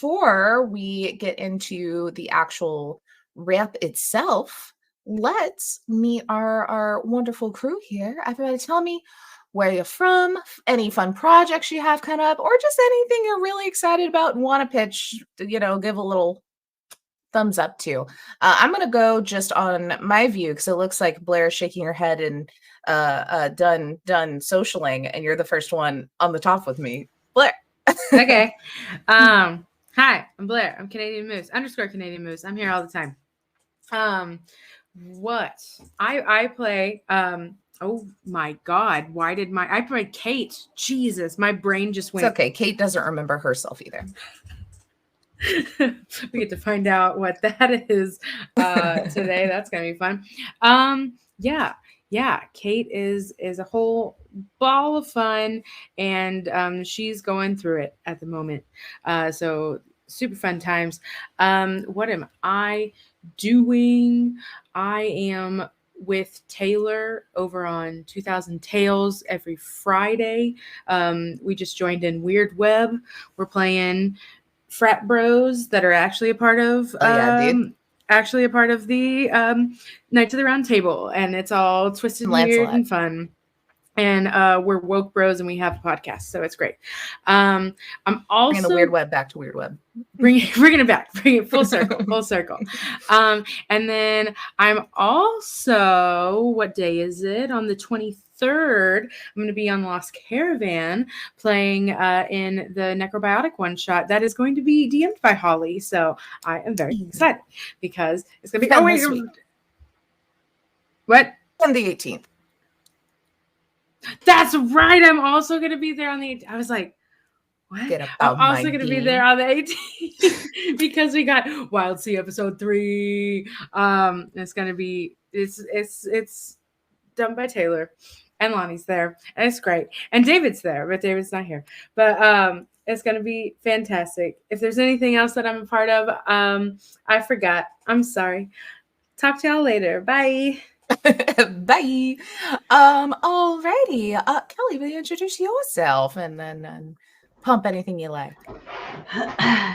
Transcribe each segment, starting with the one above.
before we get into the actual ramp itself, let's meet our wonderful crew here. Everybody tell me where you're from, any fun projects you have coming up, or just anything you're really excited about and want to pitch, give a little thumbs up to. I'm going to go just on my view because it looks like Blair's shaking her head and done socialing, and you're the first one on the top with me. Blair. Okay. Hi, I'm Blair. I'm Canadian Moose, _Canadian Moose. I'm here all the time. What? I play, oh my God, I play Kate. Jesus, my brain just went. It's okay. Kate doesn't remember herself either. We get to find out what that is today. That's going to be fun. Yeah. Kate is a whole ball of fun, and she's going through it at the moment. So super fun times. What am I doing? I am with Taylor over on 2000 Tales every Friday. We just joined in Weird Web. We're playing frat bros that are actually a part of the Knights of the Round Table, and it's all twisted, weird, and fun. And we're woke bros, and we have a podcast, so it's great. I'm also bringing the Weird Web back to Weird Web. Bringing it back, bring it full circle. And then I'm also, what day is it? On the 23rd, I'm going to be on Lost Caravan playing in the Necrobiotic one shot that is going to be DM'd by Holly. So I am very excited because it's going to be this week. What? On the 18th. That's right. I'm also going to be there on the 18th. I was like, what? I'm also going to be there on the 18th because we got Wild Sea episode 3. It's going to be, it's done by Taylor, and Lonnie's there, and it's great. And David's there, but David's not here. But it's going to be fantastic. If there's anything else that I'm a part of, I forgot. I'm sorry. Talk to y'all later. Bye. Bye. Alrighty. Kelly, will you introduce yourself and then pump anything you like?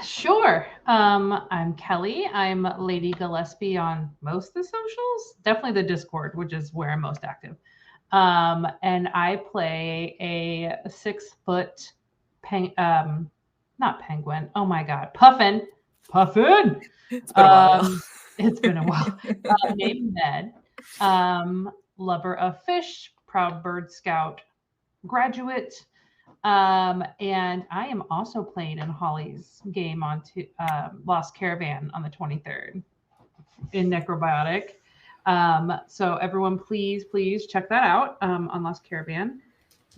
Sure. I'm Kelly. I'm Lady Gillespie on most of the socials. Definitely the Discord, which is where I'm most active. And I play a 6-foot not penguin. Oh my God. Puffin. It's been a while. It's been a while. Named Ned. Lover of fish, proud bird scout graduate. And I am also playing in Holly's game on Lost Caravan on the 23rd in Necrobiotic. So everyone, please check that out on Lost Caravan.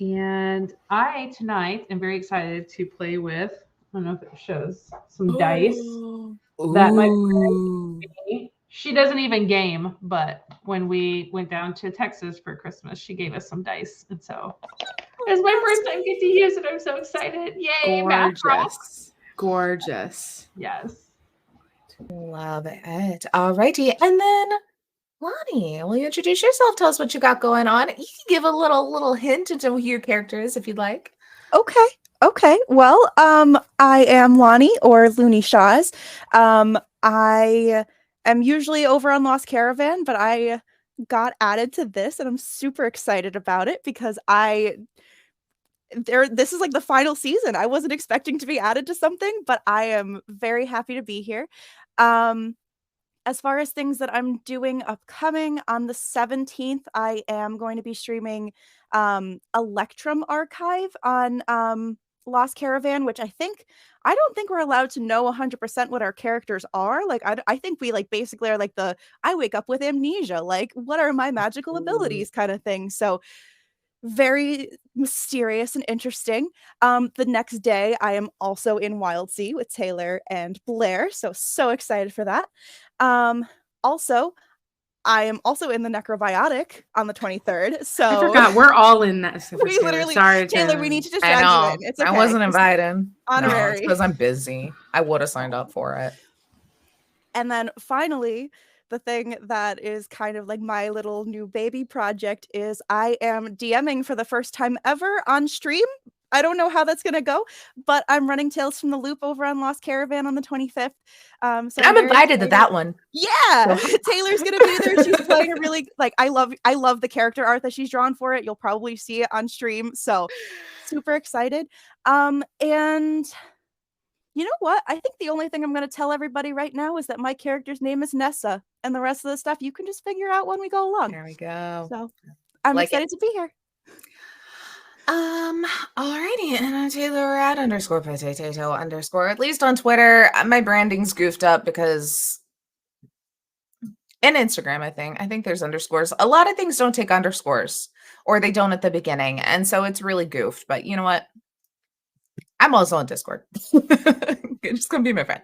And I tonight am very excited to play with, I don't know if it shows, some dice that my friend gave me. She doesn't even game, but when we went down to Texas for Christmas, she gave us some dice. And so it's my first time get to use it. I'm so excited. Yay, Gorgeous. Yes. Love it. Alrighty. And then Lonnie, will you introduce yourself? Tell us what you got going on. You can give a little hint into who your character is if you'd like. Okay. Well, I am Lonnie, or Looney Shaws. I am usually over on Lost Caravan, but I got added to this and I'm super excited about it because this is like the final season. I wasn't expecting to be added to something, but I am very happy to be here. As far as things that I'm doing upcoming, on the 17th, I am going to be streaming Electrum Archive on Lost Caravan, which I don't think we're allowed to know 100% what our characters are. Like, I think we basically are like I wake up with amnesia. Like, what are my magical abilities kind of thing. So very mysterious and interesting. The next day, I am also in Wild Sea with Taylor and Blair. So excited for that. Also, I am also in the Necrobiotic on the 23rd. So I forgot we're all in that. We literally, sorry, Taylor, we need to just drag you in. It's okay. I wasn't invited. Honorary. Because I'm busy. I would have signed up for it. And then finally, the thing that is kind of like my little new baby project is I am DMing for the first time ever on stream I don't know how that's going to go, but I'm running Tales from the Loop over on Lost Caravan on the 25th. So I'm invited to that one. Yeah, Taylor's going to be there. She's playing a really, like, I love the character art that she's drawn for it. You'll probably see it on stream. So super excited. And you know what? I think the only thing I'm going to tell everybody right now is that my character's name is Nessa, and the rest of the stuff you can just figure out when we go along. There we go. So I'm excited to be here. Alrighty, and Taylor at _potato_ at least on Twitter. My branding's goofed up because and Instagram, I think there's underscores. A lot of things don't take underscores, or they don't at the beginning, and so it's really goofed. But you know what? I'm also on Discord. Just come be my friend.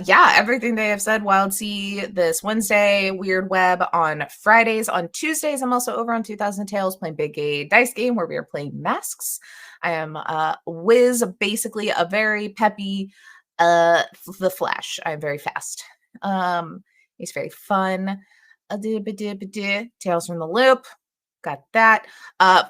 Yeah, everything they have said. Wild Sea this Wednesday, Weird Web on Fridays. On Tuesdays, I'm also over on 2000 Tales playing Big Gay Dice Game where we are playing Masks. I am Wiz, basically a very peppy the Flash. I'm very fast. He's very fun. Tales from the Loop. Got that.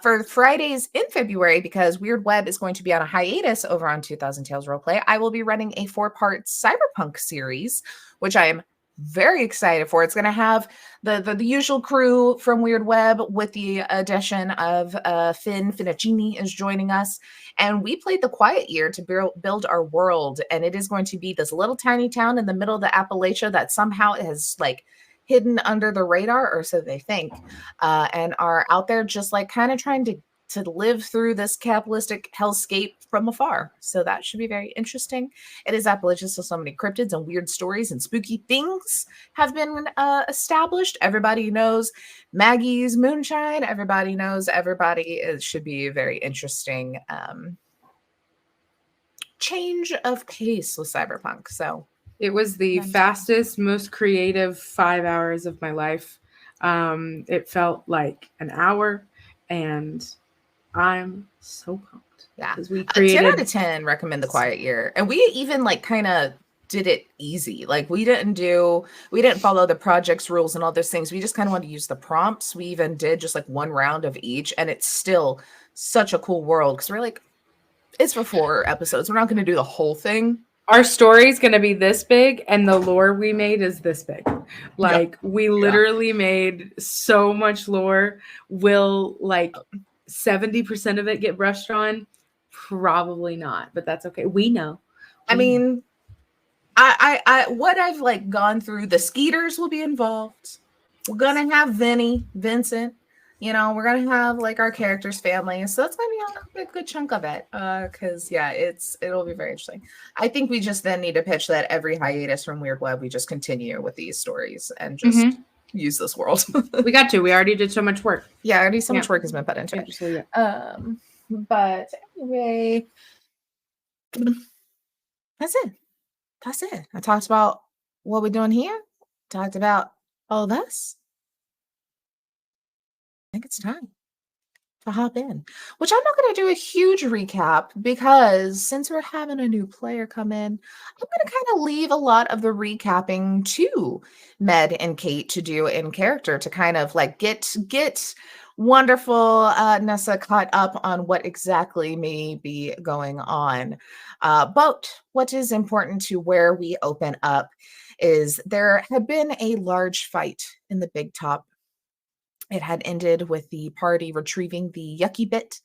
For Fridays in February, because Weird Web is going to be on a hiatus over on 2000 Tales Roleplay, I will be running a 4-part cyberpunk series, which I am very excited for. It's going to have the usual crew from Weird Web with the addition of Finn Finacini is joining us. And we played the Quiet Year to build our world. And it is going to be this little tiny town in the middle of the Appalachia that somehow has like hidden under the radar, or so they think, and are out there just like kind of trying to live through this capitalistic hellscape from afar. So that should be very interesting. It is Appalachia, so many cryptids and weird stories and spooky things have been established. Everybody knows Maggie's moonshine. Everybody knows everybody. It should be a very interesting change of pace with cyberpunk. So it was the fastest, most creative 5 hours of my life. It felt like an hour, and I'm so pumped. Yeah, we created 10 out of 10. Recommend the Quiet Year, and we even like kind of did it easy. Like we didn't follow the project's rules and all those things. We just kind of wanted to use the prompts. We even did just like one round of each, and it's still such a cool world because we're like, it's for 4 episodes. We're not going to do the whole thing. Our story is going to be this big, and the lore we made is this big. Like, we literally made so much lore. Will, like, 70% of it get brushed on? Probably not, but that's okay. We know. I mean, I what I've, like, gone through, the Skeeters will be involved. We're going to have Vincent. You know, we're going to have, like, our characters' families. So that's going to be a good chunk of it. Because, yeah, it'll be very interesting. I think we just then need to pitch that every hiatus from Weird Web, we just continue with these stories and just use this world. We got to. We already did so much work. Yeah, already so much work has been put into it. But anyway, that's it. That's it. I talked about what we're doing here. Talked about all this. I think it's time to hop in, which I'm not going to do a huge recap because since we're having a new player come in, I'm going to kind of leave a lot of the recapping to Med and Kate to do in character to kind of like get wonderful Nessa caught up on what exactly may be going on. But what is important to where we open up is there had been a large fight in the Big Top. It had ended with the party retrieving the Yucky Bit,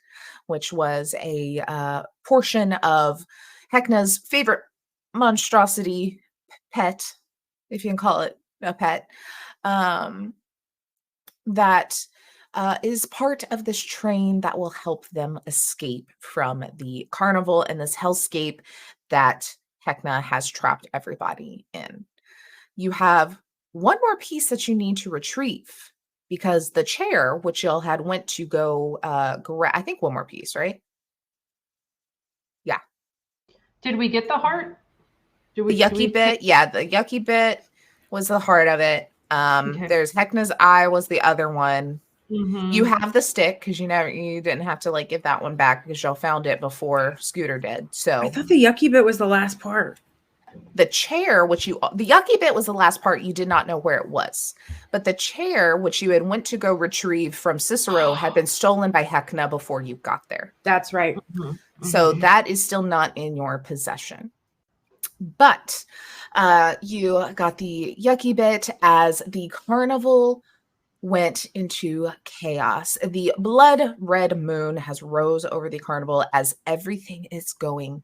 which was a portion of Hecna's favorite monstrosity pet, if you can call it a pet, that is part of this train that will help them escape from the carnival and this hellscape that Hecna has trapped everybody in. You have one more piece that you need to retrieve. Because the chair, which y'all had went to go I think one more piece, right? Yeah. Did we get the heart? The Yucky Bit? Yeah, the Yucky Bit was the heart of it. Okay. There's Hecna's eye was the other one. Mm-hmm. You have the stick because you didn't have to like give that one back because y'all found it before Scooter did. So I thought the Yucky Bit was the last part. The chair, the yucky bit was the last part. You did not know where it was. But the chair, which you had went to go retrieve from Cicero, had been stolen by Hecna before you got there. That's right. So that is still not in your possession. But you got the yucky bit as the carnival went into chaos. The blood red moon has rose over the carnival as everything is going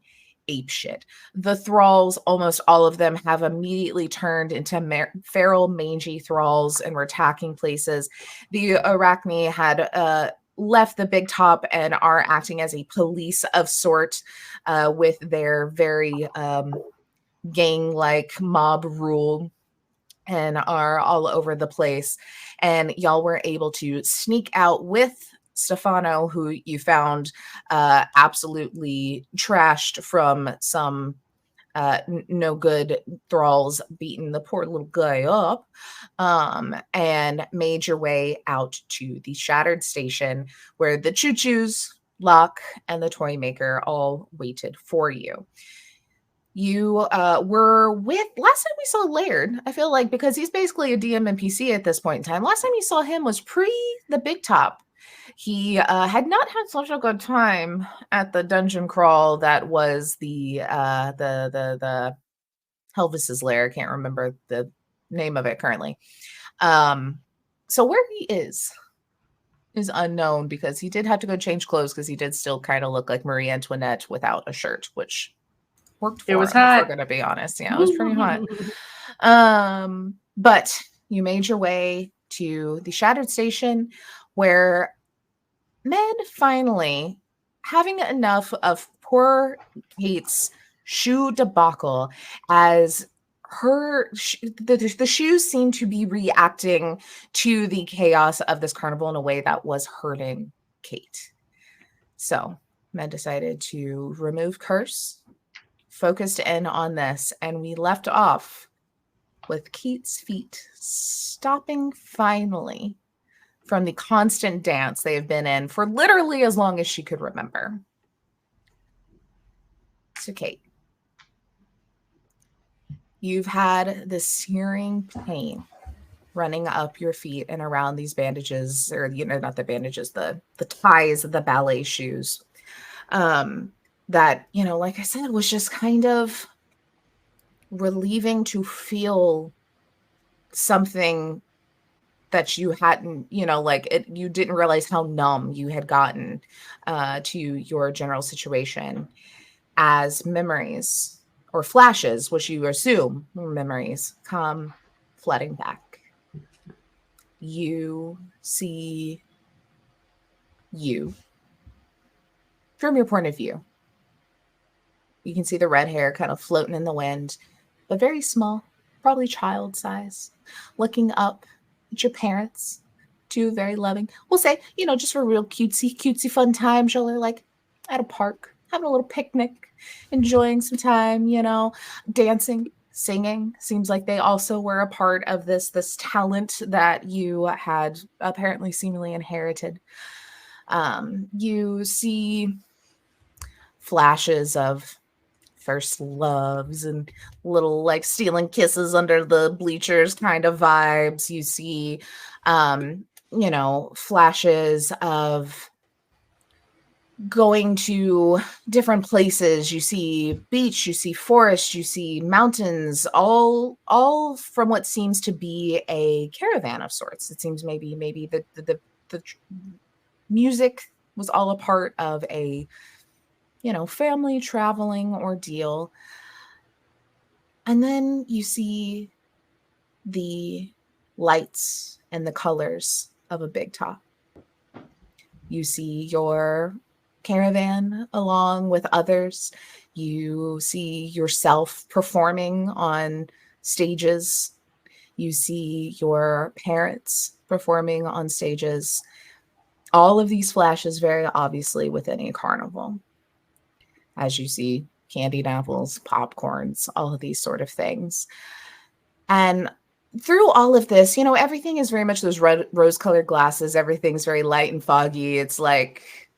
apeshit. The thralls, almost all of them, have immediately turned into feral, mangy thralls and were attacking places. The Arachne had left the big top and are acting as a police of sort with their very gang-like mob rule, and are all over the place. And y'all were able to sneak out with Stefano, who you found absolutely trashed from some no good thralls beating the poor little guy up, and made your way out to the Shattered Station, where the Choo-Choos, Locke, and the Toy Maker all waited for you. You were with, last time we saw Laird, I feel like, because he's basically a DM NPC at this point in time. Last time you saw him was pre the big top. He had not had such a good time at the dungeon crawl that was the Helvis's lair. I can't remember the name of it currently. So where he is unknown, because he did have to go change clothes because he did still kind of look like Marie Antoinette without a shirt, which worked for it was him, hot. if we're gonna be honest. Yeah, it was pretty hot. But you made your way to the Shattered Station, where Med finally, having enough of poor Kate's shoe debacle, as the shoes seem to be reacting to the chaos of this carnival in a way that was hurting Kate. So Med decided to remove curse, focused in on this, and we left off with Kate's feet stopping finally from the constant dance they have been in for literally as long as she could remember. So Kate, you've had this searing pain running up your feet and around these bandages, or not the bandages, the ties, the ballet shoes. That, like I said, was just kind of relieving to feel something that you hadn't, you didn't realize how numb you had gotten to your general situation, as memories or flashes, which you assume were memories, come flooding back. You see you from your point of view. You can see the red hair kind of floating in the wind, but very small, probably child size, looking up at your parents, two very loving. We'll say, just for real cutesy fun times. You're like at a park, having a little picnic, enjoying some time, dancing, singing. Seems like they also were a part of this talent that you had apparently seemingly inherited. You see flashes of first loves and little stealing kisses under the bleachers kind of vibes. You see, flashes of going to different places. You see beach, you see forest, you see mountains, all from what seems to be a caravan of sorts. It seems maybe the music was all a part of a family traveling ordeal. And then you see the lights and the colors of a big top. You see your caravan along with others. You see yourself performing on stages. You see your parents performing on stages. All of these flashes very obviously within a carnival. As you see candied apples, popcorns, all of these sort of things. And through all of this, everything is very much those rose-colored glasses. Everything's very light and foggy. It's like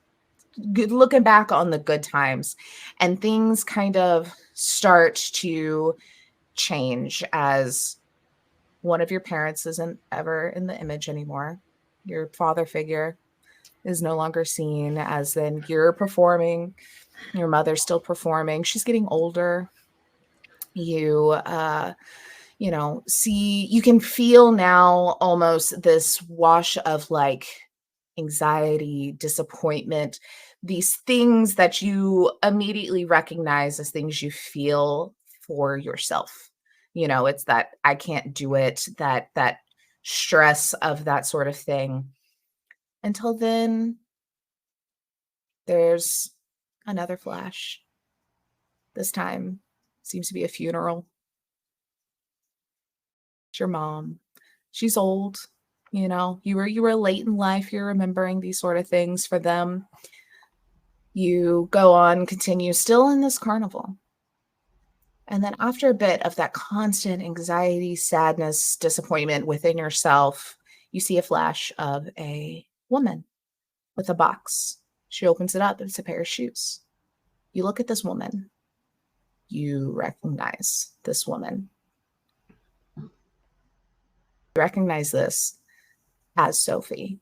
good, looking back on the good times, and things kind of start to change as one of your parents isn't ever in the image anymore. Your father figure is no longer seen, as then you're performing. Your mother's still performing. She's getting older. You, see, you can feel now almost this wash of like anxiety, disappointment, these things that you immediately recognize as things you feel for yourself. It's that I can't do it, that stress of that sort of thing. Until then, there's another flash. This time seems to be a funeral. It's your mom. She's old. You were late in life. You're remembering these sort of things for them. You go on, continue still in this carnival. And then after a bit of that constant anxiety, sadness, disappointment within yourself, you see a flash of a woman with a box. She opens it up. It's a pair of shoes. You look at this woman. You recognize this woman. You recognize this as Sophie.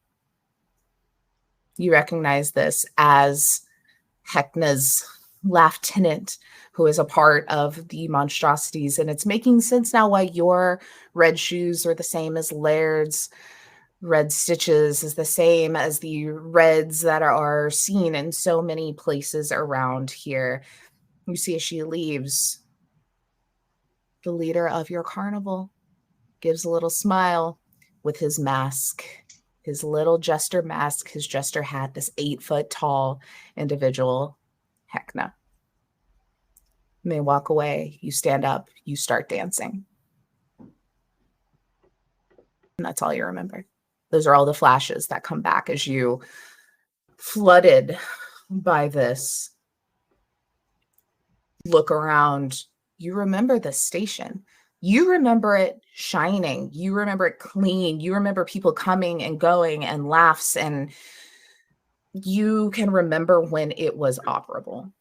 You recognize this as Hecna's lieutenant, who is a part of the monstrosities. And it's making sense now why your red shoes are the same as Laird's. Red stitches is the same as the reds that are seen in so many places around here. You see as she leaves, the leader of your carnival gives a little smile with his mask, his little jester mask, his jester hat, this 8-foot tall individual, Hecna. And they walk away. You stand up. You start dancing. And that's all you remember. Those are all the flashes that come back as you, flooded by this, look around. You remember the station. You remember it shining. You remember it clean. You remember people coming and going and laughs. And you can remember when it was operable.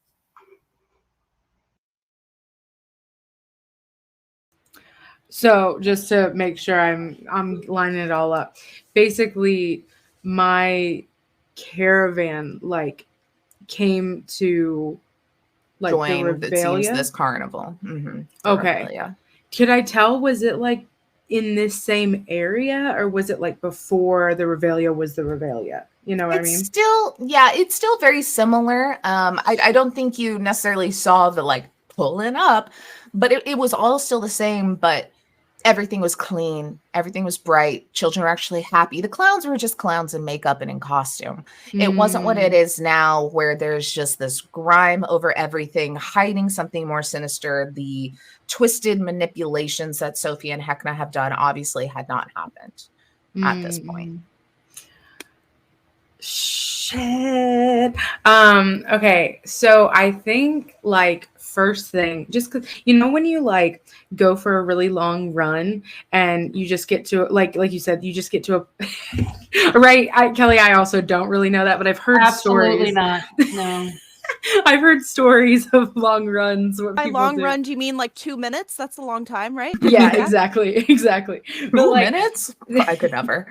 So just to make sure I'm lining it all up, basically my caravan came to join the Revalia? This carnival. Mm-hmm. Okay. Revalia. Could I tell, was it in this same area, or was it before the Revalia was the Revalia? You know what I mean? It's still very similar. I don't think you necessarily saw the pulling up, but it was all still the same, but everything was clean. Everything was bright. Children were actually happy. The clowns were just clowns in makeup and in costume. It wasn't what it is now, where there's just this grime over everything, hiding something more sinister. The twisted manipulations that Sophie and Hecna have done obviously had not happened at this point. Shit. Okay, so I think first thing, just because when you go for a really long run and you just get to like you said, you just get to a right. Kelly, I also don't really know that, but I've heard Absolutely stories. Not. No. I've heard stories of long runs. By long run, do you mean 2 minutes? That's a long time, right? Yeah, exactly. 2 minutes? I could never.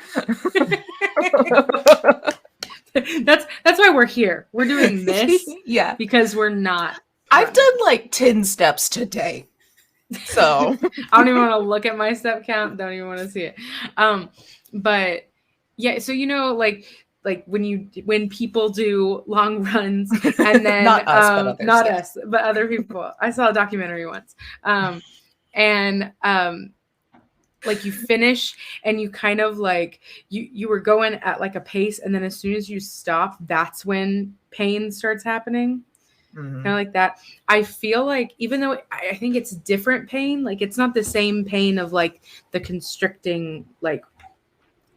That's why we're here. We're doing this, yeah, because we're not. I've done 10 steps today, so I don't even want to look at my step count. Don't even want to see it. But yeah, so when people do long runs and then not us, but other people. I saw a documentary once, and you finish and you kind of you were going at a pace, and then as soon as you stop, that's when pain starts happening. Mm-hmm. Kind of like that. I feel even though I think it's different pain, it's not the same pain of the constricting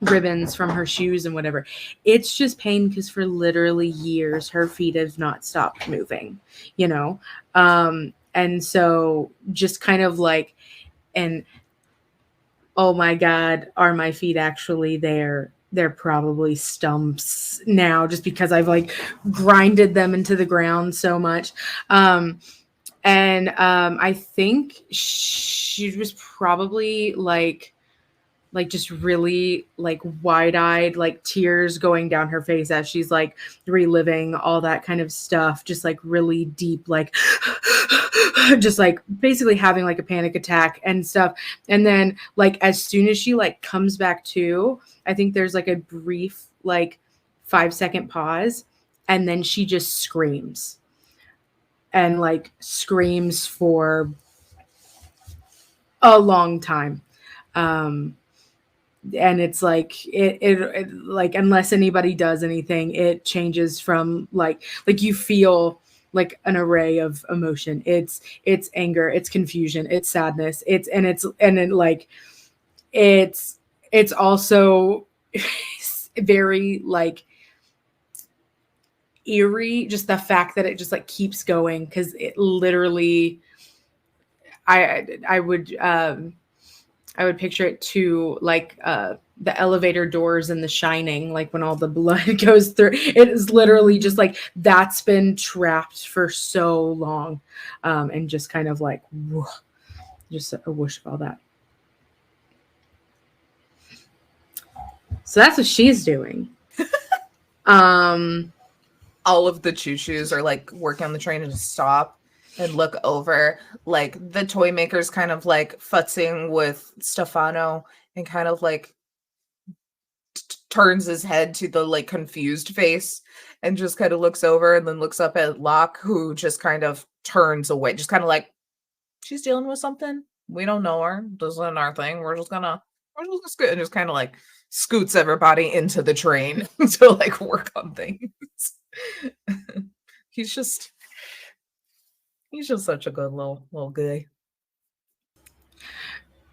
ribbons from her shoes and whatever. It's just pain because for literally years her feet have not stopped moving, and so just kind of and oh my God, are my feet actually there? They're probably stumps now, just because I've grinded them into the ground so much. And And I think she was probably like just really like wide-eyed, like tears going down her face as she's like reliving all that kind of stuff, just like really deep, like just like basically having like a panic attack and stuff. And then like as soon as she like comes back to, I think there's like a brief like 5-second pause, and then she just screams and like screams for a long time. And it's like it like, unless anybody does anything, it changes from like you feel like an array of emotion. It's anger, it's confusion, it's sadness, it's also very like eerie, just the fact that it just like keeps going, because it literally I would picture it to like the elevator doors in The Shining, like when all the blood goes through. It is literally just like that's been trapped for so long, and just kind of like just a whoosh of all that. So that's what she's doing. All of the choo-choos are like working on the train and just stop and look over. Like the toy maker's kind of like futzing with Stefano and kind of like turns his head to the like confused face and just kind of looks over and then looks up at Locke, who just kind of turns away, just kind of like, she's dealing with something. We don't know her. This isn't our thing. We're just gonna scoot, and just kind of like scoots everybody into the train to like work on things. He's just such a good little guy.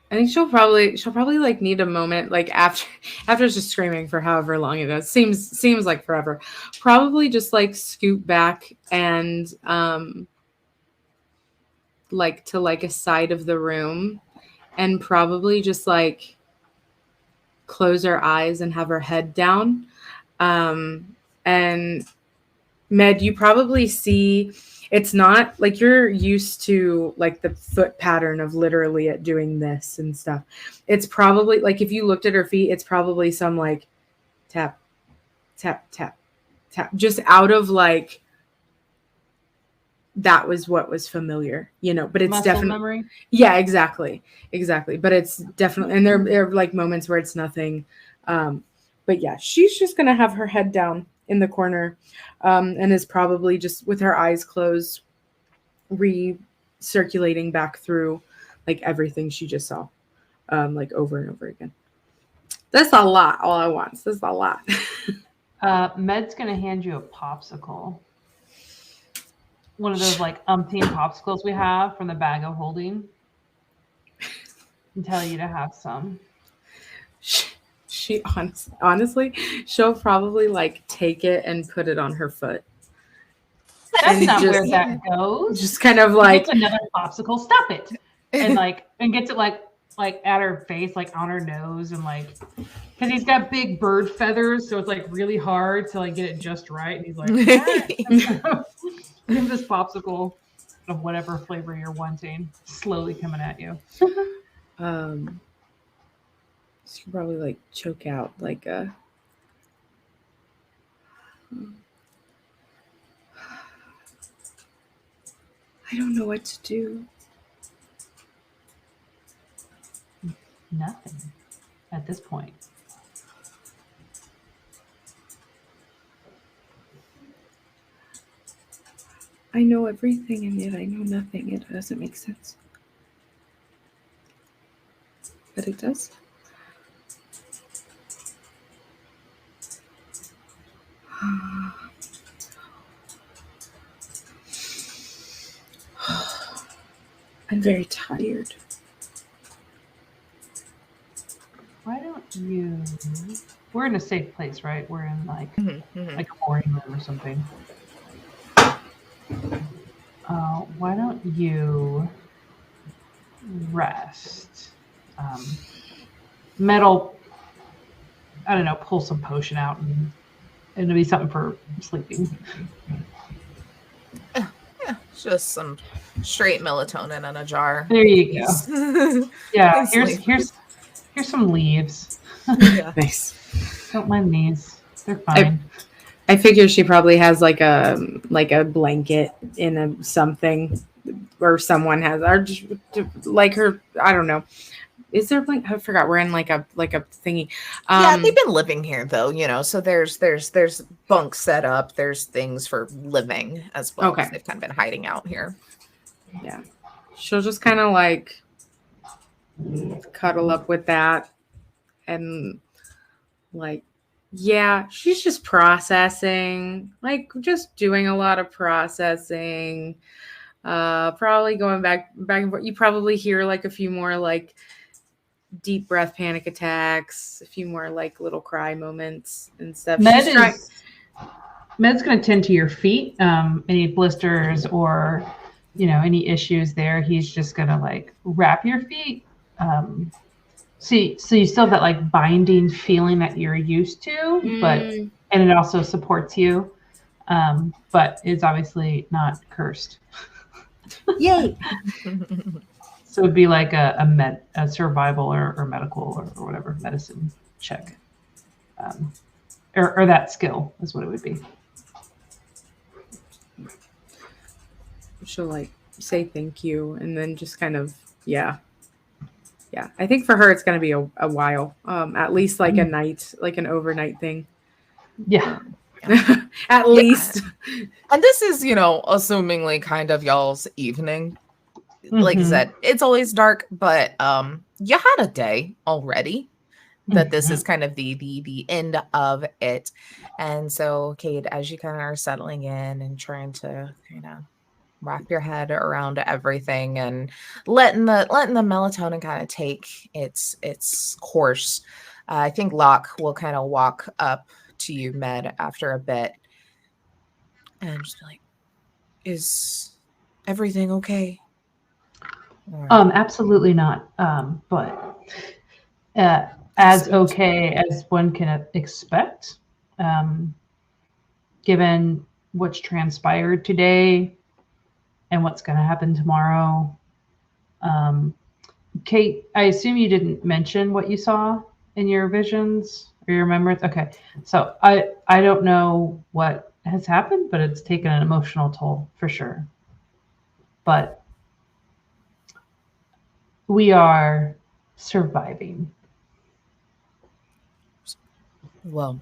I think she'll probably like need a moment, like after just screaming for however long it is. Seems like forever. Probably just like scoot back and like to like a side of the room, and probably just like close her eyes and have her head down. And Med, you probably see, it's not like you're used to like the foot pattern of literally it doing this and stuff. It's probably like, if you looked at her feet, it's probably some like tap, tap, tap, tap, just out of like, that was what was familiar, you know, but it's muscle definitely memory. Yeah, exactly. But it's definitely, and there are like moments where it's nothing. But yeah, she's just going to have her head down in the corner, and is probably just with her eyes closed, recirculating back through like everything she just saw, like over and over again. That's a lot all at once. That's a lot. Med's going to hand you a popsicle. One of those like umpteen popsicles we have from the bag of holding, and tell you to have some. She honestly, she'll probably like take it and put it on her foot. That's not where that goes. Just kind of like another popsicle. Stop it, and gets it like at her face, like on her nose, and like because he's got big bird feathers, so it's like really hard to like get it just right. And he's like, give him this popsicle of whatever flavor you're wanting, slowly coming at you. She could probably like choke out like a. I don't know what to do. Nothing at this point. I know everything, and yet I know nothing. It doesn't make sense. But it does. I'm very tired. Why don't you... We're in a safe place, right? We're in like like a boarding room or something. Why don't you rest? Metal, I don't know, pull some potion out, and it'll be something for sleeping. Yeah, Yeah, just some straight melatonin in a jar. There you go. Yeah, here's some leaves. Yeah. Nice. Don't mind these. They're fine. I figure she probably has like a blanket in a something, or someone has, or just, like her. I don't know. Is there blanket? I forgot. We're in like a thingy. Yeah, they've been living here though, so there's bunks set up. There's things for living as well. Okay. They've kind of been hiding out here. Yeah, she'll just kind of like cuddle up with that, and like, yeah, she's just processing, like just doing a lot of processing. Probably going back and forth. You probably hear like a few more like deep breath panic attacks, a few more like little cry moments and stuff. Med's going to tend to your feet, any blisters or any issues there. He's just going to like wrap your feet. So you still have that like binding feeling that you're used to, and it also supports you, but it's obviously not cursed. Yay! So it'd be like a survival or medical or whatever medicine check, or that skill is what it would be. She'll like say thank you and then just kind of yeah, I think for her it's going to be a while, at least like a night, like an overnight thing. Yeah. At least. And this is, assumingly kind of y'all's evening. Like I said, it's always dark, but you had a day already that this is kind of the end of it. And so, Kate, as you kind of are settling in and trying to kind of wrap your head around everything and letting the melatonin kind of take its course, I think Locke will kind of walk up to you, Med, after a bit and just be like, is everything okay? Absolutely not. But as okay as one can expect, given what's transpired today and what's going to happen tomorrow. Kate, I assume you didn't mention what you saw in your visions or your memories. Okay, so I don't know what has happened, but it's taken an emotional toll for sure. But we are surviving. Well,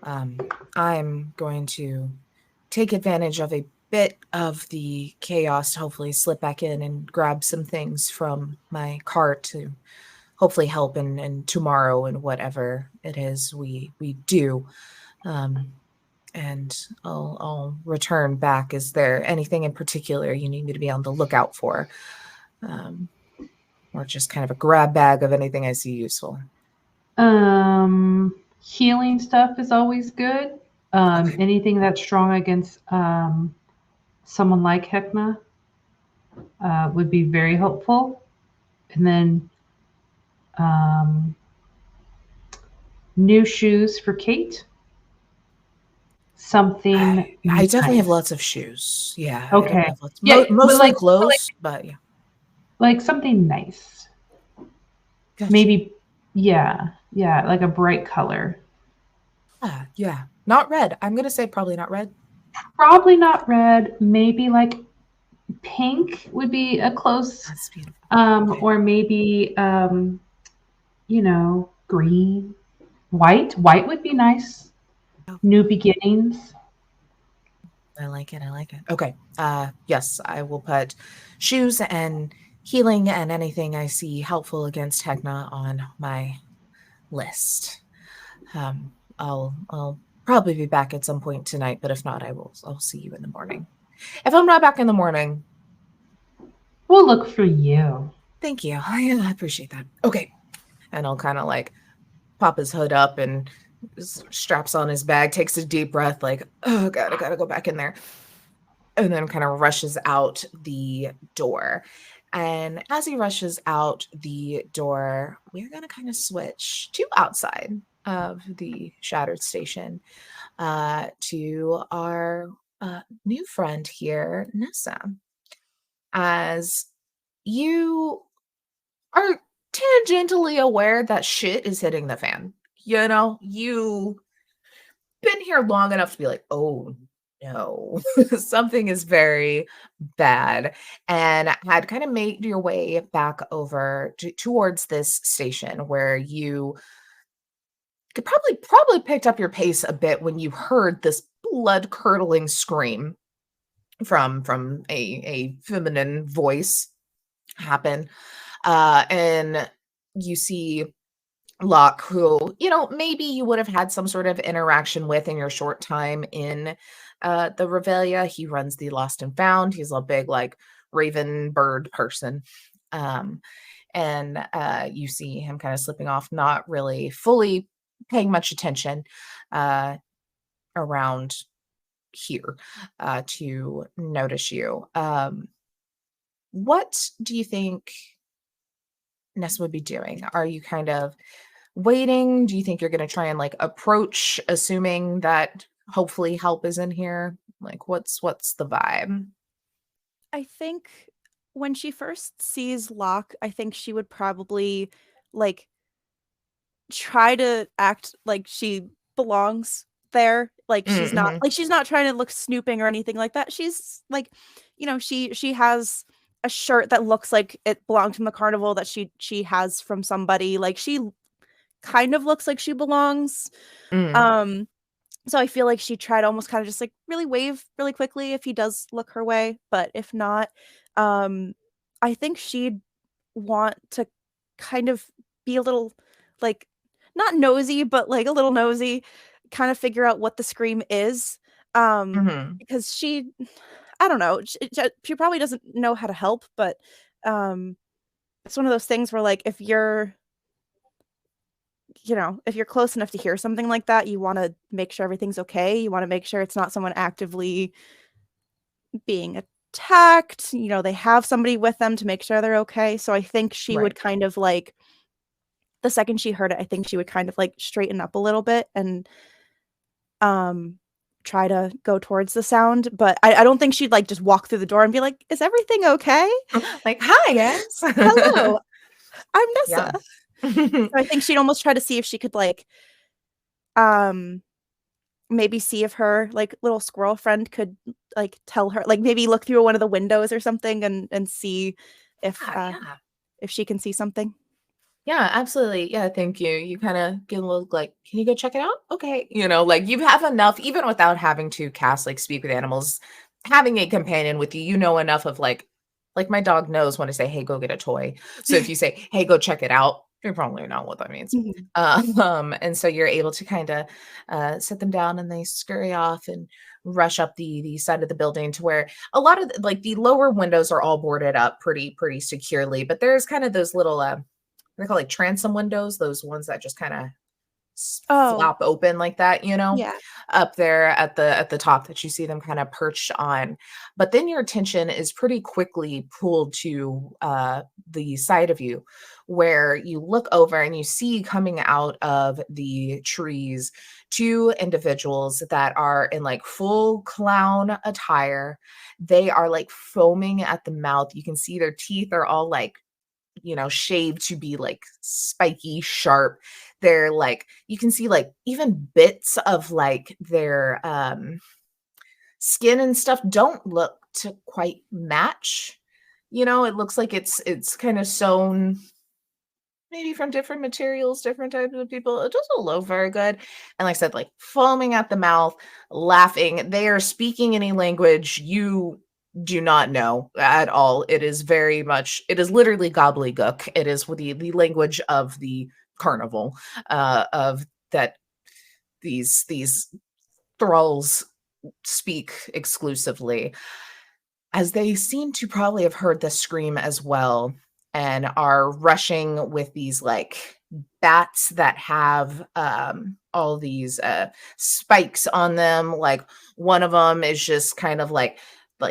I'm going to take advantage of a bit of the chaos to hopefully slip back in and grab some things from my cart to hopefully help in tomorrow and whatever it is we do. And I'll return back. Is there anything in particular you need me to be on the lookout for? Or just kind of a grab bag of anything I see useful? Healing stuff is always good. Okay. Anything that's strong against someone like Hekna would be very helpful. And then new shoes for Kate. Something. I definitely have lots of shoes. Yeah. Okay. Mostly like, clothes, but yeah. Like something nice. Gotcha. Maybe, yeah, like a bright color. Yeah. Not red. I'm going to say probably not red. Probably not red. Maybe like pink would be a close. That's beautiful. Okay. Or maybe, green. White would be nice. Oh. New beginnings. I like it. Okay. Yes, I will put shoes and healing and anything I see helpful against Hekna on my list. I'll probably be back at some point tonight, but if not, I'll see you in the morning. If I'm not back in the morning, we'll look for you. Thank you. I appreciate that. Okay. And I'll kind of like pop his hood up and straps on his bag, takes a deep breath, like, oh God, I gotta go back in there. And then kind of rushes out the door. And as he rushes out the door, we're going to kind of switch to outside of the Shattered Station to our new friend here, Nessa, as you are tangentially aware that shit is hitting the fan. You know, you been here long enough to be like, oh no, something is very bad, and had kind of made your way back over towards this station where you could probably picked up your pace a bit when you heard this blood curdling scream from a feminine voice happen, and you see Locke, who, maybe you would have had some sort of interaction with in your short time in the Revalia. He runs the Lost and Found. He's a big, like, raven bird person. And you see him kind of slipping off, not really fully paying much attention around here to notice you. What do you think Ness would be doing? Are you kind of waiting? Do you think you're going to try and, like, approach, assuming that hopefully help is in here? Like, what's the vibe? I think when she first sees Locke, I think she would probably, like, try to act like she belongs there. Like, she's not Mm-hmm. like she's not trying to look snooping or anything like that. She's like, she has a shirt that looks like it belonged from the carnival that she has from somebody. Like, she kind of looks like she belongs. Mm. Um so I feel like she tried almost kind of just like really wave really quickly if he does look her way, but if not, I think she'd want to kind of be a little, like, not nosy, but like a little nosy, kind of figure out what the scream is. Mm-hmm. Because I don't know, she probably doesn't know how to help, but it's one of those things where, like, if you're close enough to hear something like that, you want to make sure everything's okay. You want to make sure it's not someone actively being attacked. They have somebody with them to make sure they're okay. So I think she would Right. kind of, like, the second she heard it, I think she would kind of, like, straighten up a little bit and try to go towards the sound. But I don't think she'd, like, just walk through the door and be like, "Is everything okay? Like, hi, guys. Hello, I'm Nessa." Yeah. So I think she'd almost try to see if she could, like, um maybe see if her, like, little squirrel friend could, like, tell her, like, maybe look through one of the windows or something and see Yeah. if she can see something. Yeah, absolutely. Yeah, thank you. You kind of get a little like, can you go check it out? Okay. Like, you have enough, even without having to cast, like, speak with animals, having a companion with you, enough of, like my dog knows when to say, hey, go get a toy. So if you say, hey, go check it out, you probably know what that means. Mhm. And so you're able to kind of sit them down, and they scurry off and rush up the side of the building to where a lot of like the lower windows are all boarded up pretty securely, but there's kind of those little they call, like, transom windows, those ones that just kind of Oh, flop open like that, yeah. up there at the top that you see them kind of perched on. But then your attention is pretty quickly pulled to the side of you, where you look over and you see coming out of the trees two individuals that are in, like, full clown attire. They are, like, foaming at the mouth. You can see their teeth are all, like, shaved to be, like, spiky sharp. They're, like, you can see, like, even bits of, like, their skin and stuff don't look to quite match. It looks like it's kind of sewn maybe from different materials, different types of people. It doesn't look very good. And like I said, like, foaming at the mouth, laughing. They are speaking any language you do not know at all. It is literally gobbledygook. It is the language of the carnival, of that these thralls speak exclusively, as they seem to probably have heard the scream as well, and are rushing with these, like, bats that have all these spikes on them. Like, one of them is just kind of like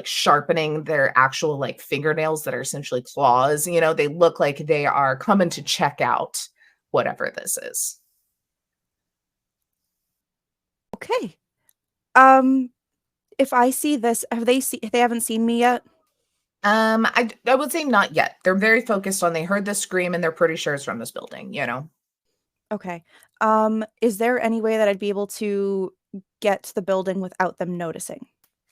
sharpening their actual, like, fingernails that are essentially claws. They look like they are coming to check out whatever this is. Okay. Um if I see this, they haven't seen me yet? I would say not yet. They're very focused on, they heard the scream and they're pretty sure it's from this building, you know? Okay. Is there any way that I'd be able to get to the building without them noticing?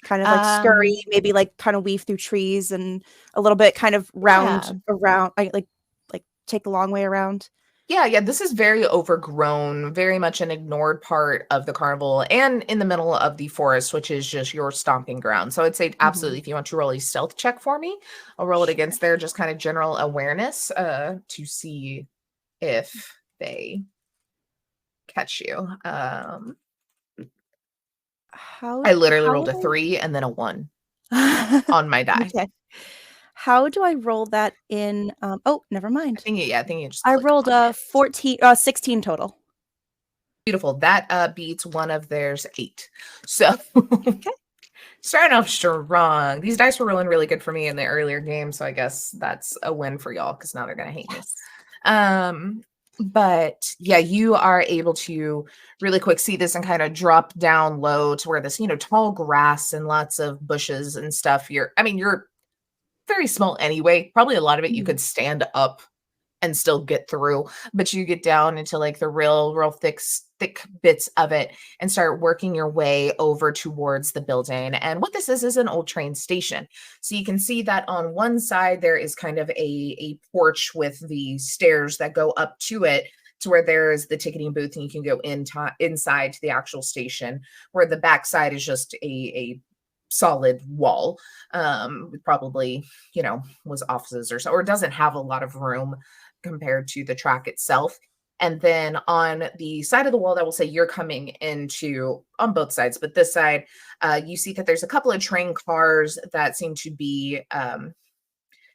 Kind of like scurry, maybe like kind of weave through trees and a little bit kind of round around, like take a long way around. Yeah, this is very overgrown, very much an ignored part of the carnival and in the middle of the forest, which is just your stomping ground. So I'd say absolutely, if you want to roll a stealth check for me, I'll roll it against their just kind of general awareness to see if they catch you. I literally rolled a 3 and then a 1 on my die. Okay. How do I roll that in? Oh, never mind. I think you just. I rolled a 16 total. Beautiful. That beats one of theirs 8. So Okay. Starting off strong. These dice were rolling really good for me in the earlier game, so I guess that's a win for y'all because now they're gonna hate me. But yeah, you are able to really quick see this and kind of drop down low to where this, tall grass and lots of bushes and stuff. You're very small anyway. Probably a lot of it you could stand up and still get through, but you get down into like the real thick bits of it and start working your way over towards the building. And what this is an old train station. So you can see that on one side there is kind of a porch with the stairs that go up to it, to where there is the ticketing booth and you can go inside to the actual station, where the back side is just a solid wall, probably was offices or so, or doesn't have a lot of room compared to the track itself. And then on the side of the wall that will say you're coming into, on both sides, but this side, you see that there's a couple of train cars that seem to be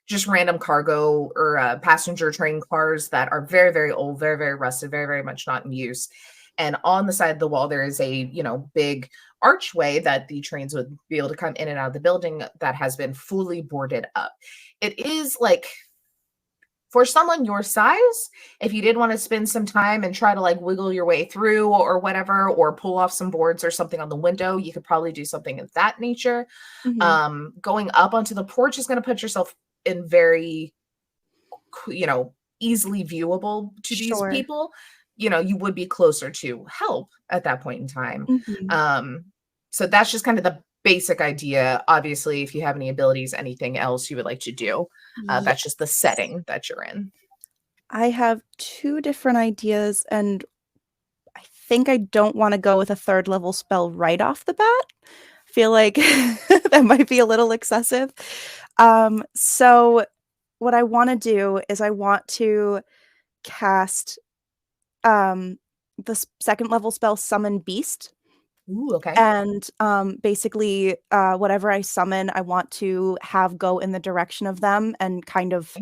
just random cargo or passenger train cars that are very, very old, very, very rusted, very, very much not in use. And on the side of the wall, there is a, big archway that the trains would be able to come in and out of the building that has been fully boarded up. It is like, for someone your size, if you did want to spend some time and try to like wiggle your way through or whatever, or pull off some boards or something on the window, you could probably do something of that nature. Going up onto the porch is going to put yourself in very, easily viewable to these people. You would be closer to help at that point in time. So that's just kind of the basic idea. Obviously, if you have any abilities, anything else you would like to do, that's just the setting that you're in. I have 2 different ideas, and I think I don't want to go with a 3rd level spell right off the bat. I feel like that might be a little excessive. So what I want to do is I want to cast the 2nd level spell, Summon Beast. Ooh, okay. And basically, whatever I summon, I want to have go in the direction of them and kind of.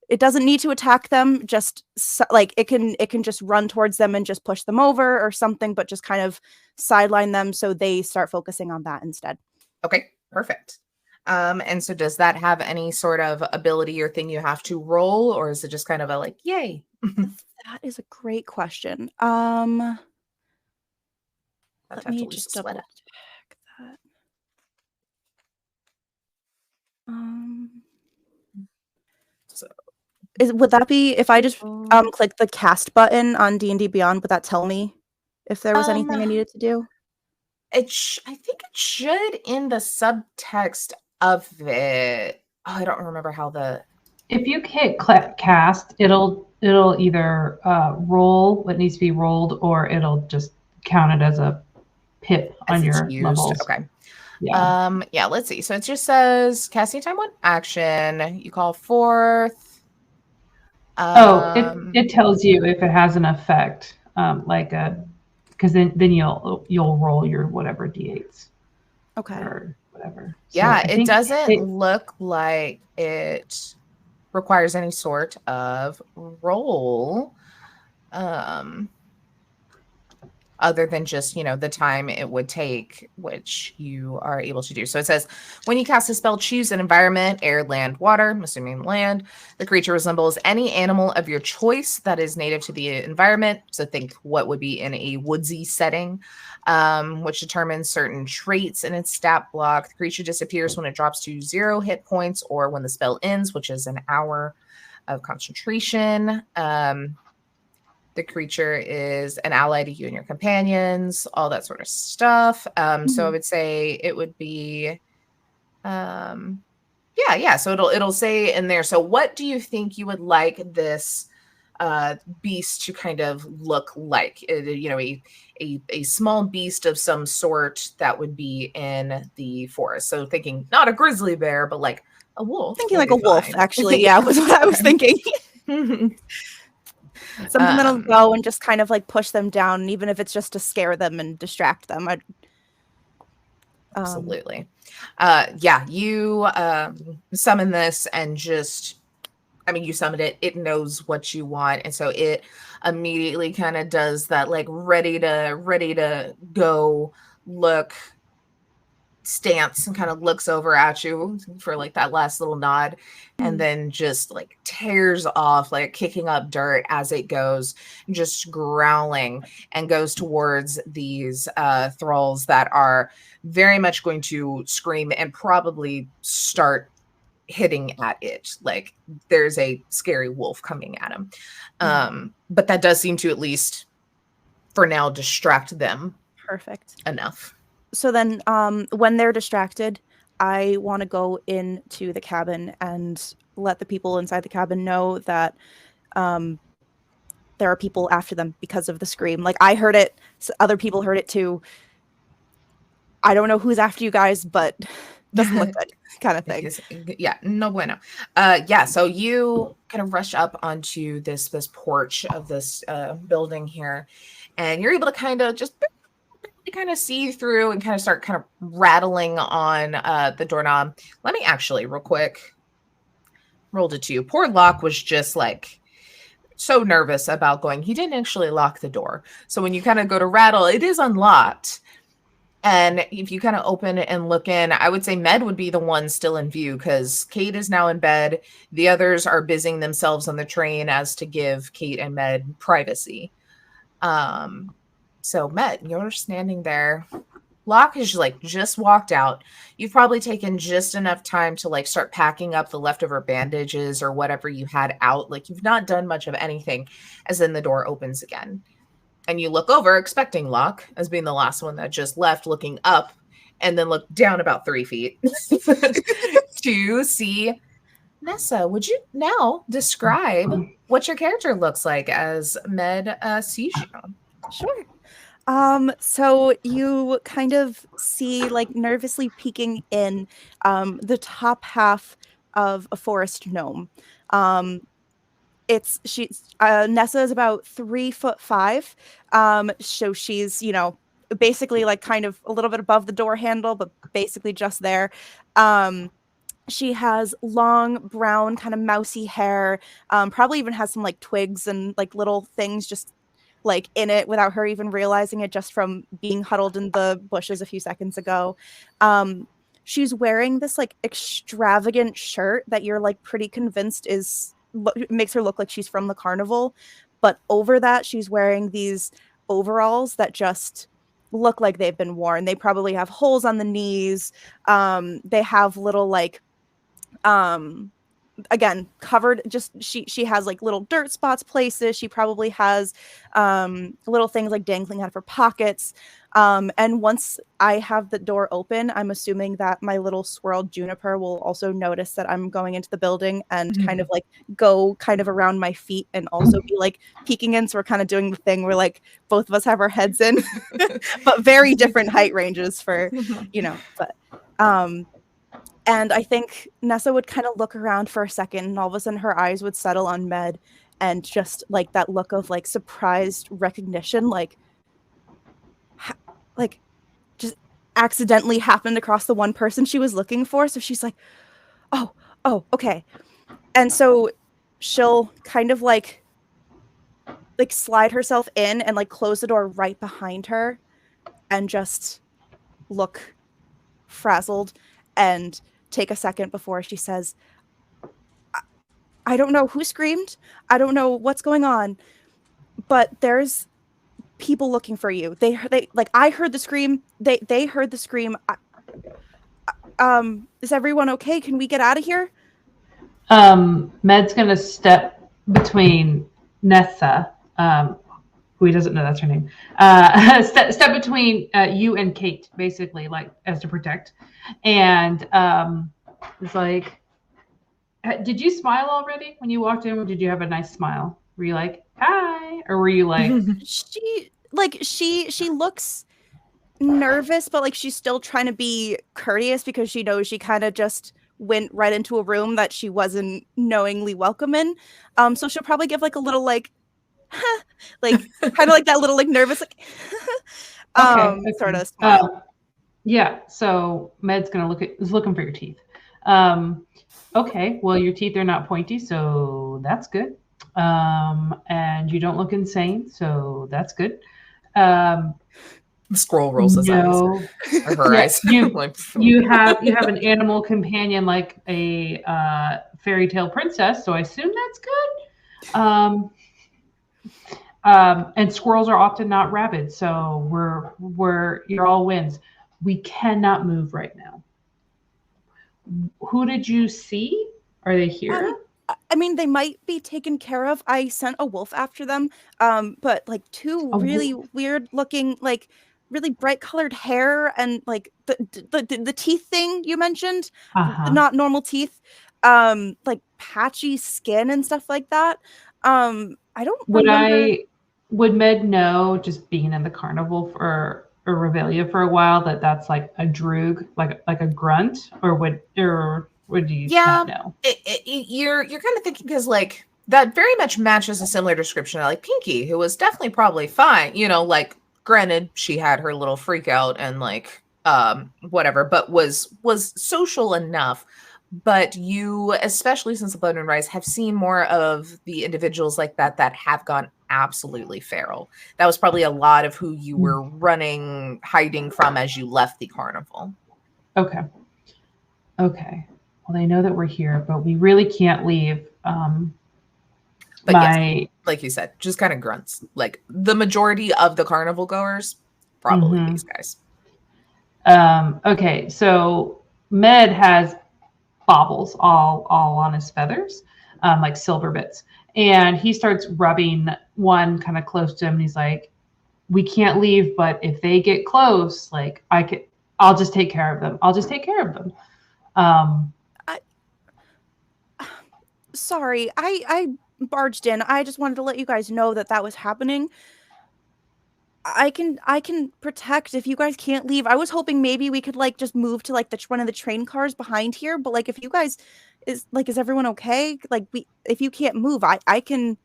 It doesn't need to attack them. Just like it can just run towards them and just push them over or something, but just kind of sideline them so they start focusing on that instead. Okay, perfect. And so does that have any sort of ability or thing you have to roll, or is it just kind of a like, yay? That is a great question. Let me just double check that. So would that be if I just click the cast button on D&D Beyond? Would that tell me if there was anything I needed to do? I think it should in the subtext of it. Oh, I don't remember how If you hit cast, it'll either roll what needs to be rolled, or it'll just count it as a pip on your levels. Okay. Yeah. Let's see. So it just says casting time 1 action. You call forth. It tells you if it has an effect, because then you'll roll your whatever d8s. Okay. Or whatever. Yeah, so it doesn't look like it requires any sort of roll. other than just, the time it would take, which you are able to do. So it says, when you cast a spell, choose an environment, air, land, water, I'm assuming land. The creature resembles any animal of your choice that is native to the environment. So think what would be in a woodsy setting, which determines certain traits in its stat block. The creature disappears when it drops to 0 hit points or when the spell ends, which is an hour of concentration. The creature is an ally to you and your companions, all that sort of stuff. So I would say it would be, yeah. So it'll say in there. So what do you think you would like this beast to kind of look like? A small beast of some sort that would be in the forest. So thinking not a grizzly bear, but like a wolf. Thinking like a wolf, actually. Yeah, was what I was thinking. Something that'll go and just kind of like push them down, even if it's just to scare them and distract them. Absolutely. You summon this and just, you summoned it. It knows what you want. And so it immediately kind of does that, like ready to go look stance and kind of looks over at you for like that last little nod and then just like tears off, like kicking up dirt as it goes, just growling, and goes towards these thralls that are very much going to scream and probably start hitting at it. Like there's a scary wolf coming at him. But that does seem to, at least for now, distract them. Perfect. Enough. So then when they're distracted, I want to go into the cabin and let the people inside the cabin know that there are people after them because of the scream. Like I heard it, other people heard it too. I don't know who's after you guys, but doesn't look good, kind of thing. Yeah, no bueno. So you kind of rush up onto this porch of this building here, and you're able to kind of just see through and kind of start kind of rattling on the doorknob. Let me actually real quick roll to 2. Poor Locke was just like so nervous about going. He didn't actually lock the door. So when you kind of go to rattle, it is unlocked. And if you kind of open it and look in, I would say Med would be the one still in view because Kate is now in bed. The others are busying themselves on the train as to give Kate and Med privacy. So Med, you're standing there. Locke has just walked out. You've probably taken just enough time to like start packing up the leftover bandages or whatever you had out. Like you've not done much of anything, as then the door opens again. And you look over expecting Locke as being the last one that just left, looking up and then look down about 3 feet to see Nessa. Would you now describe what your character looks like as Med sees you? Sure. So you kind of see like nervously peeking in the top half of a forest gnome. Nessa is about 3'5". So she's, basically like kind of a little bit above the door handle, but basically just there. She has long brown kind of mousy hair, probably even has some like twigs and like little things just like in it without her even realizing it, just from being huddled in the bushes a few seconds ago. She's wearing this like extravagant shirt that you're like pretty convinced makes her look like she's from the carnival, but over that she's wearing these overalls that just look like they've been worn. They probably have holes on the knees. They have little like again covered, just she has like little dirt spots places. She probably has little things like dangling out of her pockets, and once I have the door open, I'm assuming that my little swirled Juniper will also notice that I'm going into the building and kind of like go kind of around my feet and also be like peeking in. So we're kind of doing the thing where like both of us have our heads in but very different height ranges for but and I think Nessa would kind of look around for a second, and all of a sudden her eyes would settle on Med, and just like that look of like surprised recognition, like just accidentally happened across the one person she was looking for. So she's like, oh, okay. And so she'll kind of like like slide herself in and like close the door right behind her and just look frazzled and take a second before she says, I don't know who screamed. I don't know what's going on, but there's people looking for you. They like, I heard the scream. They heard the scream. Is everyone okay? Can we get out of here? Med's gonna step between Nessa, who he doesn't know that's her name. Step between you and Kate, basically, like as to protect. And it's like, did you smile already when you walked in? Or did you have a nice smile? Were you like, hi? Or were you like she looks nervous, but like she's still trying to be courteous because she knows she kind of just went right into a room that she wasn't knowingly welcome in. So she'll probably give like a little like like kind of like that little like nervous like okay. Sort of smile. Yeah, so Med's is looking for your teeth. Okay, well your teeth are not pointy, so that's good. And you don't look insane, so that's good. The squirrel rolls his eyes. Or her eyes. You have an animal companion like a fairy tale princess, so I assume that's good. And squirrels are often not rabid, so you're all wins. We cannot move right now. Who did you see? Are they here? I mean, they might be taken care of. I sent a wolf after them, but like two really weird looking, like really bright colored hair and like the teeth thing you mentioned, not normal teeth, like patchy skin and stuff like that. I don't remember. Would Med know, just being in the carnival for or Revalia for a while, that's like a droog, like a grunt, or would you not know? You're kind of thinking because like that very much matches a similar description of like Pinky, who was definitely probably fine, like granted she had her little freak out and like whatever, but was social enough. But you, especially since the Blood and Rise, have seen more of the individuals like that have gone absolutely feral. That was probably a lot of who you were hiding from as you left the carnival. Okay. Well, they know that we're here, but we really can't leave. But yes, like you said, just kind of grunts. Like the majority of the carnival goers, probably these guys. Okay, so Med has baubles all on his feathers, like silver bits, and he starts rubbing one kind of close to him, and he's like, "We can't leave, but if they get close, like I'll just take care of them. Sorry, I barged in. I just wanted to let you guys know that was happening. I can protect if you guys can't leave. I was hoping maybe we could like just move to like one of the train cars behind here, but like if you guys is everyone okay? Like if you can't move, I can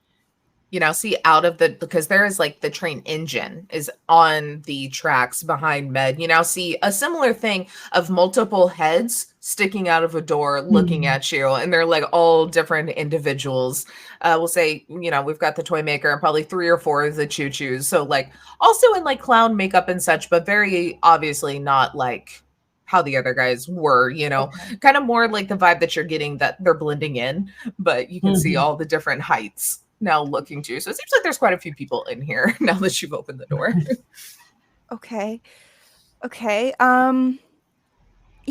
see out of because there is like the train engine is on the tracks behind Med. You now see a similar thing of multiple heads sticking out of a door looking at you, and they're like all different individuals. We'll say, we've got the toy maker and probably 3 or 4 of the choo-choos. So like also in like clown makeup and such, but very obviously not like how the other guys were, kind of more like the vibe that you're getting that they're blending in, but you can see all the different heights now looking to you. So it seems like there's quite a few people in here now that you've opened the door. Okay.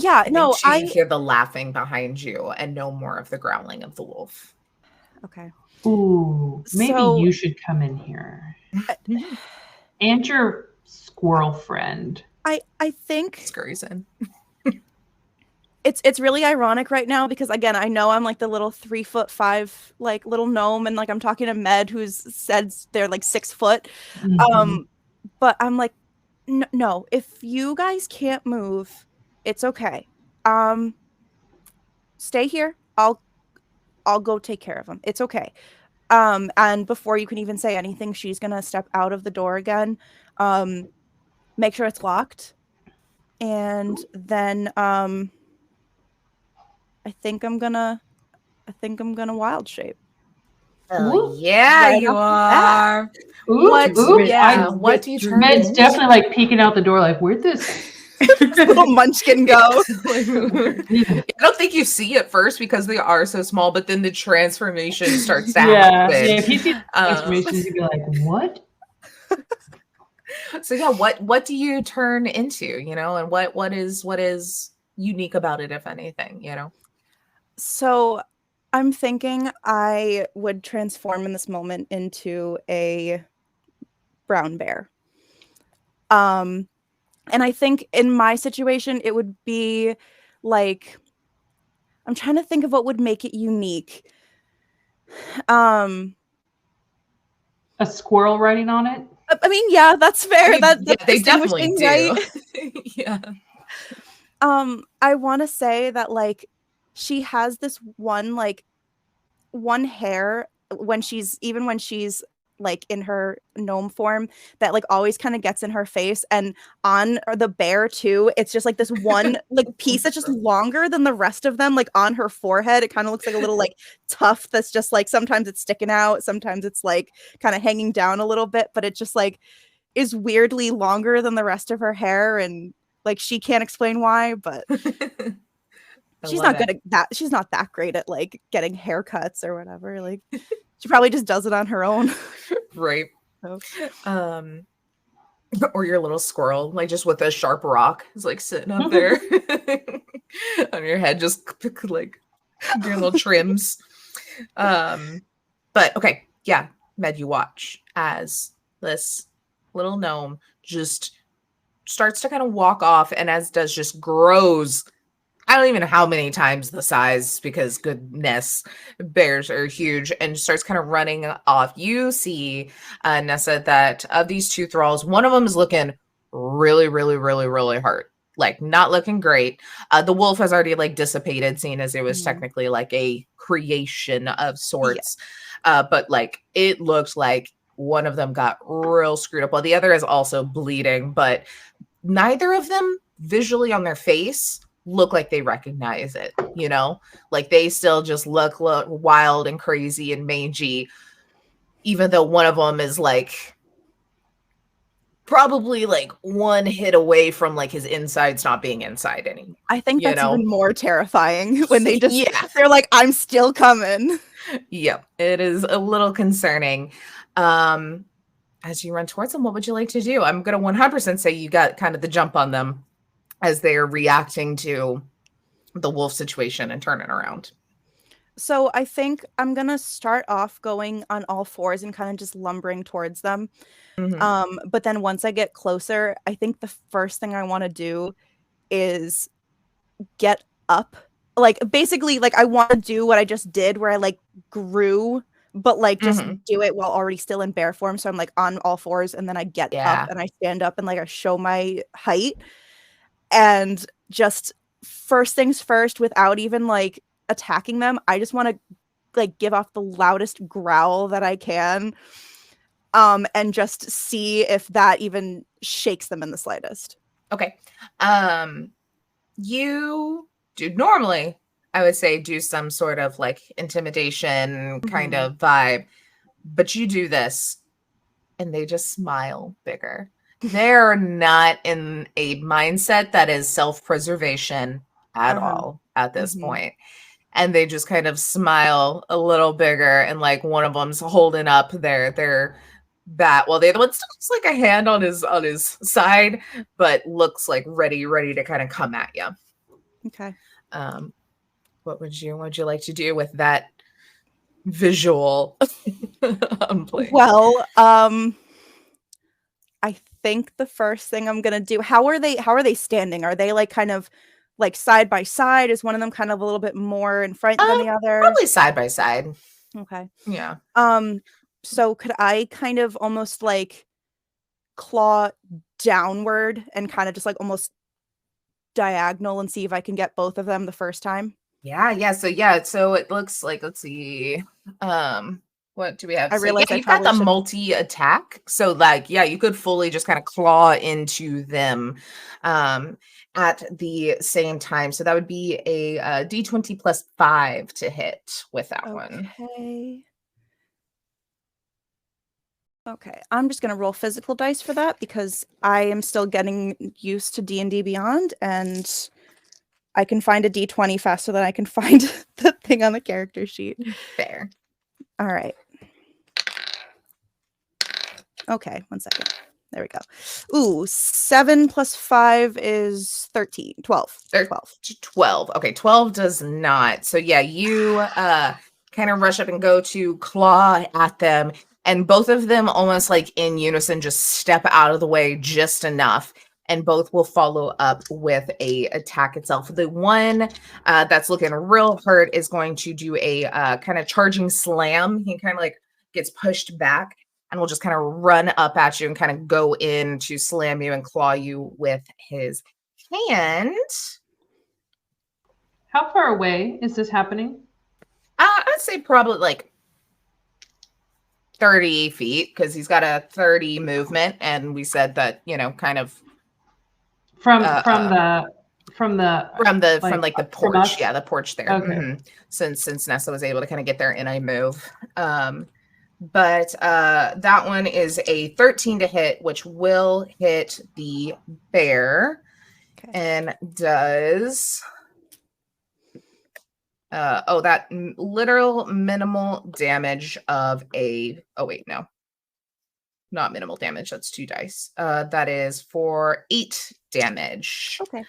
Yeah, no, I hear the laughing behind you and no more of the growling of the wolf. Okay. Ooh, maybe you should come in here. And your squirrel friend. I think scurries in. It's really ironic right now because again, I know I'm like the little 3'5" like little gnome, and like I'm talking to Med who's said they're like 6 foot. But I'm like, no, if you guys can't move, it's okay. Stay here. I'll go take care of them. It's okay. And before you can even say anything, she's gonna step out of the door again. Make sure it's locked. And then I think I'm gonna wild shape. Oh, yeah, right you off are. What Do you turn Med's into? definitely like peeking out the door, like, where'd this little munchkin go? I don't think you see it first because they are so small, but then the transformation starts to Yeah, happen. if you see the transformations, you'd be like, what? So yeah, what do you turn into, you know, and what is unique about it, if anything, you know? So I'm thinking I would transform in this moment into a brown bear. And I think in my situation, it would be like, I'm trying to think of what would make it unique. A squirrel riding on it? I mean, yeah, that's fair. I mean, That's they definitely distinguishing, do. right? Yeah. I want to say that like she has this one hair when she's like in her gnome form that like always kind of gets in her face, and on the bear too, it's just like this one like piece that's just longer than the rest of them, like on her forehead. It kind of looks like a little like tuft that's just like sometimes it's sticking out, sometimes it's like kind of hanging down a little bit, but it just like is weirdly longer than the rest of her hair, and like she can't explain why, but she's not good at that. She's not that great at like getting haircuts or whatever. Like she probably just does it on her own. Right. So. Or your little squirrel, like just with a sharp rock, is like sitting up there on your head, just like doing little trims. But okay, yeah, Med, you watch as this little gnome just starts to kind of walk off, and as does just grows. I don't even know how many times the size, because goodness, bears are huge, and starts kind of running off. You see, Nessa, that of these two thralls, one of them is looking really, really, really, really hurt. Like not looking great. The wolf has already like dissipated, seeing as it was technically like a creation of sorts. Yeah. But like it looked like one of them got real screwed up, while the other is also bleeding, but neither of them visually on their face look like they recognize it, you know, like they still just look wild and crazy and mangy, even though one of them is like probably like one hit away from like his insides not being inside anymore. I think that's even more terrifying when they just they're like, I'm still coming. Yep, it is a little concerning. As you run towards them, what would you like to do? I'm gonna 100% say you got kind of the jump on them as they are reacting to the wolf situation and turning around. So I think I'm gonna start off going on all fours and kind of just lumbering towards them. But then once I get closer, I think the first thing I want to do is get up. Like basically, like I want to do what I just did, where I like grew, but like just do it while already still in bear form. So I'm like on all fours, and then I get up and I stand up and like I show my height. And just first things first, without even like attacking them, I just want to like give off the loudest growl that I can, and just see if that even shakes them in the slightest. Okay. You do normally, I would say, do some sort of like intimidation kind of vibe, but you do this and they just smile bigger. They're not in a mindset that is self-preservation at all at this point. And they just kind of smile a little bigger, and like one of them's holding up their bat, while the other one still looks like a hand on his side, but looks like ready to kind of come at you. Okay. What would you like to do with that visual? Well, I think the first thing I'm gonna do. How are they standing? Are they like kind of like side by side? Is one of them kind of a little bit more in front than the other? Probably side by side. Okay. Yeah. So could I kind of almost like claw downward and kind of just like almost diagonal and see if I can get both of them the first time? Yeah. So it looks like, let's see. What do we have? I realize you've got the multi-attack. So like, yeah, you could fully just kind of claw into them at the same time. So that would be a D20 +5 to hit with that one. Okay. Okay, I'm just going to roll physical dice for that because I am still getting used to D&D Beyond, and I can find a D20 faster than I can find the thing on the character sheet. Fair. All right. Okay, 1 second. There we go. Ooh, 7 plus 5 is 13. 12. 12. Okay, 12 does not. So yeah, you kind of rush up and go to claw at them, and both of them almost like in unison just step out of the way just enough, and both will follow up with a attack itself. The one that's looking real hurt is going to do a kind of charging slam. He kind of like gets pushed back and will just kind of run up at you and kind of go in to slam you and claw you with his hand. How far away is this happening? I'd say probably like 30 feet because he's got a 30 movement, and we said that, you know, kind of from the porch. Yeah, the porch there. Okay. Mm-hmm. Since Nessa was able to kind of get there in a move. But that one is a 13 to hit, which will hit the bear. Okay. And does that literal minimal damage of not minimal damage, that's 2 dice. That is for 8 damage. Okay.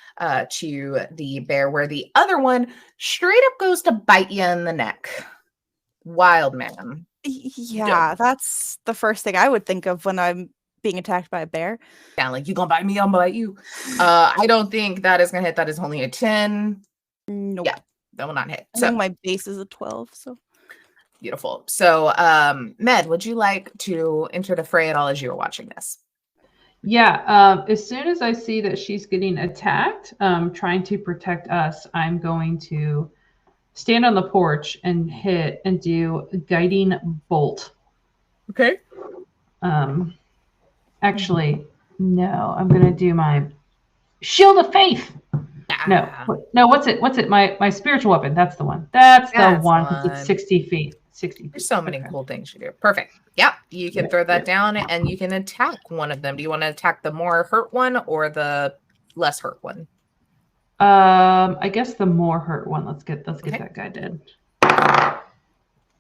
To the bear, where the other one straight up goes to bite you in the neck. Wild man. Yeah, that's the first thing I would think of when I'm being attacked by a bear. Yeah, like, you gonna bite me, I'm gonna bite you. I don't think that is gonna hit. That is only a 10. Nope. Yeah, that will not hit. I think my base is a 12, so beautiful. So Med, would you like to enter the fray at all as you were watching this? Yeah, as soon as I see that she's getting attacked, trying to protect us, I'm going to stand on the porch and hit and do a guiding bolt. Okay. Actually, no, I'm gonna do my shield of faith. No, what's it? My spiritual weapon. That's the one. That's the one. It's 60 feet. 60 feet. There's so many cool things you do. Perfect. Yep. You can throw that down and you can attack one of them. Do you want to attack the more hurt one or the less hurt one? I guess the more hurt one. Let's get that guy dead.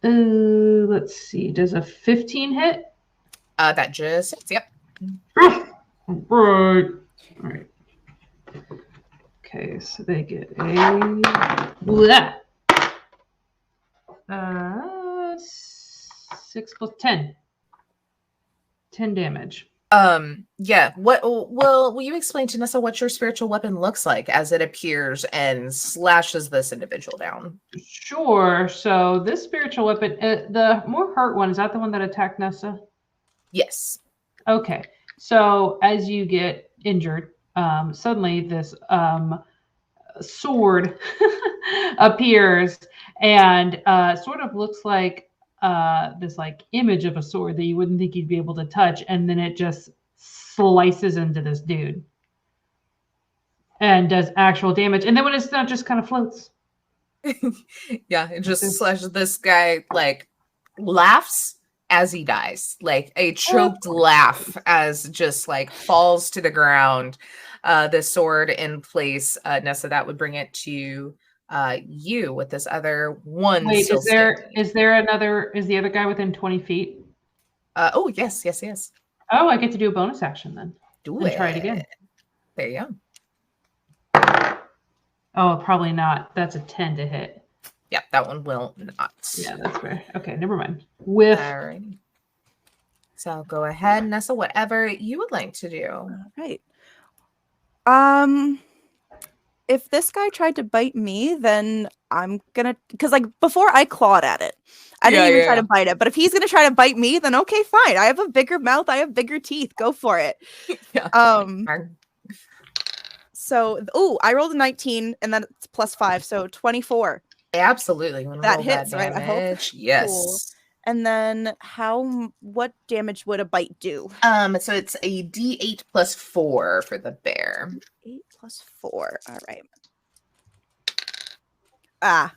Let's see. Does a 15 hit? That just hits. Yep. All right. Okay, so they get a 6 plus 10. 10 damage. Yeah. What will you explain to Nessa what your spiritual weapon looks like as it appears and slashes this individual down? Sure. So this spiritual weapon, the more hurt one, is that the one that attacked Nessa? Yes. Okay. So as you get injured, suddenly this sword appears and sort of looks like this like image of a sword that you wouldn't think you'd be able to touch, and then it just slices into this dude and does actual damage. And then when it's done, it just kind of floats. Yeah, it just slashes. This guy like laughs as he dies, like a choked laugh as just like falls to the ground. The sword in place, Nessa, that would bring it to you with this other one. Wait, is the other guy within 20 feet? Oh, yes. Oh, I get to do a bonus action then. Try it again. There you go. Oh, probably not. That's a 10 to hit. Yep, that one will not. Yeah, that's fair. Okay, never mind. With Alrighty. So go ahead, Nessa, whatever you would like to do. All right. If this guy tried to bite me, then I'm gonna, because like before I clawed at it, I didn't even try to bite it. But if he's gonna try to bite me, then okay, fine. I have a bigger mouth. I have bigger teeth. Go for it. So, I rolled a 19, and then it's plus 5, so 24. Absolutely. That hits, right? I hope. Yes. Cool. And then what damage would a bite do? So it's a D8 plus 4 for the bear. 8 plus 4. All right.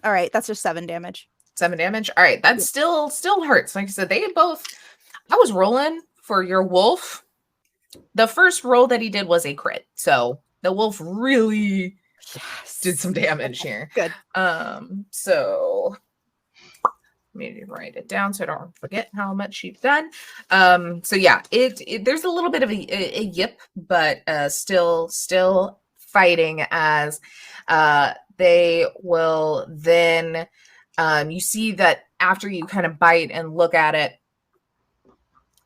All right. That's just 7 damage. 7 damage. All right. That still hurts. Like I said, they both. I was rolling for your wolf, the first roll that he did was a crit. So the wolf really did some damage here. Good. So maybe write it down so I don't forget how much you've done. So yeah, it there's a little bit of a yip, but still fighting as they will then you see that after you kind of bite and look at it,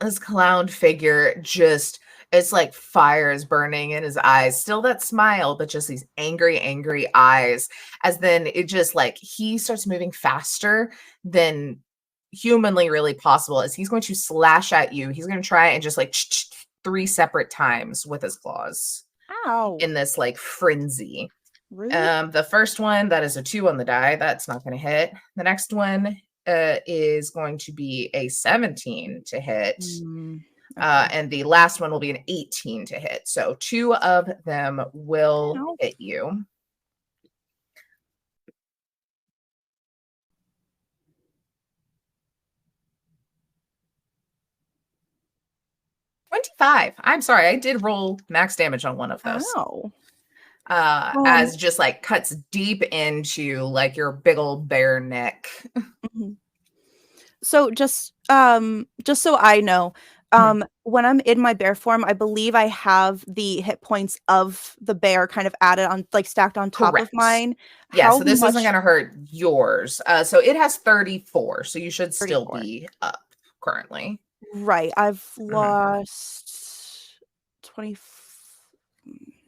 this clown figure just, it's like fire is burning in his eyes. Still that smile, but just these angry eyes. As then it just like he starts moving faster than humanly really possible, as he's going to slash at you. He's going to try and just like 3 separate times with his claws. Ow. In this like frenzy. Rude. The first one, that is a 2 on the die. That's not going to hit. The next one is going to be a 17 to hit. And the last one will be an 18 to hit. So 2 of them will hit you. $25. I'm sorry, I did roll max damage on one of those. Oh. As just like cuts deep into like your big old bare neck. So just so I know, when I'm in my bear form, I believe I have the hit points of the bear kind of added on, like stacked on top of mine. Yeah, so this isn't going to hurt yours. So it has 34, so you should still be up currently. Right. I've lost 20.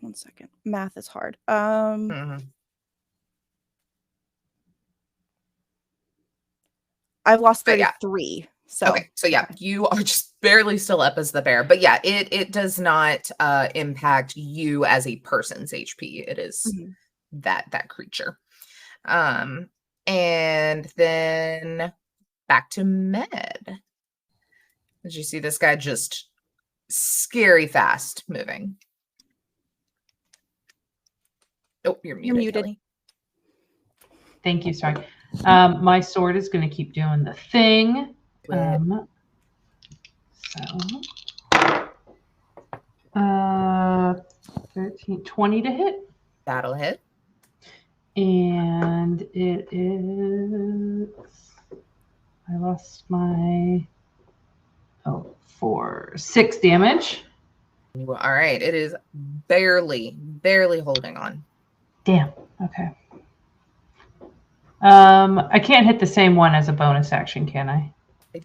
1 second. Math is hard. I've lost 33. So okay, so yeah, you are just barely still up as the bear, but yeah, it does not impact you as a person's HP. It is that creature. And then back to Med. Did you see this guy just scary fast moving? Oh, you're muted. Kelly. Thank you. Sorry. My sword is going to keep doing the thing. So 13, 20 to hit. That'll hit. And it is, I lost my, 6 damage. All right. It is barely holding on. Damn. Okay. I can't hit the same one as a bonus action, can I? I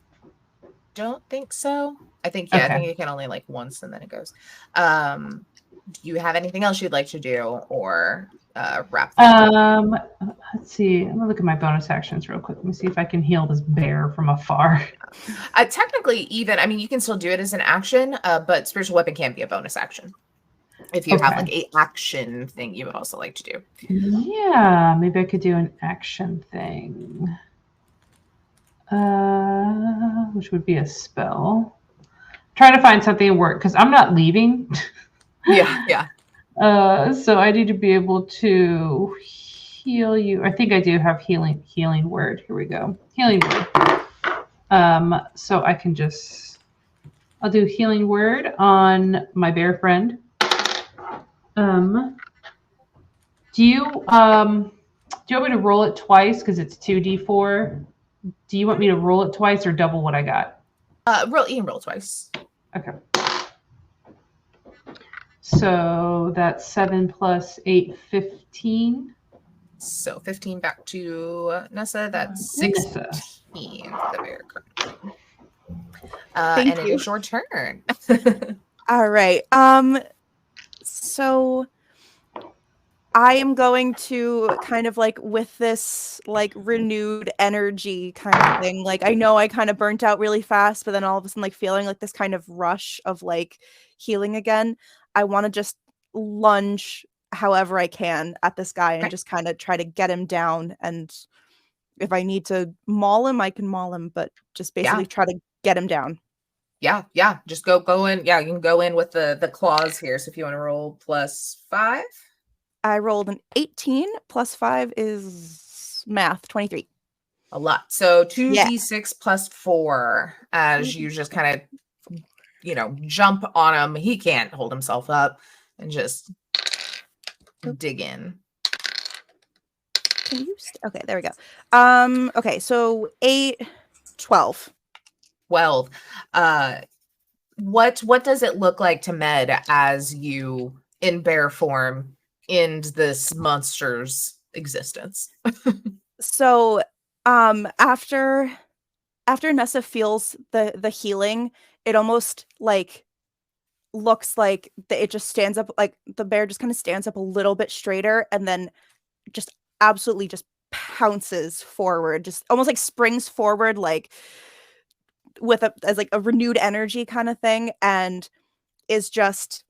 don't think so. I think, yeah, okay. I think you can only like once and then it goes. Do you have anything else you'd like to do or wrap that? Let's see. I'm gonna look at my bonus actions real quick. Let me see if I can heal this bear from afar. Technically, even, I mean, you can still do it as an action, but spiritual weapon can be a bonus action. If you have like a action thing you would also like to do. Yeah, maybe I could do an action thing. Which would be a spell. Trying to find something to work because I'm not leaving. Yeah. So I need to be able to heal you. I think I do have healing word. Here we go. Healing word. So I can I'll do healing word on my bear friend. Do you want me to roll it twice because it's 2d4? Do you want me to roll it twice or double what I got? You can roll twice. Okay. So that's 7 plus 8, 15. So 15 back to Nessa. That's 16 for the bear currently. And it is your turn. All right. So I am going to kind of like with this like renewed energy kind of thing. Like I know I kind of burnt out really fast, but then all of a sudden like feeling like this kind of rush of like healing again. I want to just lunge however I can at this guy and just kind of try to get him down. And if I need to maul him, I can maul him, but just basically try to get him down. Yeah. Just go in. Yeah, you can go in with the claws here. So if you want to roll +5. I rolled an 18 plus 5 is math 23. A lot. So 2d6 plus 4 as you just kind of jump on him. He can't hold himself up, and just dig in. Can you okay, there we go. Okay, so 8, 12. 12. What does it look like to Med as you, in bear form, end this monster's existence? So, after Nessa feels the healing, it almost like looks like it just stands up, like the bear just kind of stands up a little bit straighter, and then just absolutely just pounces forward, just almost like springs forward, like with as like a renewed energy kind of thing, and is just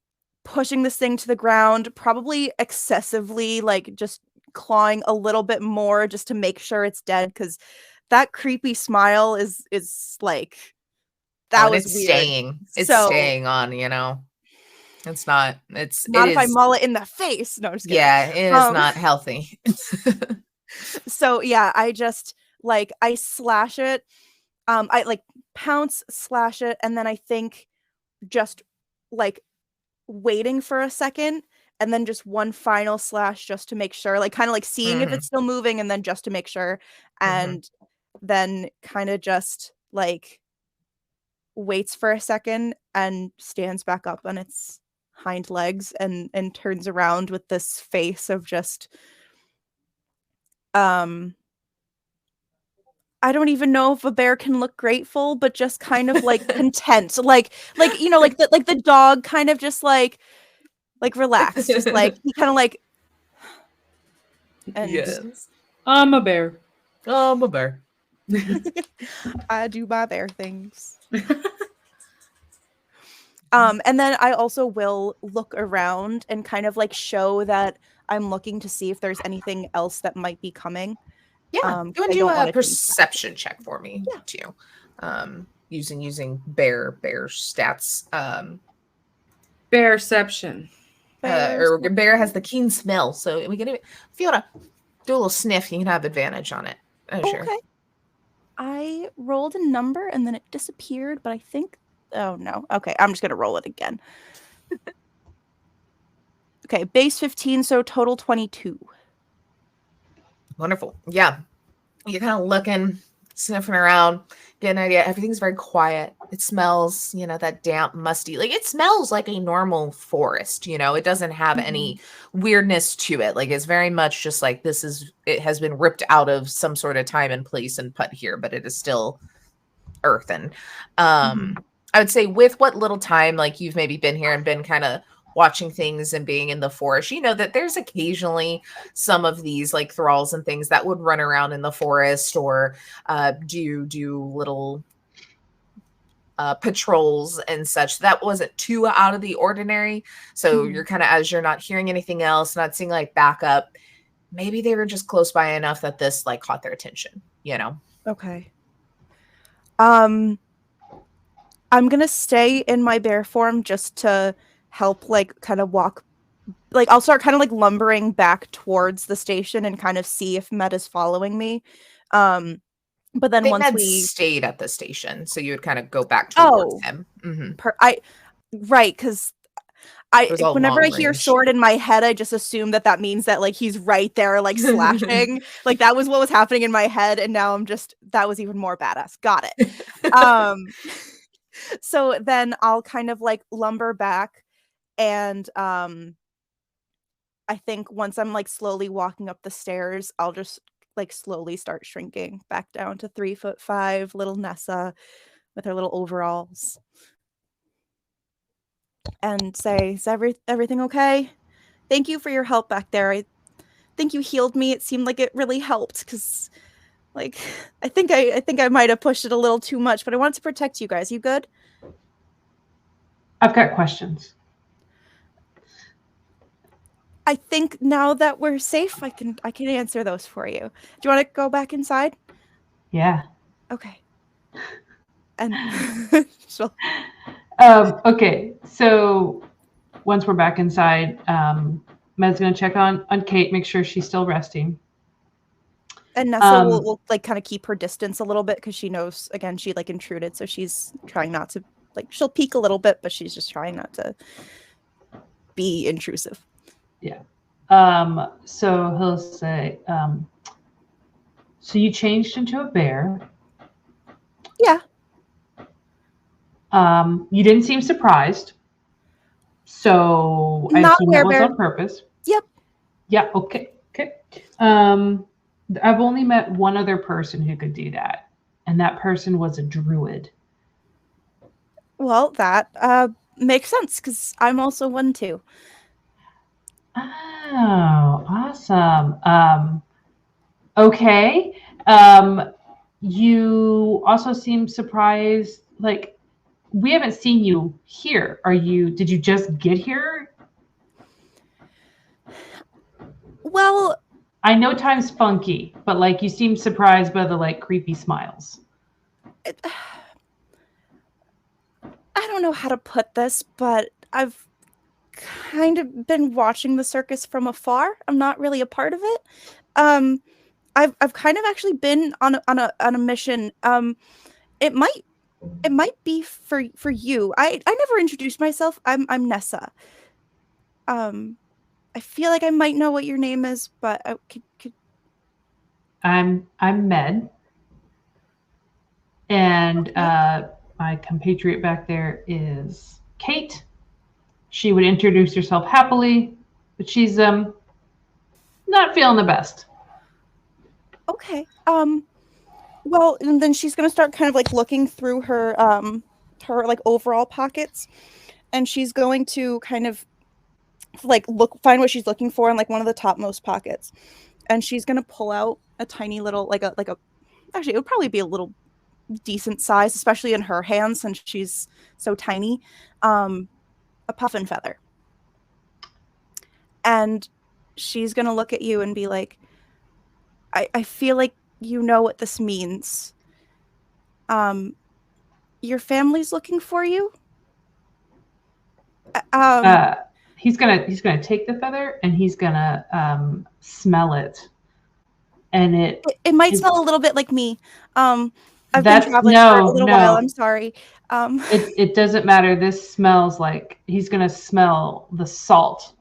pushing this thing to the ground, probably excessively, like just clawing a little bit more just to make sure it's dead, because that creepy smile is like, that was it's weird. staying. It's staying on, It's not. Not if I maul it in the face. No, I'm just kidding. Yeah, it is not healthy. So yeah, I just I slash it. I like pounce, slash it, and then I think just waiting for a second, and then just one final slash just to make sure, kind of seeing if it's still moving, and then just to make sure, and then kind of just waits for a second and stands back up on its hind legs and turns around with this face of just I don't even know if a bear can look grateful, but just kind of content, the dog kind of just relaxed, just he kind of and yes, I'm a bear. I'm a bear. I do my bear things. And then I also will look around and kind of show that I'm looking to see if there's anything else that might be coming. Yeah, go and do a perception check for me too. Using bear stats. Bearception. Or bear has the keen smell, so we can if you want to do a little sniff, you can have advantage on it. Okay. Sure. I rolled a number and then it disappeared, but I think. Oh no. Okay, I'm just gonna roll it again. Okay, base 15, so total 22. Wonderful. Yeah. You're kind of looking, sniffing around, getting an idea. Everything's very quiet. It smells, that damp, musty. It smells like a normal forest, It doesn't have any weirdness to it. It's very much just it has been ripped out of some sort of time and place and put here, but it is still earthen. I would say with what little time, you've maybe been here and been kind of watching things and being in the forest, that there's occasionally some of these thralls and things that would run around in the forest or do little patrols and such. That wasn't too out of the ordinary. So you're kind of, as you're not hearing anything else, not seeing backup, maybe they were just close by enough that this caught their attention, Okay. I'm gonna stay in my bear form just to help kind of walk, I'll start kind of lumbering back towards the station and kind of see if Med is following me. But then once we stayed at the station, so you would kind of go back towards him. Right, because whenever I hear sword in my head, I just assume that means that he's right there slashing. That was what was happening in my head, and now that was even more badass. Got it. So then I'll kind of lumber back, and I think once I'm slowly walking up the stairs, I'll just slowly start shrinking back down to 3'5", little Nessa with her little overalls, and say, "Is everything okay? Thank you for your help back there. I think you healed me. It seemed like it really helped because." I think I might have pushed it a little too much, but I wanted to protect you guys. You good? I've got questions. I think now that we're safe, I can answer those for you. Do you want to go back inside? Yeah. Okay. And okay. So once we're back inside, Med's gonna check on Kate, make sure she's still resting. And Nessa will kind of keep her distance a little bit because she knows, again, she intruded, so she's trying not to she'll peek a little bit, but she's just trying not to be intrusive. Yeah. So he'll say, so you changed into a bear. Yeah. You didn't seem surprised. So I assume that was on purpose. Yep. Yeah, okay. I've only met one other person who could do that, and that person was a druid. Well, that makes sense, because I'm also one too. Oh, awesome. Okay. You also seem surprised, like, we haven't seen you here. Did you just get here? Well, I know time's funky, but like you seem surprised by the like creepy smiles. I don't know how to put this, but I've kind of been watching the circus from afar. I'm not really a part of it. I've kind of actually been on a mission. It might be for you. I never introduced myself. I'm Nessa. I feel like I might know what your name is, but I'm Med, and okay. My compatriot back there is Kate. She would introduce herself happily, but she's not feeling the best. Okay. Well, and then she's gonna start kind of like looking through her like overall pockets, and she's going to kind of like find what she's looking for in like one of the topmost pockets, and she's gonna pull out a tiny little actually it would probably be a little decent size, especially in her hands since she's so tiny, a puffin feather, and she's gonna look at you and be like, I feel like you know what this means. Your family's looking for you. He's gonna take the feather and he's gonna smell it, and it might smell a little bit like me. I've been traveling for a little while. I'm sorry. It doesn't matter. This smells like he's gonna smell the salt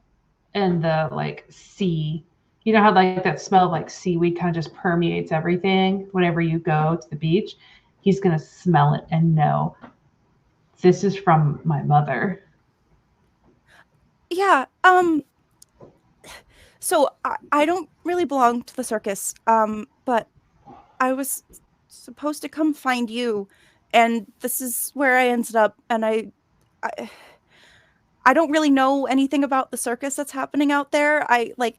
and the like sea. You know how like that smell of like seaweed kind of just permeates everything whenever you go to the beach? He's gonna smell it and know this is from my mother. Yeah. So I don't really belong to the circus. But I was supposed to come find you, and this is where I ended up. And I don't really know anything about the circus that's happening out there. I like,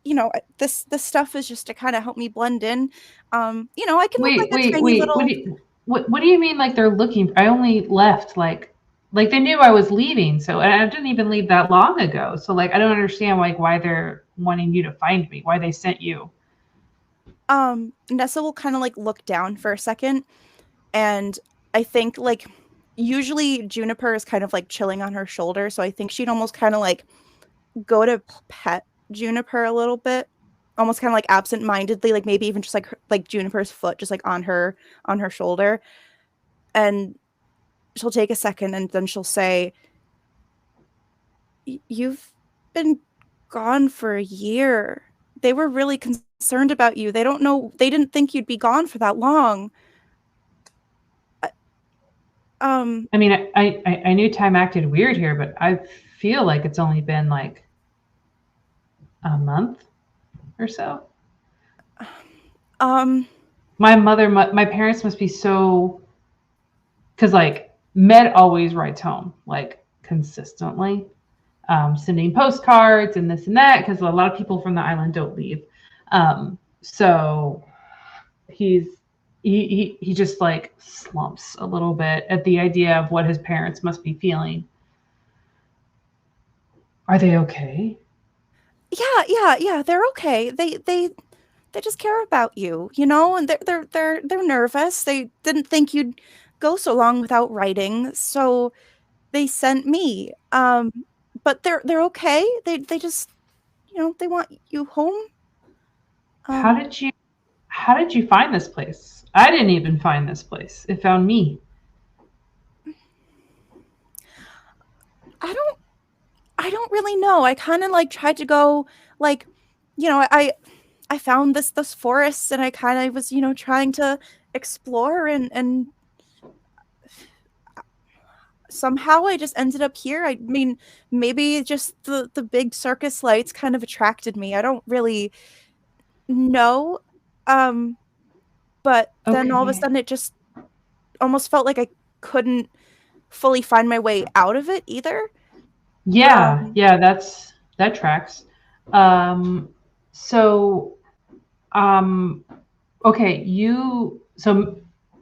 this stuff is just to kind of help me blend in. I can look like a tiny little. What do you mean? Like they're looking? I only left like they knew I was leaving, so and I didn't even leave that long ago. So like I don't understand why they're wanting you to find me. Why they sent you? Nessa will kind of like look down for a second, and I think like usually Juniper is kind of like chilling on her shoulder, so I think she'd almost kind of like go to pet Juniper a little bit, almost kind of like absent-mindedly, like maybe even just like Juniper's foot just like on her shoulder, and she'll take a second and then she'll say, "You've been gone for a year. They were really concerned about you. They didn't think you'd be gone for that long." I mean, I knew time acted weird here, but I feel like it's only been like a month or so. My parents must be so, because like Med always writes home like consistently, sending postcards and this and that, because a lot of people from the island don't leave. So he just like slumps a little bit at the idea of what his parents must be feeling. Are they okay? Yeah. They're okay. They just care about you, and they're nervous. They didn't think you'd go so long without writing, so they sent me. But they're okay. They just, they want you home. How did you find this place? I didn't even find this place. It found me. I don't really know. I kind of like tried to go like, you know, I found this forest and I kind of was, you know, trying to explore and somehow I just ended up here. I mean, maybe just the big circus lights kind of attracted me. I don't really know. But then all of a sudden it just almost felt like I couldn't fully find my way out of it either. Yeah, that tracks. So okay, so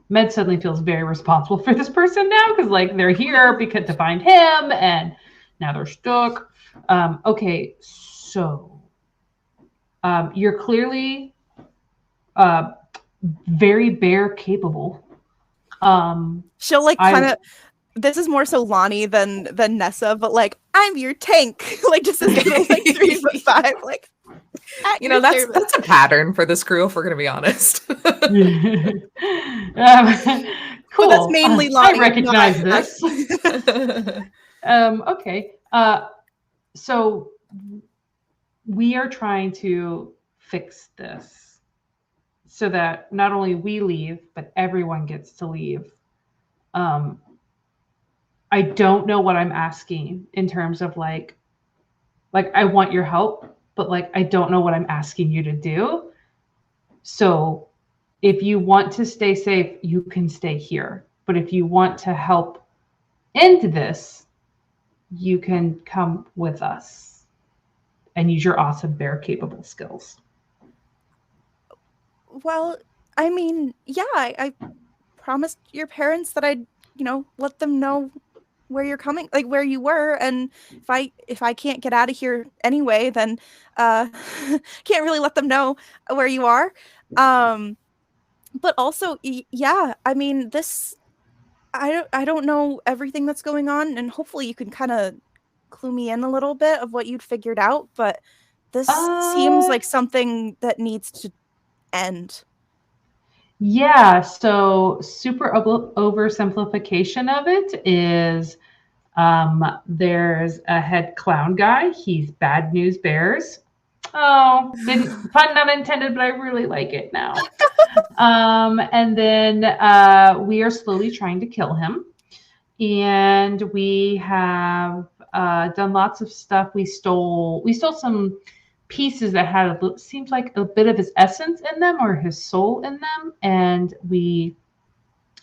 Med suddenly feels very responsible for this person now because like they're here because to find him and now they're stuck. Okay, so you're clearly very bear capable. She'll like kind of. This is more so Lonnie than Nessa, but like I'm your tank, like just as little like 3'5", like. You know, that's a pattern for this crew, if we're going to be honest. Cool. But that's mainly Lonnie. I recognize this. Okay. So we are trying to fix this so that not only we leave, but everyone gets to leave. I don't know what I'm asking in terms of like I want your help, but like I don't know what I'm asking you to do. So if you want to stay safe, you can stay here. But if you want to help end this, you can come with us and use your awesome bear capable skills. Well, I mean, yeah, I promised your parents that I'd, you know, let them know where you're coming, like where you were, and if I can't get out of here anyway, then can't really let them know where you are. But also, yeah, I mean, this I don't know everything that's going on, and hopefully you can kind of clue me in a little bit of what you'd figured out, but this seems like something that needs to end. Yeah, so super oversimplification of it is there's a head clown guy. He's Bad News Bears. Oh, pun not intended, but I really like it now. And then we are slowly trying to kill him. And we have done lots of stuff. We stole some pieces that had seems like a bit of his essence in them or his soul in them, and we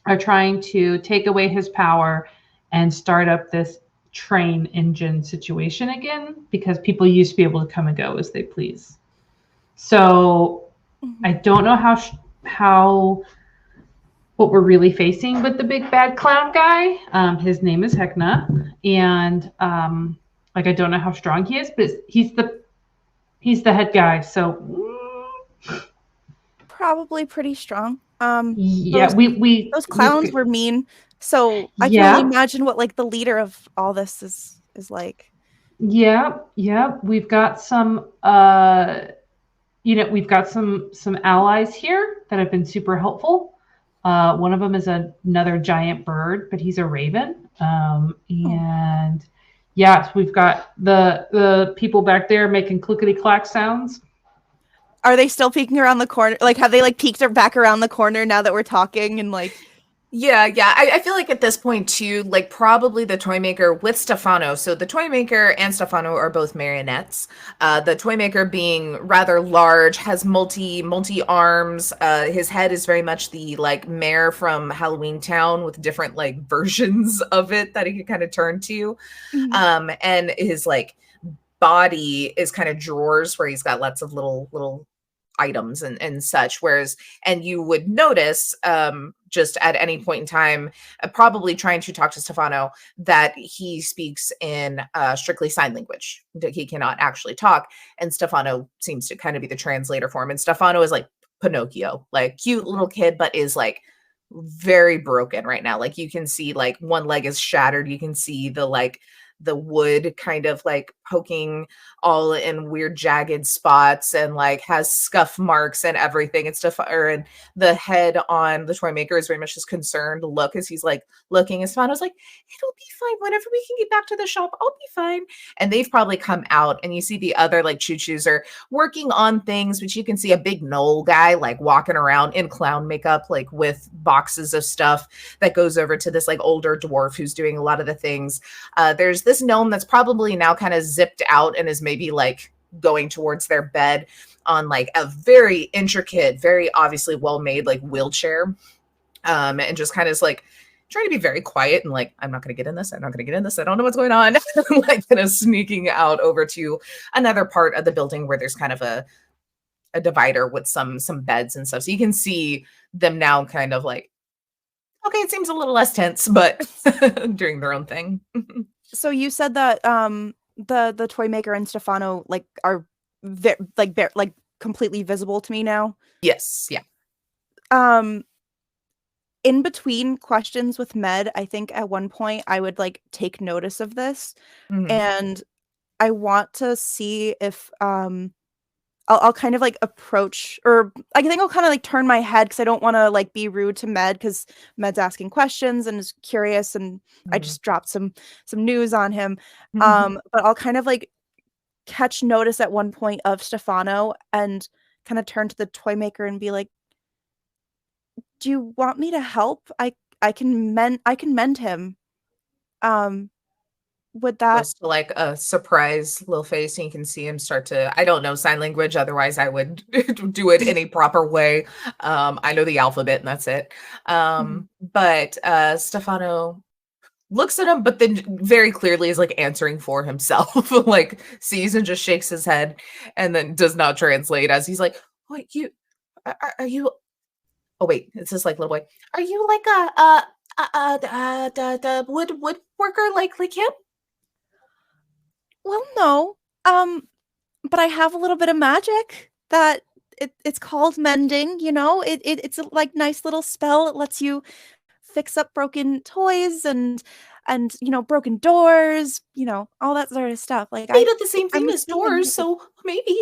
are trying to take away his power and start up this train engine situation again because people used to be able to come and go as they please. So I don't know how what we're really facing with the big bad clown guy. His name is Hekna, and like I don't know how strong he is, but he's the head guy, so probably pretty strong. Yeah, those clowns were mean, so I can only imagine what like the leader of all this is like. Yeah, we've got some we've got some allies here that have been super helpful. One of them is another giant bird, but he's a raven. And yes, we've got the people back there making clickety clack sounds. Are they still peeking around the corner? Like, have they like peeked back around the corner now that we're talking and like? Yeah. I feel like at this point too, like probably the toy maker with Stefano. So the toy maker and Stefano are both marionettes. The toy maker being rather large, has multi arms. His head is very much the like mayor from Halloween Town with different like versions of it that he can kind of turn to. Mm-hmm. And his like body is kind of drawers where he's got lots of little items and such, whereas and you would notice just at any point in time probably trying to talk to Stefano that he speaks in strictly sign language, that he cannot actually talk, and Stefano seems to kind of be the translator for him. And Stefano is like Pinocchio, like cute little kid, but is like very broken right now. Like you can see like one leg is shattered, you can see the like the wood kind of like poking all in weird jagged spots and like has scuff marks and everything and stuff. And the head on the toy maker is very much this concerned look as he's like looking. And Stefano's like, it'll be fine. Whenever we can get back to the shop, I'll be fine. And they've probably come out, and you see the other like choo-choos are working on things, but you can see a big Knoll guy like walking around in clown makeup, like with boxes of stuff that goes over to this like older dwarf who's doing a lot of the things. There's this gnome that's probably now kind of zipped out and is maybe like going towards their bed on like a very intricate, very obviously well-made like wheelchair. And just kind of is like trying to be very quiet and like, I'm not going to get in this. I'm not going to get in this. I don't know what's going on. Like kind of sneaking out over to another part of the building where there's kind of a divider with some beds and stuff. So you can see them now kind of like, okay, it seems a little less tense, but doing their own thing. So you said that the toy maker and Stefano like are like completely visible to me now. Yes, yeah. In between questions with Med, I think at one point I would like take notice of this, and I want to see if I'll kind of like approach, or I think I'll kind of like turn my head because I don't want to like be rude to Med because Med's asking questions and is curious, and I just dropped some news on him. But I'll kind of like catch notice at one point of Stefano and kind of turn to the toy maker and be like, do you want me to help? I can mend him. Would that close to like a surprise little face, and you can see him start to, I don't know sign language, otherwise I would do it any proper way. I know the alphabet and that's it. But Stefano looks at him, but then very clearly is like answering for himself. Like sees and just shakes his head and then does not translate as he's like, what, you are you, oh wait, it's this like little boy, are you like the woodworker like him? Well, no. But I have a little bit of magic that it's called mending, you know? It's a like nice little spell. It lets you fix up broken toys and you know, broken doors, you know, all that sort of stuff. Like they did the same thing as doors, so maybe.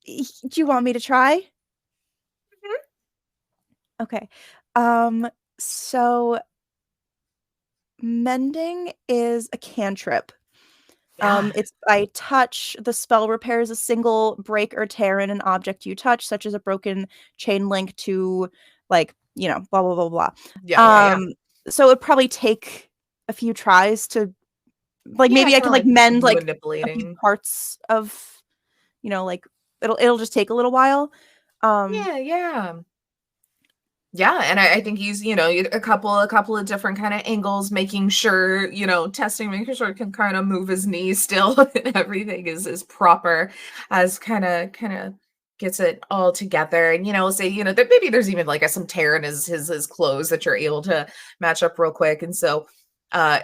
Do you want me to try? Okay. So mending is a cantrip. It's by touch. The spell repairs a single break or tear in an object you touch, such as a broken chain link to, like, you know, blah blah blah blah. Yeah. So it'd probably take a few tries to, like, maybe I can like mend like a few parts of, you know, like it'll just take a little while. Yeah, and I think he's, you know, a couple of different kind of angles, making sure, you know, making sure he can kind of move his knees still and everything is proper, as kind of gets it all together. And, you know, say, you know, that maybe there's even like some tear in his clothes that you're able to match up real quick. And so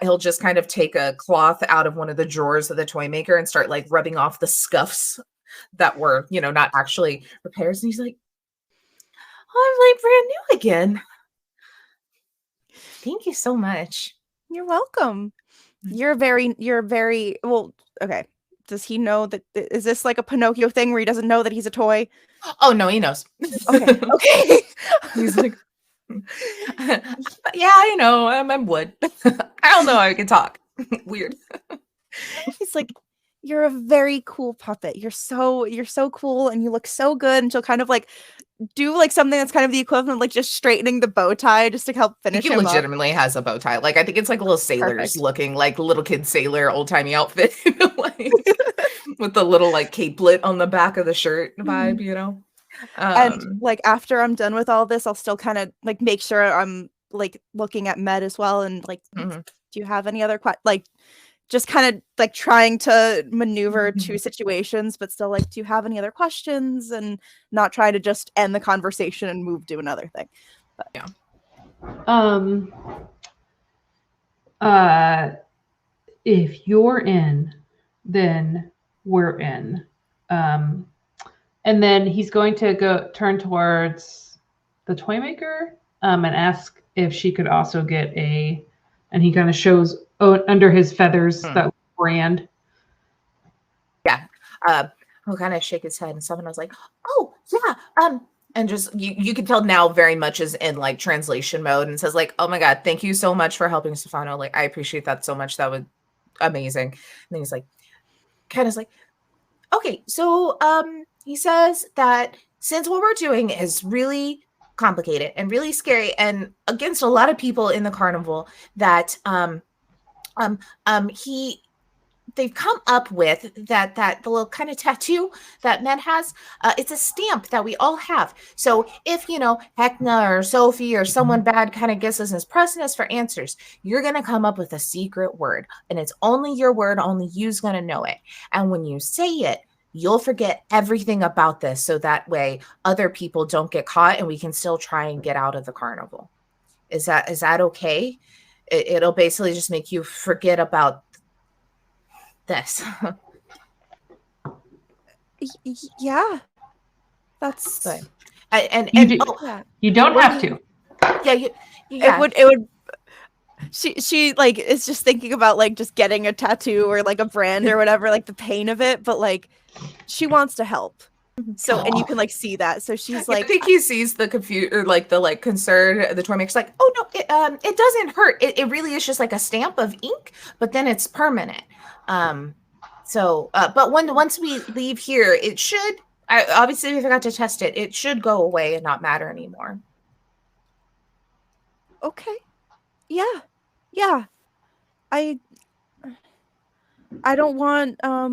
he'll just kind of take a cloth out of one of the drawers of the toy maker and start like rubbing off the scuffs that were, you know, not actually repairs. And he's like, I'm like brand new again. Thank you so much. You're welcome. You're very well. Okay. Does he know that? Is this like a Pinocchio thing where he doesn't know that he's a toy? Oh no, he knows. Okay. Okay. He's like, yeah, I know. I'm wood. I don't know how I can talk. Weird. He's like, you're a very cool puppet. You're so cool, and you look so good. And she'll kind of like do like something that's kind of the equivalent of like just straightening the bow tie just to help finish him up. He legitimately has a bow tie. Like I think it's like a little sailor's looking, like little kid sailor old timey outfit, like, with the little like capelet on the back of the shirt vibe, you know. And like after I'm done with all this, I'll still kind of like make sure I'm like looking at Med as well, and like, do you have any other like? Just kind of like trying to maneuver two situations, but still like, do you have any other questions? And not try to just end the conversation and move to another thing. But yeah. If you're in, then we're in. And then he's going to turn towards the toy maker and ask if she could also get a And he kind of shows under his feathers that brand. Yeah. He'll kind of shake his head and stuff. And I was like, oh, yeah. And just you can tell now very much is in like translation mode and says like, oh my God, thank you so much for helping Stefano. Like, I appreciate that so much. That was amazing. And then he's like, kind of like, okay, so he says that since what we're doing is really complicated and really scary and against a lot of people in the carnival, that they've come up with that the little kind of tattoo that Med has. It's a stamp that we all have. So if, you know, Hecna or Sophie or someone bad kind of guesses and is pressing us for answers, you're going to come up with a secret word. And it's only your word. Only you's going to know it. And when you say it, you'll forget everything about this. So that way other people don't get caught and we can still try and get out of the carnival. Is that okay? It'll basically just make you forget about this. Yeah, that's but you don't have to. Yeah, it would. She like is just thinking about like just getting a tattoo or like a brand or whatever, like the pain of it, but like she wants to help. So and you can like see that. So she's like, I think he sees the computer, like the like concern. The toy maker's like, oh no, it doesn't hurt. It really is just like a stamp of ink, but then it's permanent. But once we leave here, it should. Obviously, we forgot to test it. It should go away and not matter anymore. Okay. Yeah. I don't want. I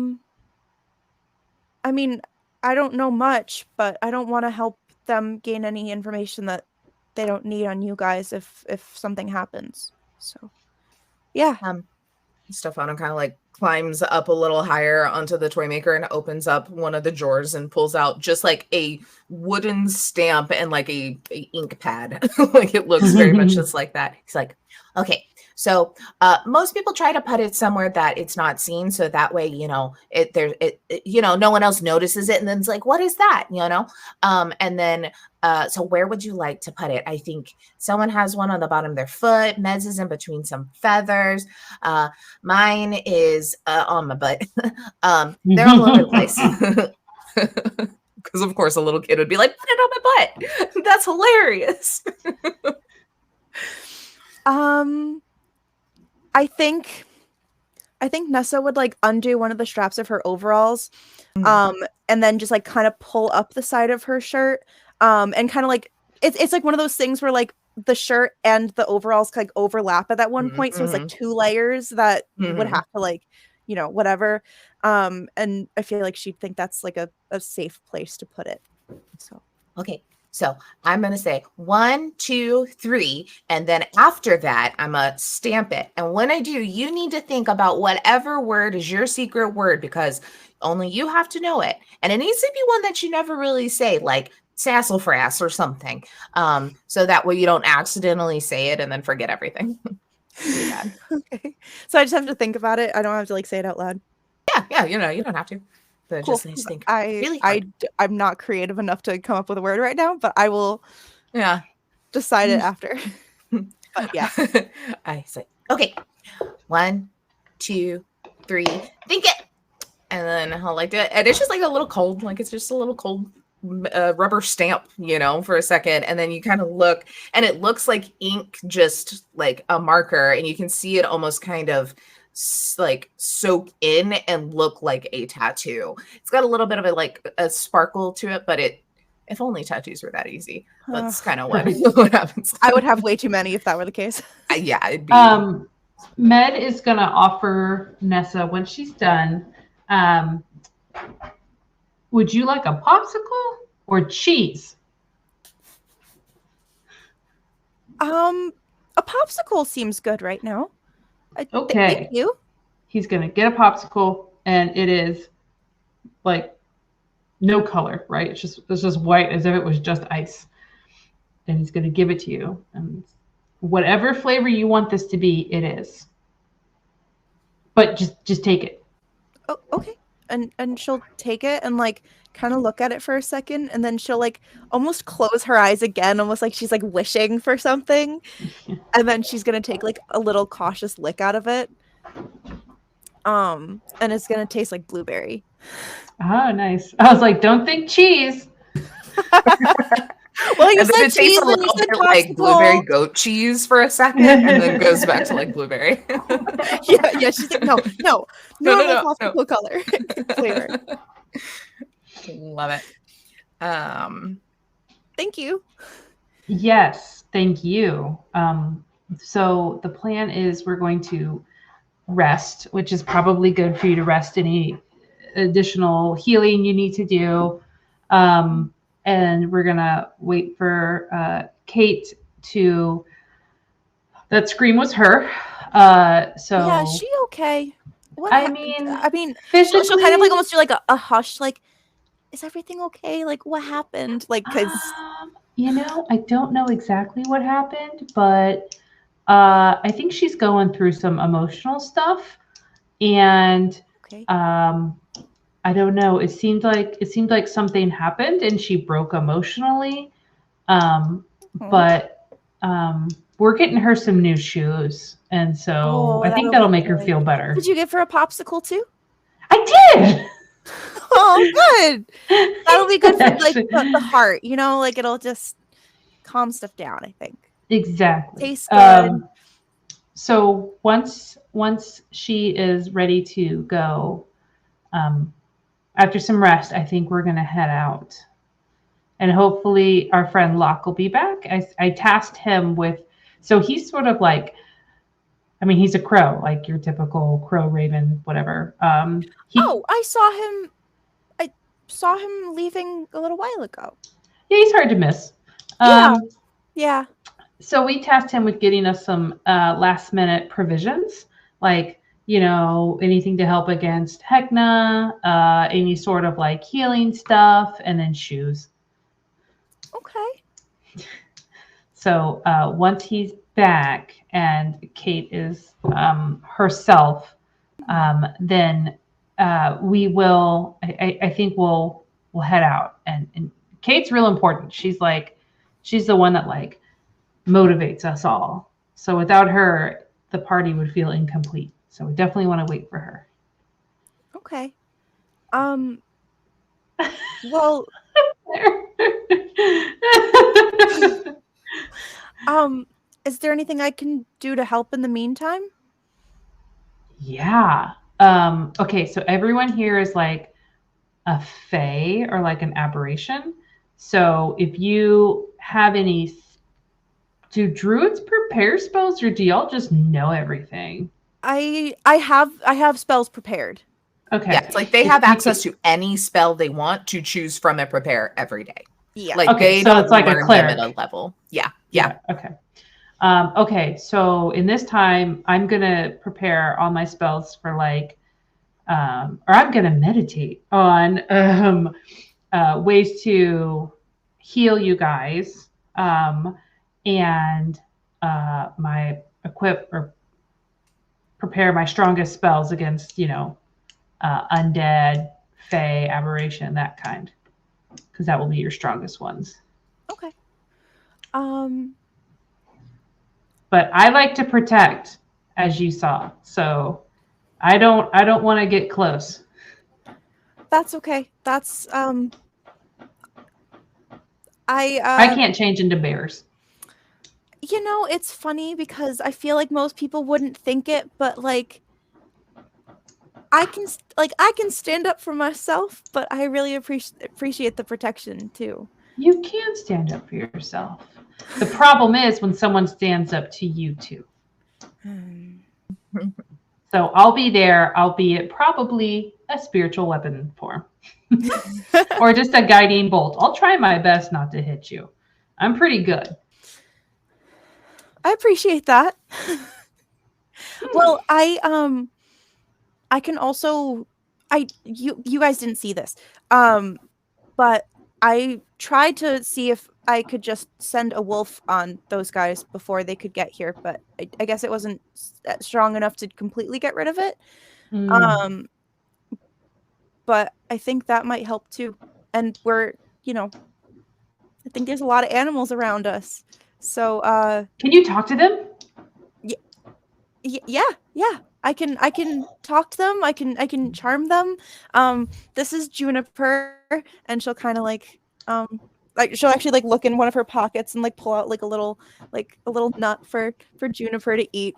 mean, I don't know much, but I don't want to help them gain any information that they don't need on you guys if something happens. So, yeah. Stefano kind of like climbs up a little higher onto the toy maker and opens up one of the drawers and pulls out just like a wooden stamp and like a ink pad. Like it looks very much just like that. He's like, okay, so most people try to put it somewhere that it's not seen, so that way, you know, no one else notices it, and then it's like, what is that, you know? And then so where would you like to put it? I think someone has one on the bottom of their foot. Meds is in between some feathers. Mine is on my butt. They're all over the place. Because of course a little kid would be like, put it on my butt. That's hilarious. I think Nessa would like undo one of the straps of her overalls, and then just like kind of pull up the side of her shirt, and kind of like it's like one of those things where like the shirt and the overalls like overlap at that one point, so it's like two layers that would have to like, you know, whatever. And I feel like she'd think that's like a safe place to put it. So okay. So I'm going to say 1, 2, 3. And then after that, I'm going to stamp it. And when I do, you need to think about whatever word is your secret word, because only you have to know it. And it needs to be one that you never really say, like sassafras or something. So that way you don't accidentally say it and then forget everything. Okay. So I just have to think about it. I don't have to like say it out loud. Yeah. You know, you don't have to. But Cool. just think really I'm not creative enough to come up with a word right now, but I will decide it after. But yeah. I say, okay, 1, 2, 3, think it. And then I'll like it. And it's just like a little cold, like it's just a little cold rubber stamp, you know, for a second. And then you kind of look and it looks like ink, just like a marker. And you can see it almost kind of like soak in and look like a tattoo. It's got a little bit of a sparkle to it, but if only tattoos were that easy. That's kind of what happens. I would have way too many if that were the case. Yeah, it'd be. Med is gonna offer Nessa when she's done. Would you like a popsicle or cheese? A popsicle seems good right now. Okay. Thank you. He's going to get a popsicle, and it is like no color, right? It's just white as if it was just ice. And he's going to give it to you. And whatever flavor you want this to be, it is. But just take it. Oh, okay. and she'll take it and like kind of look at it for a second, and then she'll like almost close her eyes again, almost like she's like wishing for something. And then she's gonna take like a little cautious lick out of it. And it's gonna taste like blueberry. Oh, nice. I was like, don't think cheese. Well, you said it tastes a little bit like blueberry goat cheese for a second, and then goes back to like blueberry. yeah. She's like, no, popsicle color flavor. Love it. Thank you. Yes, thank you. So the plan is we're going to rest, which is probably good for you to rest any additional healing you need to do. And we're gonna wait for Kate to. That scream was her. So yeah, is she okay? I mean, physically, she'll kind of like almost do like a hush, like, is everything okay? Like, what happened? Like, because I don't know exactly what happened, but I think she's going through some emotional stuff, and okay. I don't know. It seemed like something happened and she broke emotionally. But we're getting her some new shoes, and so I think that'll make her feel better. Did you give her a popsicle too? I did. Oh, good. That'll be good for like the heart, like it'll just calm stuff down, I think. Exactly. Tastes good. So once she is ready to go, after some rest, I think we're going to head out. And hopefully our friend Locke will be back. I tasked him with, so he's sort of like, he's a crow, like your typical crow, raven, whatever. I saw him leaving a little while ago. Yeah, he's hard to miss. Yeah. So we tasked him with getting us some last minute provisions, like, anything to help against Hecna, any sort of like healing stuff, and then shoes. Okay. So once he's back and Kate is herself, then we will. I think we'll head out. And Kate's real important. She's the one that like motivates us all. So without her, the party would feel incomplete. So we definitely want to wait for her. Okay. Well. Is there anything I can do to help in the meantime? Yeah. Okay, so everyone here is like a fae or like an aberration. So if you have any, do druids prepare spells, or do y'all just know everything? I have spells prepared. Okay. Yeah, it's like they have access to any spell they want to choose from and prepare every day. Yeah. Like okay, they so don't it's like learn a cleric. them at a level. Yeah. Okay. Okay, so in this time, I'm gonna prepare all my spells for like, or I'm gonna meditate on ways to heal you guys, and my equip or prepare my strongest spells against, undead, fae, aberration, that kind, because that will be your strongest ones. Okay. But I like to protect, as you saw. So I don't want to get close. That's okay. That's I can't change into bears. It's funny because I feel like most people wouldn't think it, but like I can stand up for myself, but I really appreciate the protection too. You can stand up for yourself. The problem is when someone stands up to you too. So I'll be there, albeit probably a spiritual weapon form. Or just a guiding bolt. I'll try my best not to hit you. I'm pretty good. I appreciate that. Well, I can also you guys didn't see this. But I tried to see if I could just send a wolf on those guys before they could get here, but I guess it wasn't strong enough to completely get rid of it. but I think that might help too. And we're, I think there's a lot of animals around us. So, can you talk to them? Yeah. I can talk to them. I can charm them. This is Juniper, and she'll kind of she'll actually look in one of her pockets and pull out a little nut for Juniper to eat.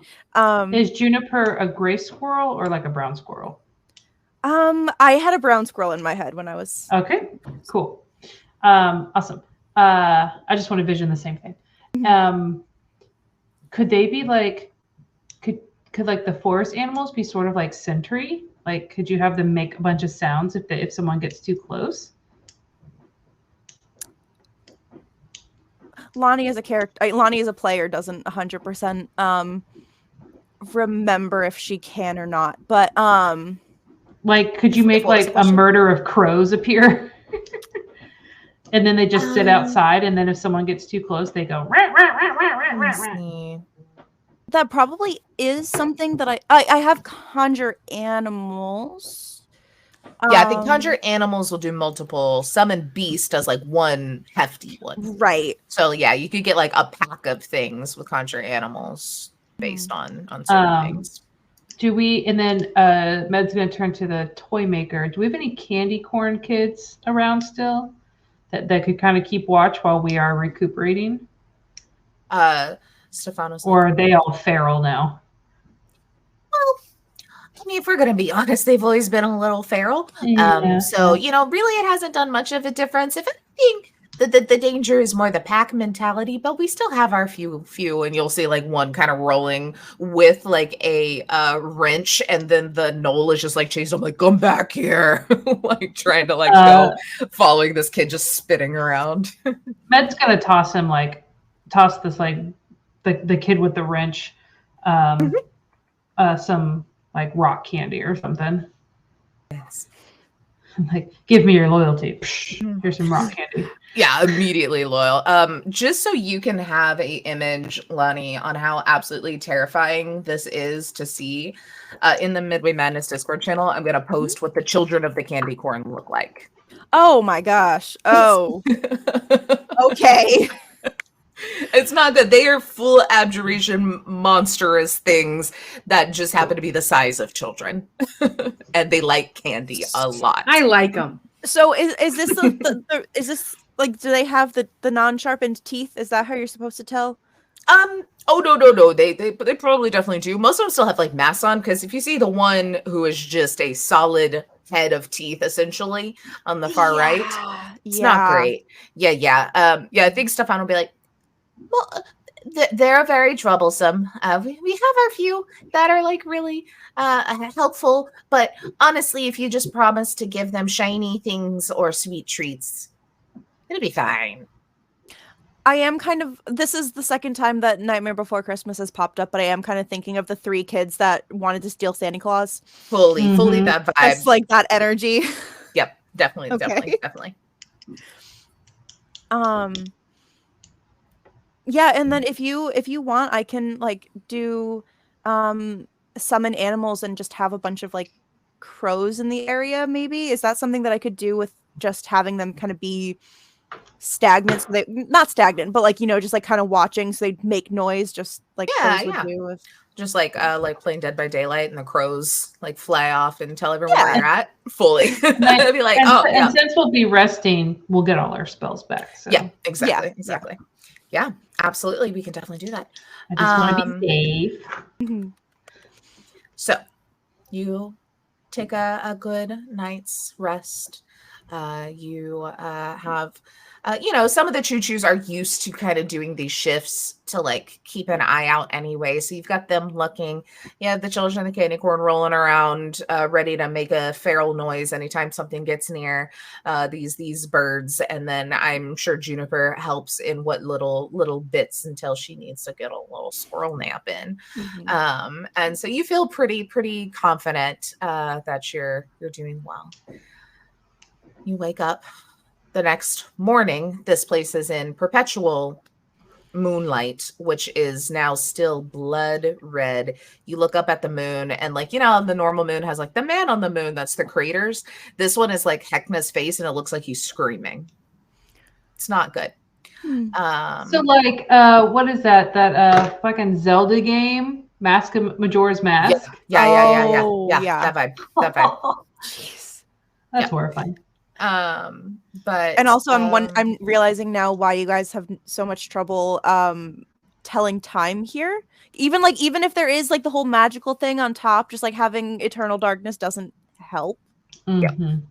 Is Juniper a gray squirrel or a brown squirrel? I had a brown squirrel in my head when I was. Okay, cool. Awesome. I just want to vision the same thing. Could they be could the forest animals be sort of sentry? Could you have them make a bunch of sounds if someone gets too close? Lonnie as a player doesn't 100% remember if she can or not, but could you make a murder of crows appear? And then they just sit outside, and then if someone gets too close, they go rah, rah, rah, rah, rah, rah. That probably is something that I have conjure animals. Yeah, I think conjure animals will do multiple. Summon beast does one hefty one. Right. So yeah, you could get a pack of things with conjure animals based on certain things. Do we, and then Med's going to turn to the toy maker. Do we have any candy corn kids around still that could kind of keep watch while we are recuperating? Stefano's or are they all feral now? Well, I mean, if we're going to be honest, they've always been a little feral. So, really it hasn't done much of a difference. If anything, the danger is more the pack mentality, but we still have our few, and you'll see one kind of rolling with a wrench, and then the knoll is just chasing him, come back here, trying to go, following this kid just spinning around. Med's gonna toss him toss this the kid with the wrench some rock candy or something. Yes. Give me your loyalty. Psh, here's some rock candy. Yeah, immediately loyal. Just so you can have a image, Lonnie, on how absolutely terrifying this is to see, in the Midway Madness Discord channel, I'm gonna post what the children of the candy corn look like. Oh my gosh. Oh. Okay. It's not good. They are full abjuration, monstrous things that just happen to be the size of children. And they like candy a lot. I like them. So is this is this do they have the non-sharpened teeth? Is that how you're supposed to tell? Oh no. They probably definitely do. Most of them still have masks on, because if you see the one who is just a solid head of teeth essentially on the far right, it's not great. Yeah. I think Stefan will be well, they're very troublesome. We have our few that are really helpful, but honestly, if you just promise to give them shiny things or sweet treats, it'll be fine. I am this is the second time that Nightmare Before Christmas has popped up, but I am kind of thinking of the 3 kids that wanted to steal Santa Claus. Fully that vibe. It's that energy. Yep, definitely. Yeah, and then if you want, I can do summon animals and just have a bunch of crows in the area. Maybe is that something that I could do with just having them kind of be stagnant? So they not stagnant, but just kind of watching, so they make noise, just crows would do. If... Just playing Dead by Daylight, and the crows fly off and tell everyone where you're at. Fully, I'd be and since we'll be resting, we'll get all our spells back. So. Yeah, exactly. Yeah, absolutely. We can definitely do that. I just want to be safe. So you take a good night's rest. You have, some of the choo-choos are used to kind of doing these shifts to keep an eye out anyway. So you've got them looking. You have the children of the candy corn rolling around, ready to make a feral noise anytime something gets near these birds. And then I'm sure Juniper helps in what little bits until she needs to get a little squirrel nap in. And so you feel pretty confident that you're doing well. You wake up the next morning. This place is in perpetual moonlight, which is now still blood red. You look up at the moon, and like, you know, the normal moon has like the man on the moon, that's the craters. This one is like Hecna's face, and it looks like he's screaming. It's not good. So like what is that fucking Zelda game, Majora's Mask? Yeah. That vibe. Jeez, that's horrifying. But and also I'm realizing now why you guys have so much trouble telling time here. Even if there is like the whole magical thing on top, just like having eternal darkness doesn't help.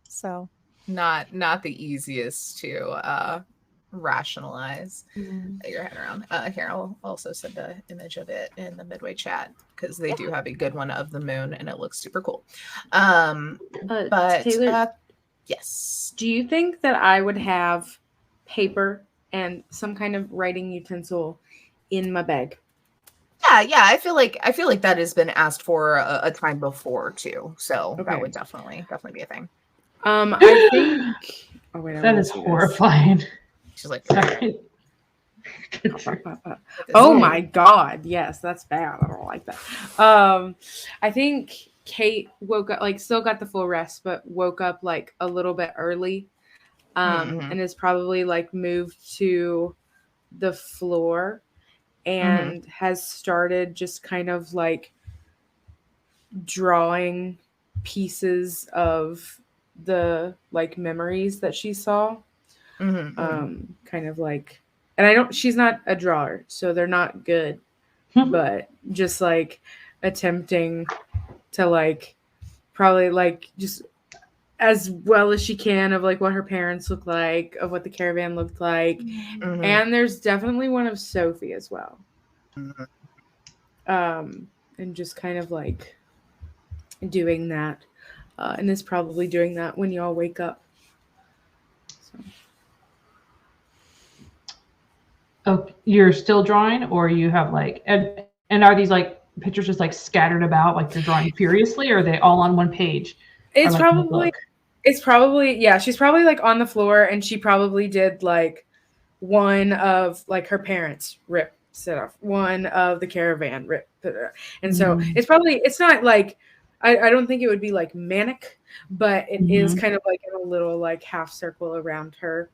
So not the easiest to rationalize your head around. Here, I'll also send an image of it in the Midway chat, because they do have a good one of the moon, and it looks super cool. But Taylor, yes. Do you think that I would have paper and some kind of writing utensil in my bag? Yeah. I feel like that has been asked for a time before too. So that would definitely be a thing. I think. Oh wait, that is horrifying. She's like, oh my god, yes, that's bad. I don't like that. I think Kate woke up, like, still got the full rest, but woke up like a little bit early, and is probably like moved to the floor and has started just kind of like drawing pieces of the like memories that she saw. Kind of like, and she's not a drawer, so they're not good, but just like attempting to like probably like just as well as she can of like what her parents look like, of what the caravan looked like. And there's definitely one of Sophie as well. And just kind of like doing that, and is probably doing that when y'all wake up. So. Oh, you're still drawing, or you have like, and are these like pictures just like scattered about, like you're drawing furiously, or are they all on one page? It's probably, yeah, she's probably like on the floor, and she probably did like one of like her parents rip set off, one of the caravan rip, and so it's not like, I don't think it would be like manic, but it is kind of like in a little like half circle around her,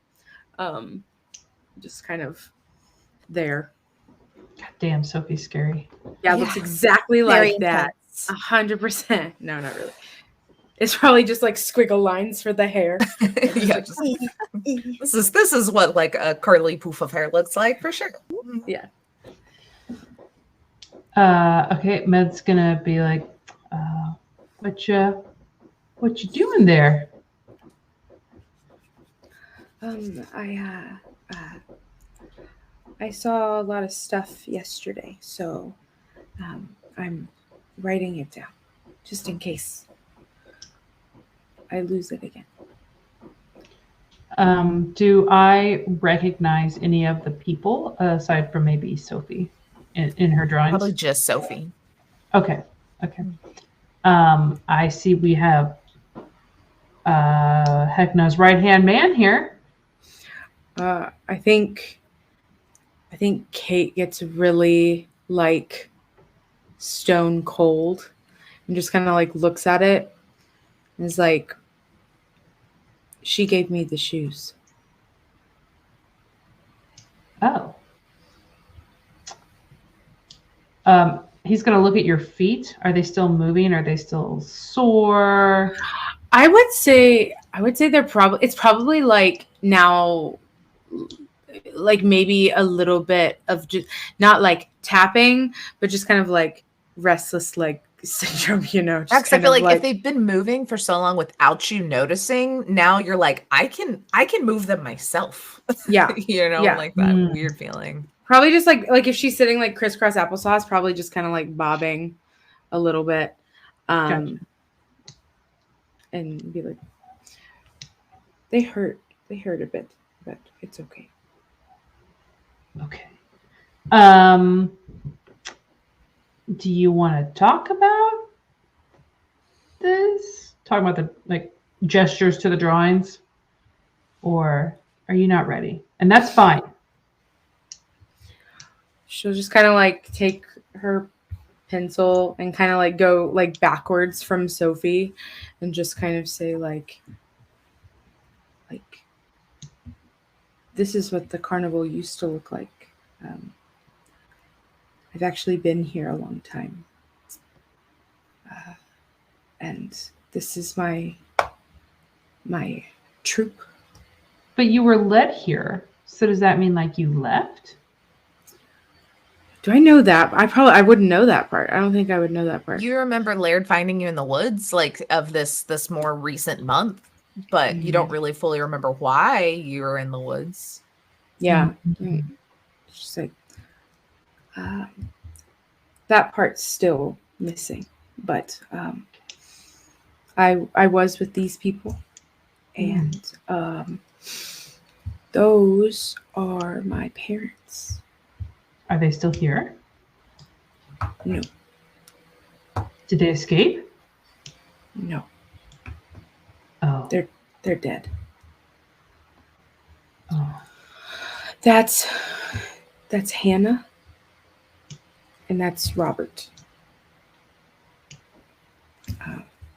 just kind of there. God damn, Sophie's scary. Yeah, it looks exactly like that. 100%. No, not really. It's probably just like squiggle lines for the hair. Yeah, this is what like a curly poof of hair looks like for sure. Yeah. Okay, Med's gonna be like, what you doing there? I saw a lot of stuff yesterday, so I'm writing it down just in case I lose it again. Do I recognize any of the people aside from maybe Sophie in her drawings? Probably just Sophie. Okay. I see we have Hecna's right-hand man here. I think Kate gets really like stone cold and just kind of like looks at it and is like, she gave me the shoes. Oh. He's going to look at your feet. Are they still moving? Are they still sore? I would say it's probably like now, like maybe a little bit of just not like tapping, but just kind of like restless leg syndrome, you know. I feel like if they've been moving for so long without you noticing, now you're like, I can move them myself. Yeah. You know, like that weird feeling. Probably just like if she's sitting like crisscross applesauce, probably just kind of like bobbing a little bit. Gotcha. And be like, they hurt a bit, but it's okay. Okay. Do you want to talk about this? Talk about the like gestures to the drawings, or are you not ready? And that's fine. she'll just kind of like take her pencil and kind of like go like backwards from Sophie and just kind of say like this is what the carnival used to look like. I've actually been here a long time. And this is my troupe. But you were led here. So does that mean like you left? Do I know that? I wouldn't know that part. I don't think I would know that part. You remember Laird finding you in the woods, like of this more recent month, but you don't really fully remember why you were in the woods. Yeah. Just like that part's still missing. But I was with these people, and those are my parents. Are they still here? No. Did they escape? No. Oh. They're dead. Oh. That's Hannah, and that's Robert.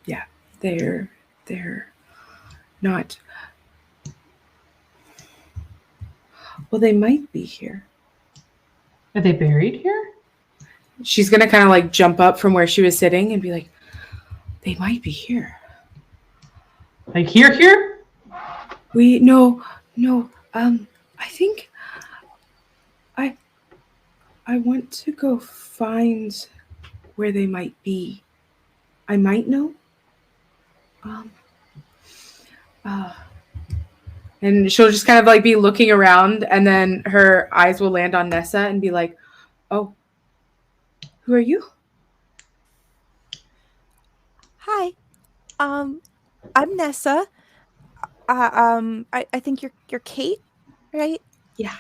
Yeah, they're not. Well, they might be here. Are they buried here? She's gonna kind of like jump up from where she was sitting and be like, "They might be here." Like here? No. I think I want to go find where they might be. I might know. And she'll just kind of like be looking around, and then her eyes will land on Nessa and be like, "Oh, who are you?" Hi. I'm Nessa. I think you're Kate, right? Yeah.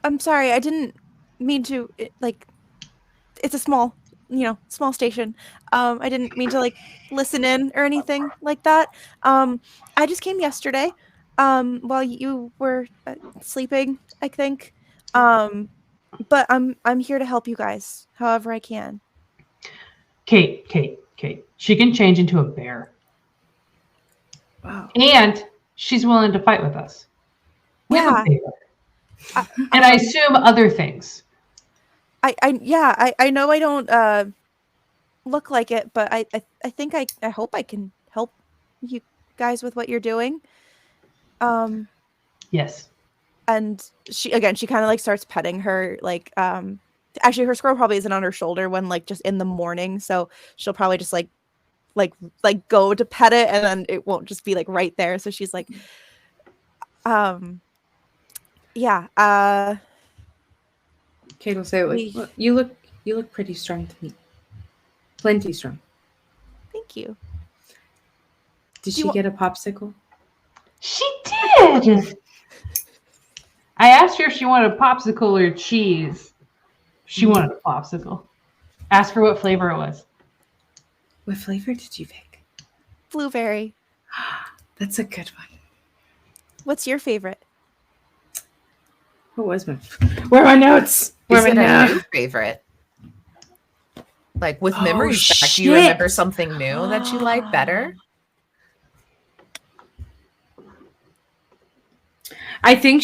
I'm sorry. I didn't mean to it's a small station. I didn't mean to listen in or anything like that. I just came yesterday while you were sleeping, I think. But I'm here to help you guys however I can. Kate. She can change into a bear. Wow. And she's willing to fight with us. Yeah. And I assume other things. I know I don't look like it, but I think I hope I can help you guys with what you're doing. Yes. And she kind of starts petting her, actually her squirrel probably isn't on her shoulder when just in the morning, so she'll probably just go to pet it, and then it won't just be right there, so she's yeah. Kate will say, well, you look pretty strong to me. Plenty strong. Thank you. Did she get a popsicle? She did. I asked her if she wanted a popsicle or cheese. She wanted a popsicle. Ask her what flavor it was. What flavor did you pick? Blueberry. That's a good one. What's your favorite? What was my? Where are my notes? Where are my new favorite? With memories back, do you remember something new that you like better? I think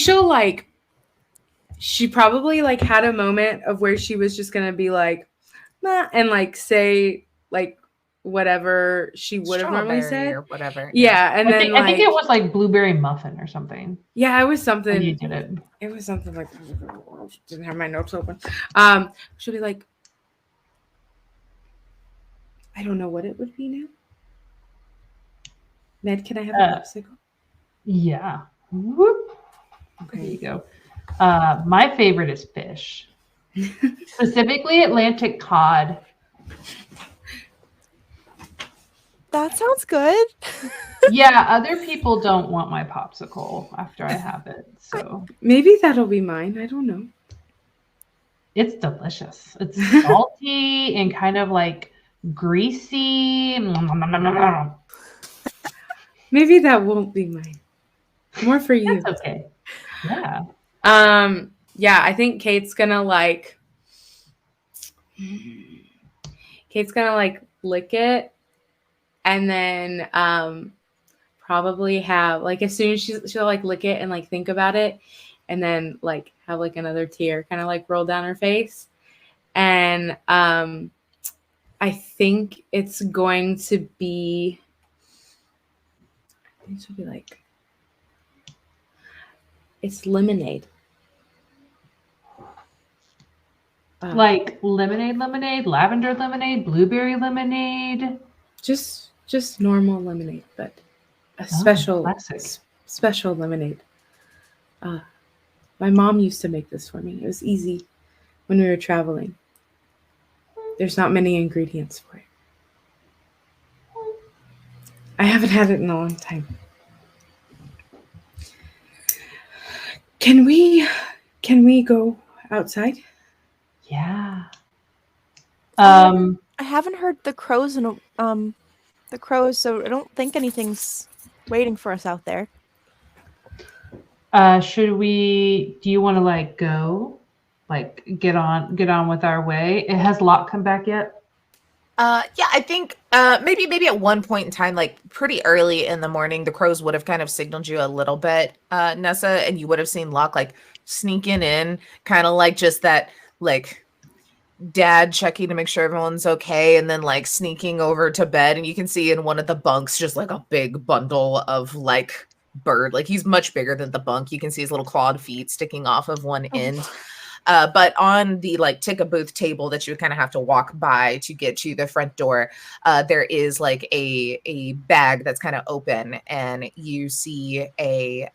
she probably had a moment of where she was just gonna be nah, and say whatever she would have normally said or whatever. Yeah, and I think it was blueberry muffin or something. Yeah, it was something. You did it. It was something didn't have my notes open. She'll be I don't know what it would be now. Ned, can I have a popsicle? Yeah. Whoop. Okay, there you go. My favorite is fish. Specifically Atlantic cod. That sounds good. Yeah, other people don't want my popsicle after I have it. So maybe that'll be mine. I don't know. It's delicious. It's salty and kind of greasy. Maybe that won't be mine. More for you. That's okay. Yeah. yeah, I think Kate's gonna like lick it, and then probably have like as soon as she'll like lick it and like think about it, and then like have like another tear kind of like roll down her face, and I think it's going to be. I think she'll be like, it's lemonade. Like lemonade, lavender lemonade, blueberry lemonade. Just normal lemonade, but a special lemonade. My mom used to make this for me. It was easy when we were traveling. There's not many ingredients for it. I haven't had it in a long time. Can we go outside? Yeah. I haven't heard the crows so I don't think anything's waiting for us out there. Do you want to like go? Like get on with our way? Has Locke come back yet? Yeah, I think maybe at one point in time, like pretty early in the morning, the crows would have kind of signaled you a little bit, Nessa, and you would have seen Locke like sneaking in, kind of like just that like dad checking to make sure everyone's okay, and then like sneaking over to bed, and you can see in one of the bunks just like a big bundle of like bird. Like he's much bigger than the bunk. You can see his little clawed feet sticking off of one end. But on the like ticket booth table that you would kind of have to walk by to get to the front door, there is like a bag that's kind of open, and you see a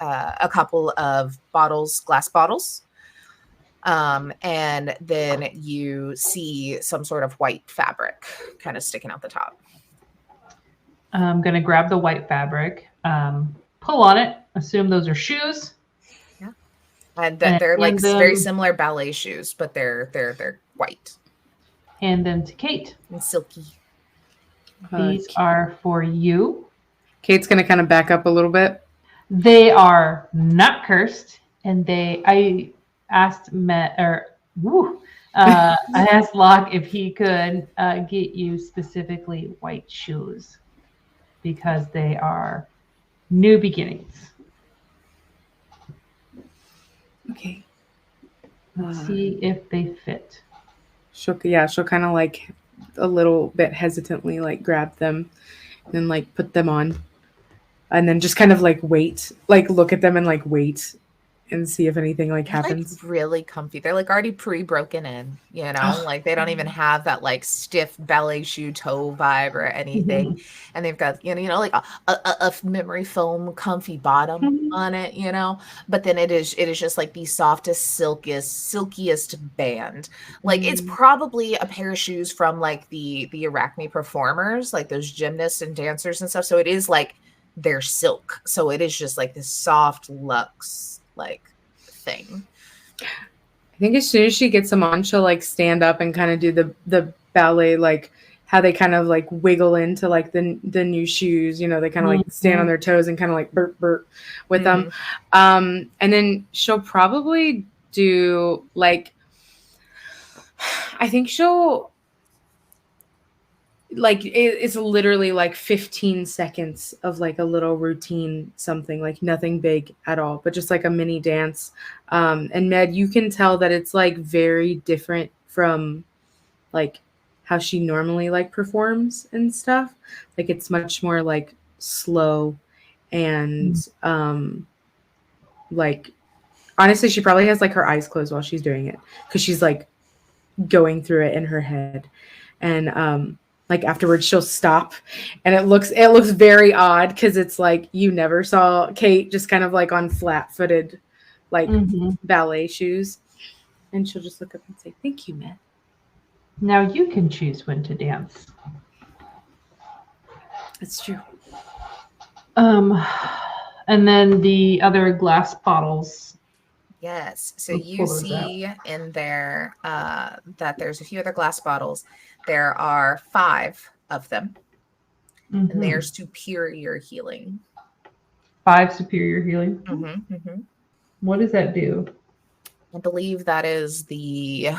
couple of glass bottles, and then you see some sort of white fabric kind of sticking out the top. I'm gonna grab the white fabric, pull on it, assume those are shoes. And they're like very similar ballet shoes, but they're white. Hand them to Kate. And silky. These are for you. Kate's gonna kind of back up a little bit. They are not cursed, and I asked I asked Locke if he could get you specifically white shoes because they are new beginnings. Okay. See if they fit. She'll kind of like a little bit hesitantly like grab them and then like put them on, and then just kind of like wait, like look at them and like wait and see if anything like happens. Like really comfy. They're like already pre-broken in, you know, like they don't even have that like stiff ballet shoe toe vibe or anything. Mm-hmm. And they've got, you know, like a memory foam comfy bottom on it, you know, but then it is just like the softest, silkiest band. Like it's probably a pair of shoes from like the Arachne performers, like those gymnasts and dancers and stuff. So it is like they're silk. So it is just like this soft luxe like thing. I think as soon as she gets them on, she'll like stand up and kind of do the ballet, like how they kind of like wiggle into like the new shoes, you know, they kind of like stand on their toes and kind of like burp with them. And then she'll probably do like, I think she'll like it's literally like 15 seconds of like a little routine, something like nothing big at all, but just like a mini dance. And Med, you can tell that it's like very different from like how she normally like performs and stuff. Like it's much more like slow and like honestly she probably has like her eyes closed while she's doing it because she's like going through it in her head. And like afterwards she'll stop and it looks very odd because it's like you never saw Kate just kind of like on flat-footed like ballet shoes, and she'll just look up and say, "Thank you, Matt. Now you can choose when to dance." That's true. And then the other glass bottles. Yes. So you see in there that there's a few other glass bottles. There are 5 of them, and they're superior healing. 5 superior healing? What does that do? I believe that is the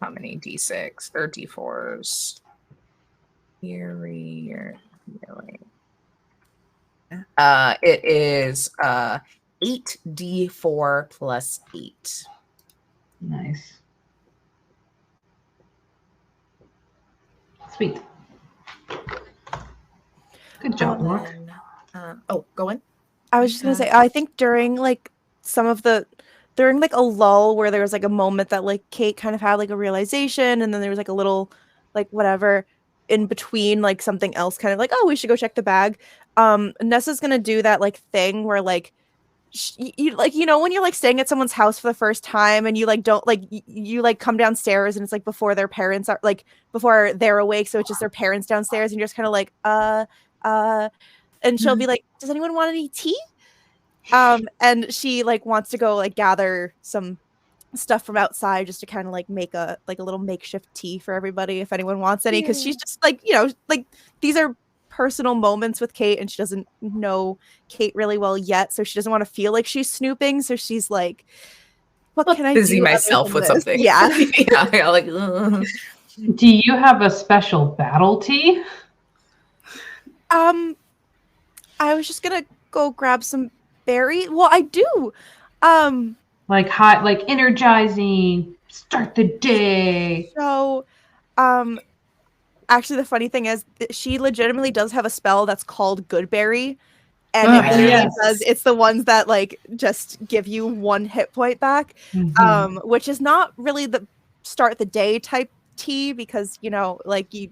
how many D6 or D4s? Healing. It is 8d4 plus 8. Nice. Sweet. Good job, Mark. Go in. I was just gonna say, I think during like during like a lull where there was like a moment that like Kate kind of had like a realization, and then there was like a little like whatever in between, like something else kind of like, oh, we should go check the bag. Nessa's gonna do that like thing where like you like, you know, when you're like staying at someone's house for the first time and you like don't like you like come downstairs and it's like before their parents are like before they're awake, so it's just their parents downstairs and you're just kind of like and she'll be like, does anyone want any tea? And she like wants to go like gather some stuff from outside just to kind of like make a little makeshift tea for everybody if anyone wants any, because she's just like, you know, like these are personal moments with Kate and she doesn't know Kate really well yet, so she doesn't want to feel like she's snooping, so she's like, what can I busy do myself with something? Yeah. Yeah, like ugh. Do you have a special battle tea? I was just gonna go grab some berry. Well, I do. Like hot, like energizing, start the day. So, actually, the funny thing is that she legitimately does have a spell that's called Goodberry, and it literally does. It's the ones that like just give you 1 hit point back, which is not really the start the day type tea because, you know, like you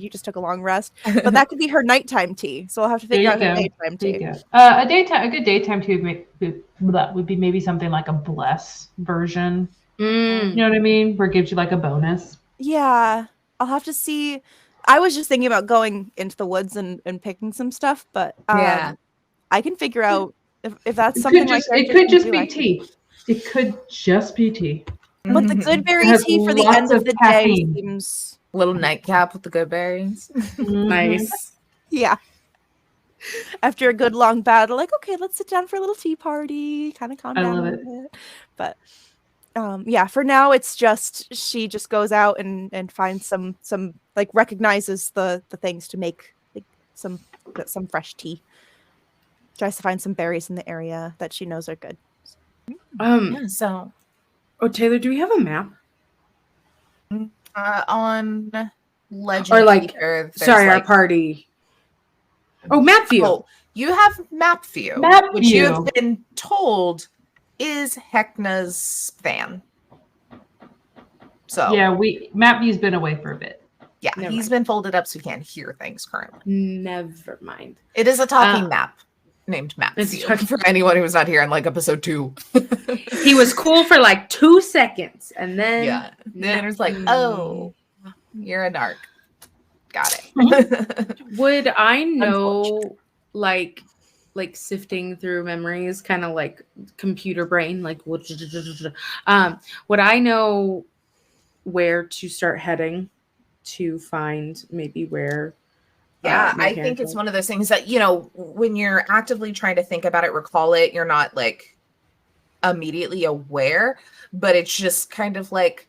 just took a long rest, but that could be her nighttime tea. So I'll have to figure out her daytime tea. A good daytime tea would be maybe something like a bless version. You know what I mean? Where it gives you like a bonus. Yeah, I'll have to see. I was just thinking about going into the woods and picking some stuff, but I can figure out if that's something like it could just be tea. It could just be tea. But the good berry tea for the end of the day seems little nightcap with the good berries. Nice. Yeah. After a good long battle, like, okay, let's sit down for a little tea party, kind of calm down a little bit. But yeah, for now it's just she just goes out and finds some like recognizes the things to make like some fresh tea. Tries to find some berries in the area that she knows are good. Oh, Taylor, do we have a map? On Legend or like Keeper, sorry, our party. Oh, map view. Oh, you have map view, which you have been told is Hecna's fan. So yeah, map view's been away for a bit. Yeah, he's been folded up so he can't hear things currently. Never mind. It is a talking map named Map View for anyone who was not here in like episode 2. He was cool for like 2 seconds, and then then it was like, oh, you're a narc. Got it. Would I know like sifting through memories, kind of like computer brain, like would I know where to start heading to find maybe where? Yeah, I think it's one of those things that, you know, when you're actively trying to think about it, recall it, you're not like immediately aware, but it's just kind of like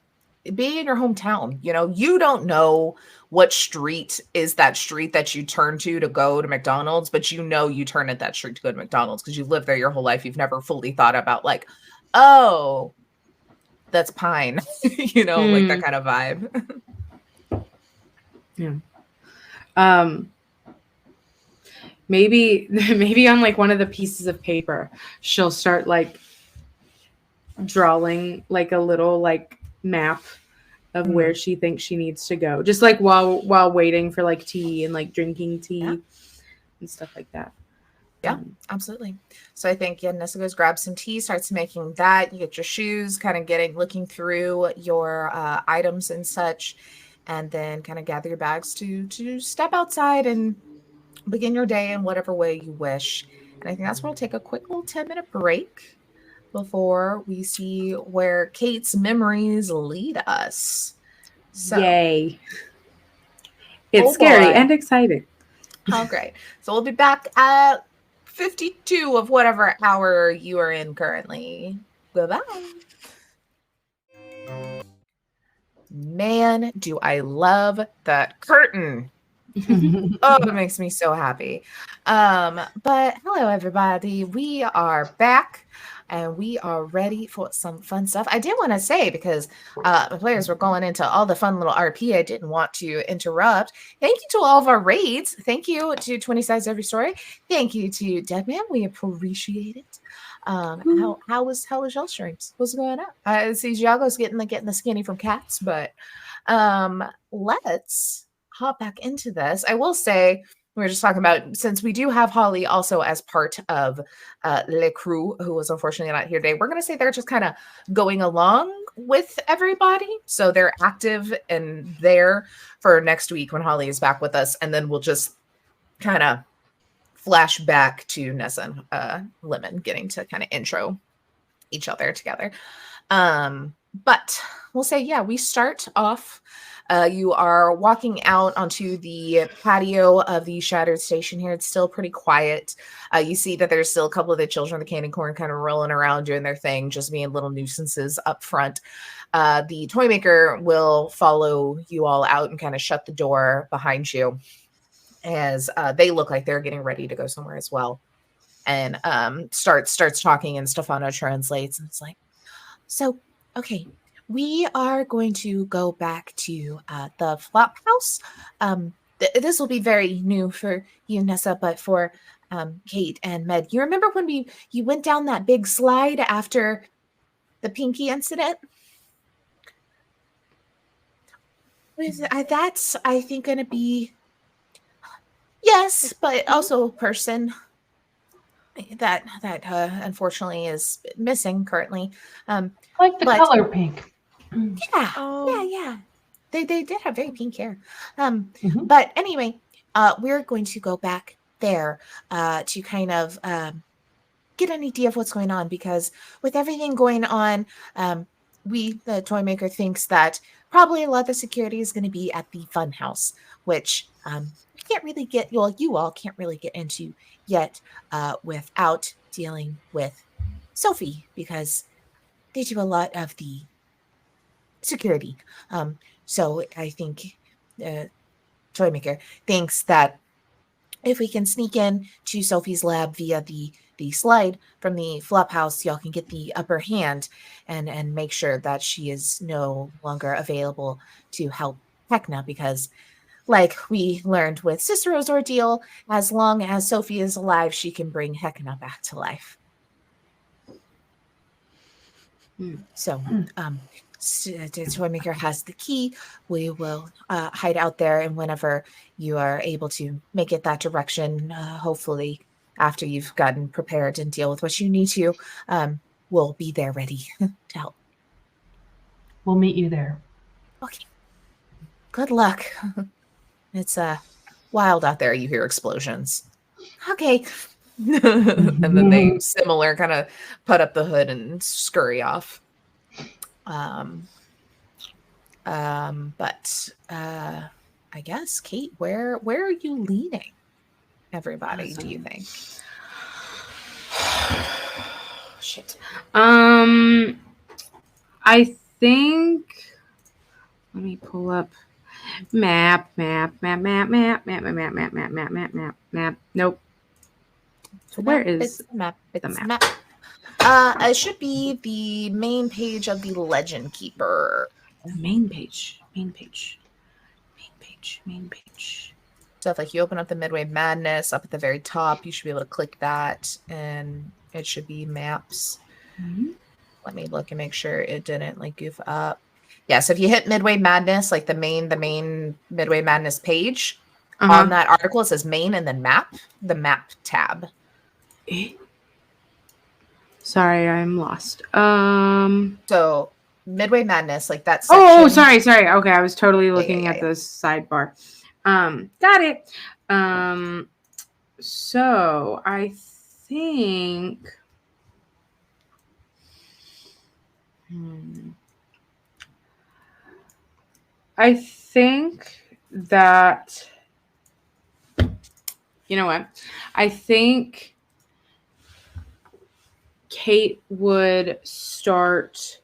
being in your hometown. You know, you don't know what street is that street that you turn to go to McDonald's, but you know you turn at that street to go to McDonald's because you lived there your whole life. You've never fully thought about like, oh, that's Pine, you know, like that kind of vibe. Yeah. Maybe on like one of the pieces of paper, she'll start like drawing like a little like map of where she thinks she needs to go, just like while waiting for like tea and like drinking tea and stuff like that. Yeah, absolutely. So I think Nessa goes grab some tea, starts making that. You get your shoes, kind of looking through your items and such, and then kind of gather your bags to step outside and begin your day in whatever way you wish. And I think that's where we'll take a quick little 10-minute break before we see where Kate's memories lead us. So, yay. It's scary and exciting. Oh, great. So we'll be back at 52 of whatever hour you are in currently. Goodbye. Man, do I love that curtain. Oh, it makes me so happy. But hello, everybody. We are back and we are ready for some fun stuff. I did want to say, because the players were going into all the fun little RP, I didn't want to interrupt. Thank you to all of our raids. Thank you to 20 Sides Every Story. Thank you to Deadman. We appreciate it. How was y'all streams? What's going on? I see Giago's getting the skinny from cats, but let's hop back into this. I will say, we were just talking about, since we do have Holly also as part of Le Crew, who was unfortunately not here today, we're going to say they're just kind of going along with everybody. So they're active and there for next week when Holly is back with us. And then we'll just kind of flash back to Nessa and Lemon getting to kind of intro each other together. But we'll say, yeah, we start off. You are walking out onto the patio of the Shattered Station here. It's still pretty quiet. You see that there's still a couple of the children of the Candy Corn kind of rolling around doing their thing, just being little nuisances up front. The toy maker will follow you all out and kind of shut the door behind you as they look like they're getting ready to go somewhere as well. And starts talking, and Stefano translates, and it's like, so, okay, we are going to go back to the flop house. This will be very new for you, Nessa, but for Kate and Med. You remember when you went down that big slide after the Pinky incident? That's, I think, going to be, yes, but also a person that unfortunately is missing currently. Like the color pink. Yeah. Oh. Yeah. They did have very pink hair. But anyway, we're going to go back there to kind of get an idea of what's going on, because with everything going on, the toy maker thinks that probably a lot of the security is going to be at the fun house, which we can't really get, well, you all can't really get into yet without dealing with Sophie, because they do a lot of the security. So I think toy maker thinks that if we can sneak in to Sophie's lab via the slide from the flop house, y'all can get the upper hand and make sure that she is no longer available to help Hecna, because like we learned with Cicero's ordeal, as long as Sophie is alive, she can bring Hecna back to life. So the toy maker has the key. We will hide out there, and whenever you are able to make it that direction, hopefully after you've gotten prepared and deal with what you need to, we'll be there ready to help. We'll meet you there. Okay. Good luck. It's wild out there. You hear explosions. Okay. And then they similar kind of put up the hood and scurry off. But I guess, Kate, where are you leading everybody, do you think? Shit. I think, let me pull up map. Nope. So where is the map? The map. It should be the main page of the Legend Keeper. Main page. So if like you open up the Midway Madness up at the very top, you should be able to click that, and it should be maps. Let me look and make sure it didn't like goof up. Yeah, so if you hit Midway Madness, like the main Midway Madness page, on that article it says main and then map, the map tab. Sorry, I'm lost. So Midway Madness, like that section. Oh, sorry. Okay, I was totally looking at the sidebar. Got it. So I think that, you know what? I think Kate would start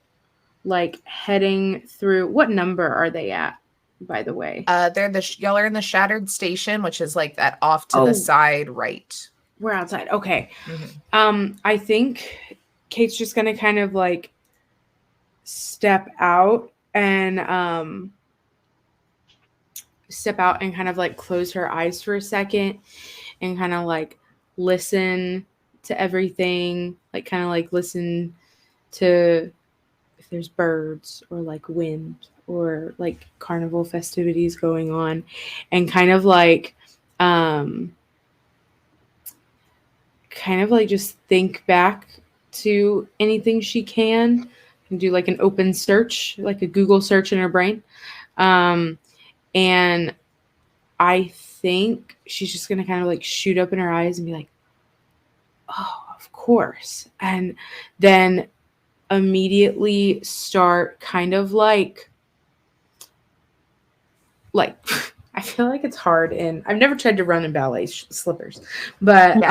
like heading through. What number are they at, by the way? They're y'all are in the Shattered Station, which is like that off to the side, right? We're outside. Okay. Mm-hmm. I think Kate's just gonna kind of like step out and kind of like close her eyes for a second and kind of like listen to everything, like kind of like listen to if there's birds or like wind or like carnival festivities going on, and kind of like just think back to anything she can and do like an open search, like a Google search in her brain. And I think she's just going to kind of like shoot open her eyes and be like, oh, of course. And then immediately start kind of like I feel like it's hard, and I've never tried to run in ballet slippers, but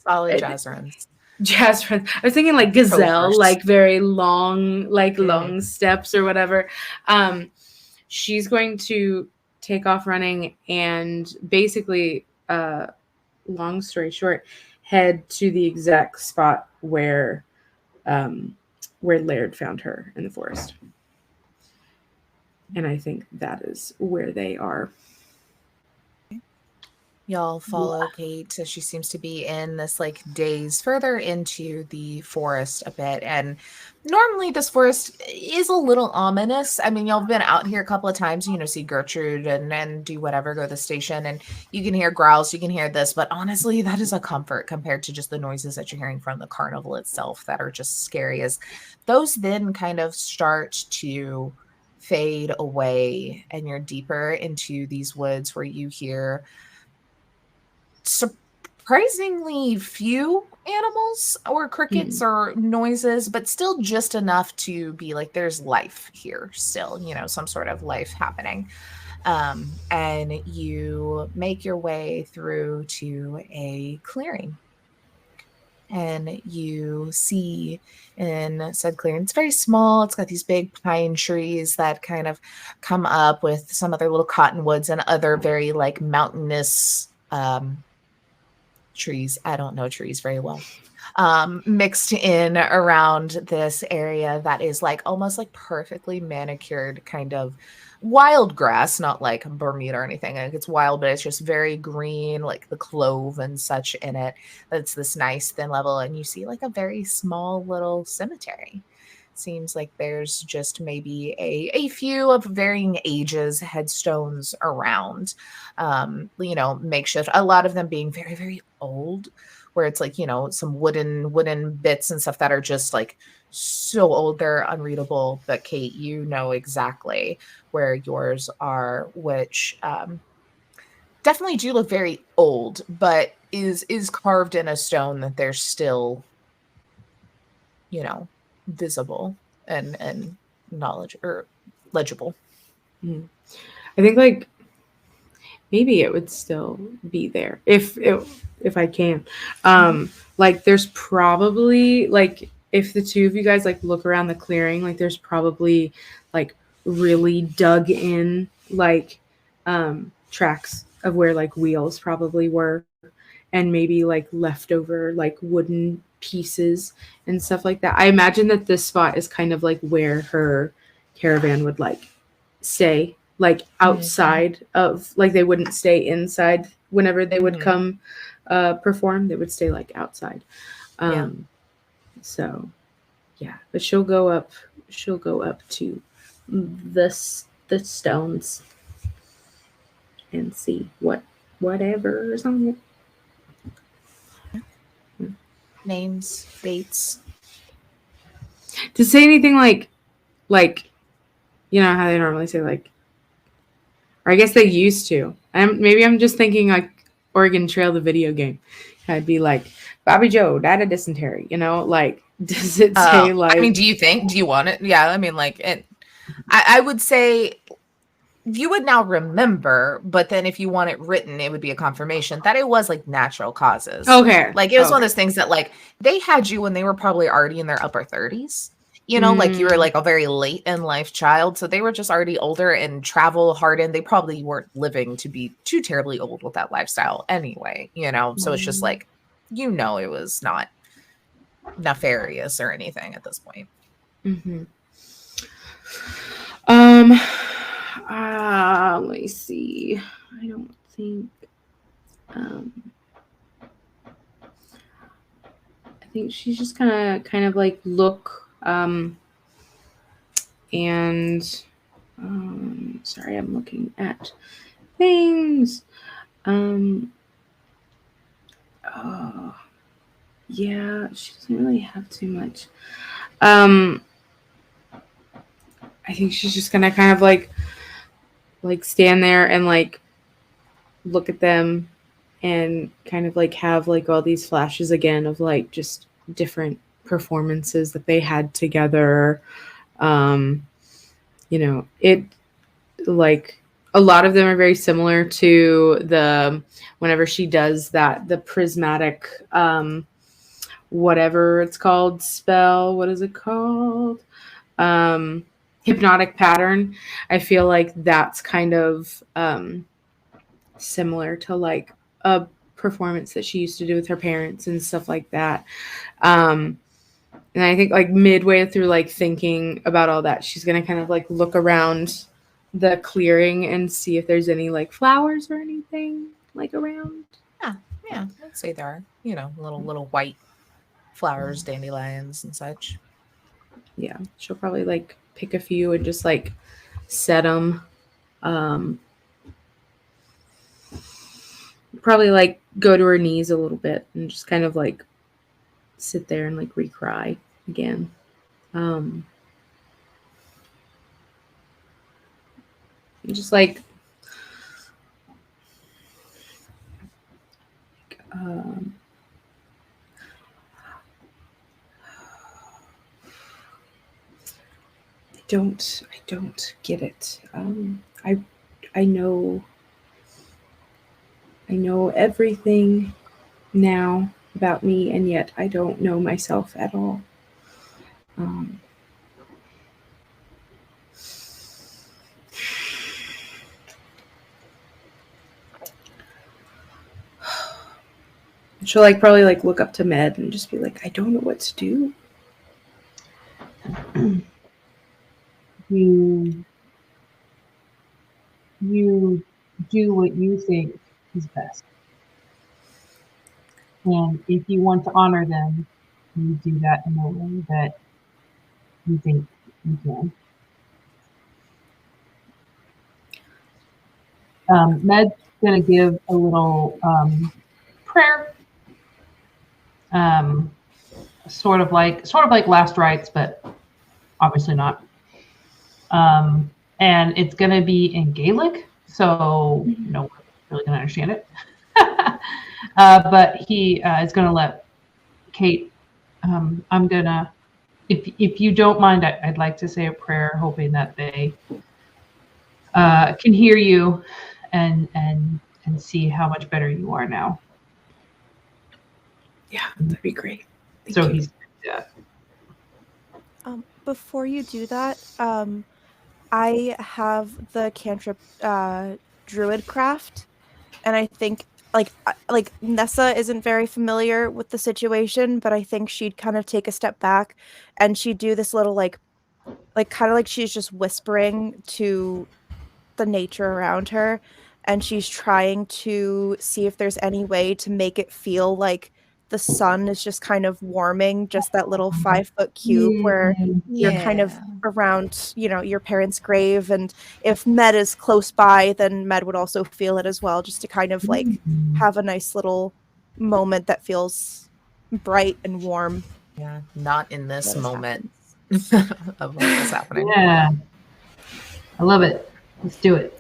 solid jazz runs. Jazz runs. I was thinking like gazelle, like very long, like long steps or whatever. She's going to take off running and basically, long story short, head to the exact spot where Laird found her in the forest. And I think that is where they are. Y'all follow Kate as she seems to be in this like days further into the forest a bit. And normally this forest is a little ominous. I mean, y'all have been out here a couple of times, see Gertrude and do whatever, go to the station, and you can hear growls, you can hear this, but honestly, that is a comfort compared to just the noises that you're hearing from the carnival itself that are just scary, as those then kind of start to fade away and you're deeper into these woods where you hear surprisingly few animals or crickets or noises, but still just enough to be like there's life here still, some sort of life happening. And you make your way through to a clearing. And you see in said clearing, it's very small. It's got these big pine trees that kind of come up with some other little cottonwoods and other very like mountainous trees. I don't know trees very well. Mixed in around this area that is like almost like perfectly manicured kind of wild grass, not like Bermuda or anything. Like it's wild, but it's just very green, like the clove and such in it. It's this nice thin level, and you see like a very small little cemetery. Seems like there's just maybe a few of varying ages headstones around, makeshift, a lot of them being very, very old, where it's like, some wooden bits and stuff that are just like so old they're unreadable. But Kate, you know exactly where yours are, which definitely do look very old, but is carved in a stone that they're still, visible and knowledge or legible. I think like maybe it would still be there if I can. Like there's probably like if the two of you guys like look around the clearing, like there's probably like really dug in like tracks of where like wheels probably were, and maybe like leftover like wooden pieces and stuff like that. I imagine that this spot is kind of like where her caravan would like stay, like outside of, like they wouldn't stay inside whenever they would come perform. They would stay like outside. So yeah, but she'll go up to the stones and see whatever is on it. Names, dates. To say anything like how they normally say like, or I guess they used to. Maybe I'm just thinking like Oregon Trail, the video game. I'd be like, Bobby Joe died of dysentery. Like, does it say like? I mean, do you want it? Yeah, I mean, like, I would say you would now remember, but then if you want it written, it would be a confirmation that it was like natural causes. Okay. Like it was one of those things that like they had you when they were probably already in their upper 30s. You know, like you were like a very late in life child. So they were just already older and travel hardened. They probably weren't living to be too terribly old with that lifestyle anyway, you know? So it's just like, you know, it was not nefarious or anything at this point. Mm-hmm. Let me see. I don't think. I think she's just kind of like look. And sorry, I'm looking at things. Oh, yeah, she doesn't really have too much. I think she's just gonna kind of like stand there and like look at them and kind of like have like all these flashes again of like just different performances that they had together. You know, it like a lot of them are very similar to the whenever she does that the prismatic whatever it's called spell. What is it called? Hypnotic pattern. I feel like that's kind of similar to like a performance that she used to do with her parents and stuff like that. And I think like midway through like thinking about all that, she's gonna kind of like look around the clearing and see if there's any like flowers or anything like around. Yeah, I'd say there are, you know, little white flowers, dandelions and such. Yeah, she'll probably like pick a few and just like set them. Probably like go to her knees a little bit and just kind of like sit there and like recry again. Just like I don't get it. I know everything now about me, and yet I don't know myself at all. She'll like probably like look up to Med and just be like, I don't know what to do. You do what you think is best. And if you want to honor them, you do that in a way that you think you can. Med's going to give a little prayer, sort of like last rites, but obviously not. And it's going to be in Gaelic, so no one's really going to understand it. But he is going to let Kate. I'm gonna, if you don't mind, I'd like to say a prayer, hoping that they can hear you and see how much better you are now. Yeah, that'd be great. So he's. Before you do that, I have the cantrip druid craft, and I think like Nessa isn't very familiar with the situation, but I think she'd kind of take a step back and she'd do this little like kind of like she's just whispering to the nature around her, and she's trying to see if there's any way to make it feel like the sun is just kind of warming just that little 5-foot cube where you're kind of around, you know, your parents' grave. And if Med is close by, then Med would also feel it as well, just to kind of like have a nice little moment that feels bright and warm. Yeah, not in this moment of what is happening. Yeah, I love it. Let's do it.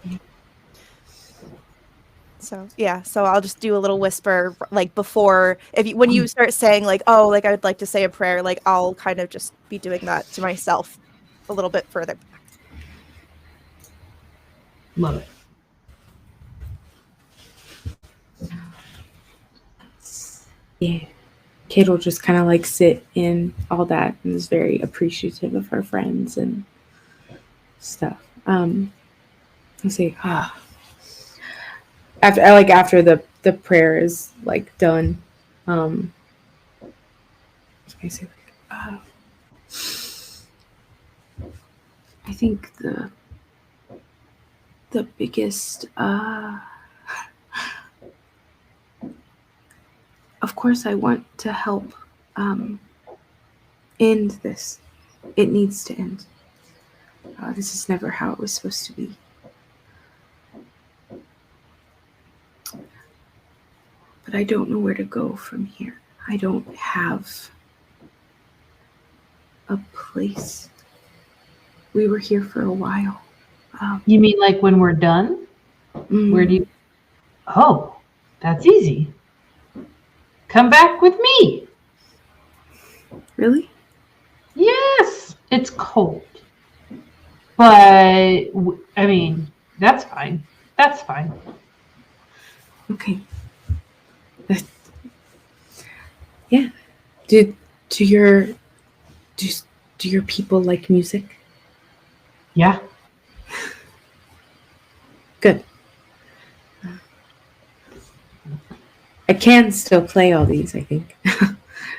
So yeah, so I'll just do a little whisper like before, when you start saying like, oh, like I would like to say a prayer, like I'll kind of just be doing that to myself a little bit further back. Love it. Yeah. Kate will just kind of like sit in all that and is very appreciative of her friends and stuff. Let's see. After the prayer is like done, I say like, I think the biggest of course I want to help end this. It needs to end. This is never how it was supposed to be. But I don't know where to go from here. I don't have a place. We were here for a while. You mean like when we're done? Where do you... Oh, that's easy. Come back with me. Really? Yes. It's cold. But, I mean, that's fine. That's fine. Okay. Yeah. Do your people like music? Yeah. Good. I can still play all these, I think.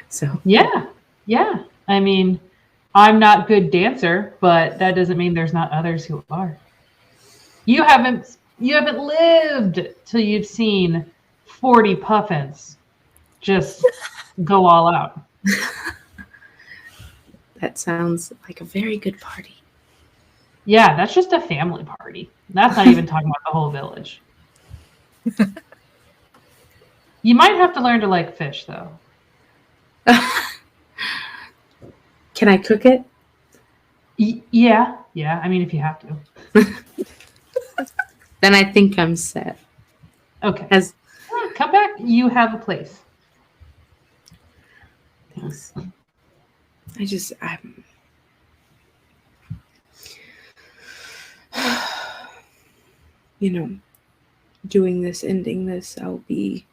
So. Yeah. Yeah. I mean, I'm not good dancer, but that doesn't mean there's not others who are. You haven't lived till you've seen 40 puffins just go all out. That sounds like a very good party. Yeah, that's just a family party. That's not even talking about the whole village. You might have to learn to like fish, though. Can I cook it? Yeah. I mean, if you have to. Then I think I'm set. Okay. Come back. You have a place. Thanks. I'm doing this, ending this, I'll be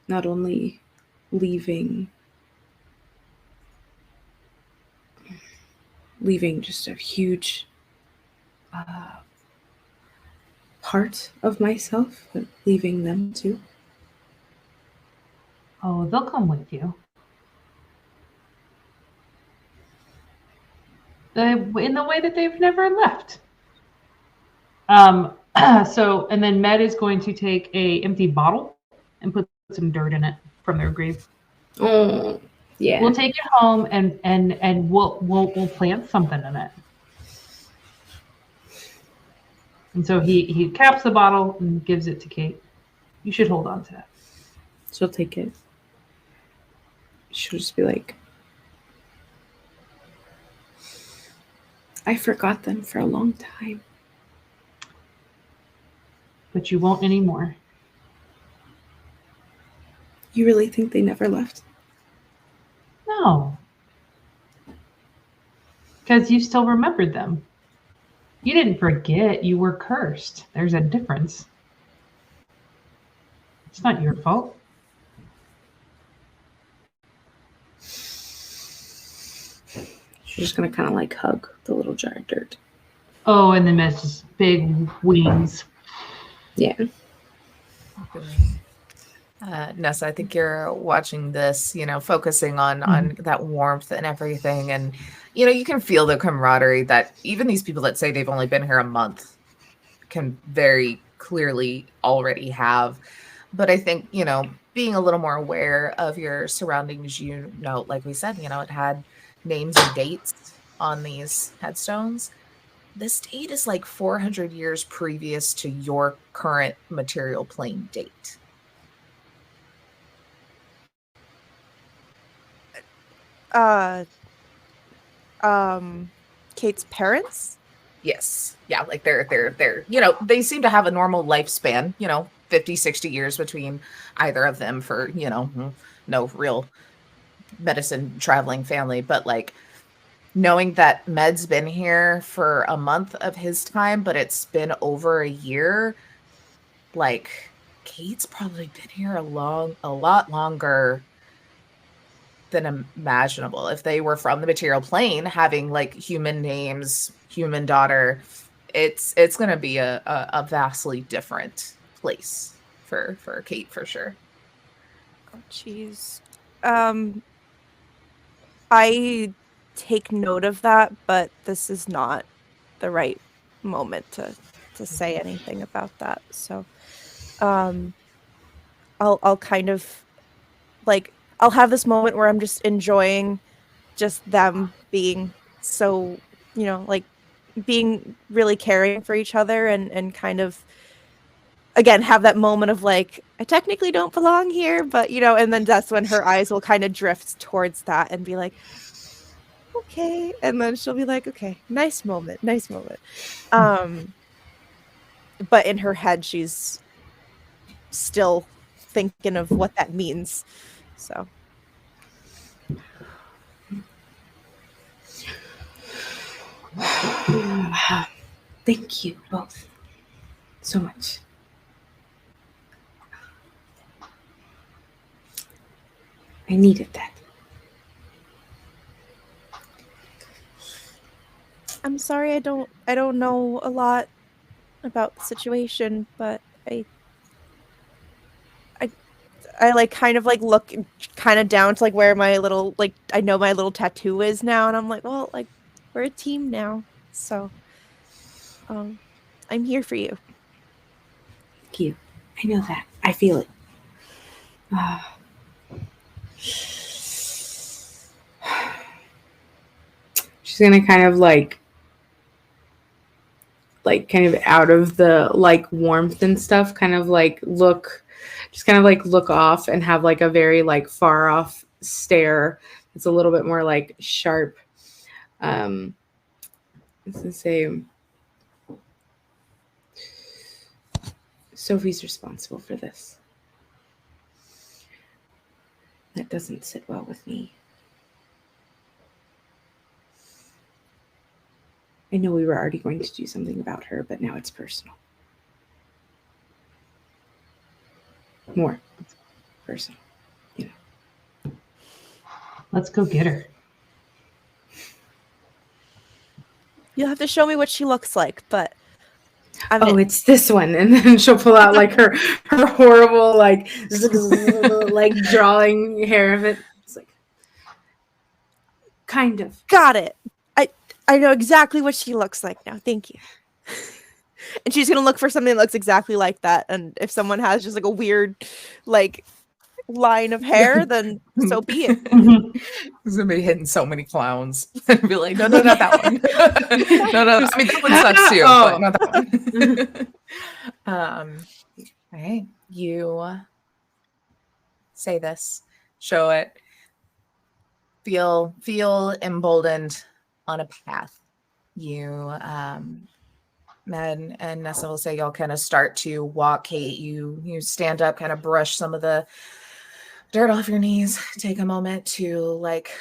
not only leaving just a huge part of myself, but leaving them too. Oh, they'll come with you. In the way that they've never left. And then Med is going to take a empty bottle and put some dirt in it from their grave. Oh, yeah. We'll take it home and we'll plant something in it. And so he caps the bottle and gives it to Kate. You should hold on to that. She'll take it. She'll just be like, I forgot them for a long time. But you won't anymore. You really think they never left? No. Because you still remembered them. You didn't forget you were cursed. There's a difference. It's not your fault. She's just going to kind of like hug the little jar of dirt. Oh, and then there's just big wings. Yeah. Nessa, I think you're watching this, focusing on that warmth and everything. And, you can feel the camaraderie that even these people that say they've only been here a month can very clearly already have. But I think, being a little more aware of your surroundings, like we said, it had names and dates on these headstones. This date is like 400 years previous to your current material plane date. Kate's parents? Yes. Yeah, like they're they seem to have a normal lifespan, 50, 60 years between either of them for, no real medicine traveling family, but like knowing that Med's been here for a month of his time, but it's been over a year, like Kate's probably been here a lot longer than imaginable. If they were from the material plane, having like human names, human daughter, it's going to be a vastly different place for Kate for sure. Oh, jeez. I take note of that, but this is not the right moment to say anything about that. So, I'll kind of like I'll have this moment where I'm just enjoying just them being so, like being really caring for each other and kind of again have that moment of like I technically don't belong here, but and then that's when her eyes will kind of drift towards that and be like, okay, and then she'll be like, okay, nice moment. But in her head she's still thinking of what that means. So thank you both so much. I needed that. I'm sorry I don't know a lot about the situation, but I like kind of like look kind of down to like where my little like I know my little tattoo is now, and I'm like, well, like we're a team now, so I'm here for you. Thank you. I know that. I feel it. She's gonna kind of like kind of out of the like warmth and stuff, kind of like look off and have like a very like far off stare. It's a little bit more like sharp. It's the same. Sophie's responsible for this. That doesn't sit well with me. I know we were already going to do something about her, but now it's personal. More personal, Let's go get her. You'll have to show me what she looks like, but it's this one, and then she'll pull out like her horrible like like drawing hair of it. It's like kind of got it. I know exactly what she looks like now. Thank you. And she's gonna look for something that looks exactly like that. And if someone has just like a weird like line of hair, then so be it. There's gonna be hitting so many clowns. And be like, no, not that one. No. I mean that one sucks too, but not that one. All right. You say this, show it, feel emboldened on a path. You Med and Nessa will say y'all kind of start to walk. Kate, you stand up, kind of brush some of the dirt off your knees, take a moment to like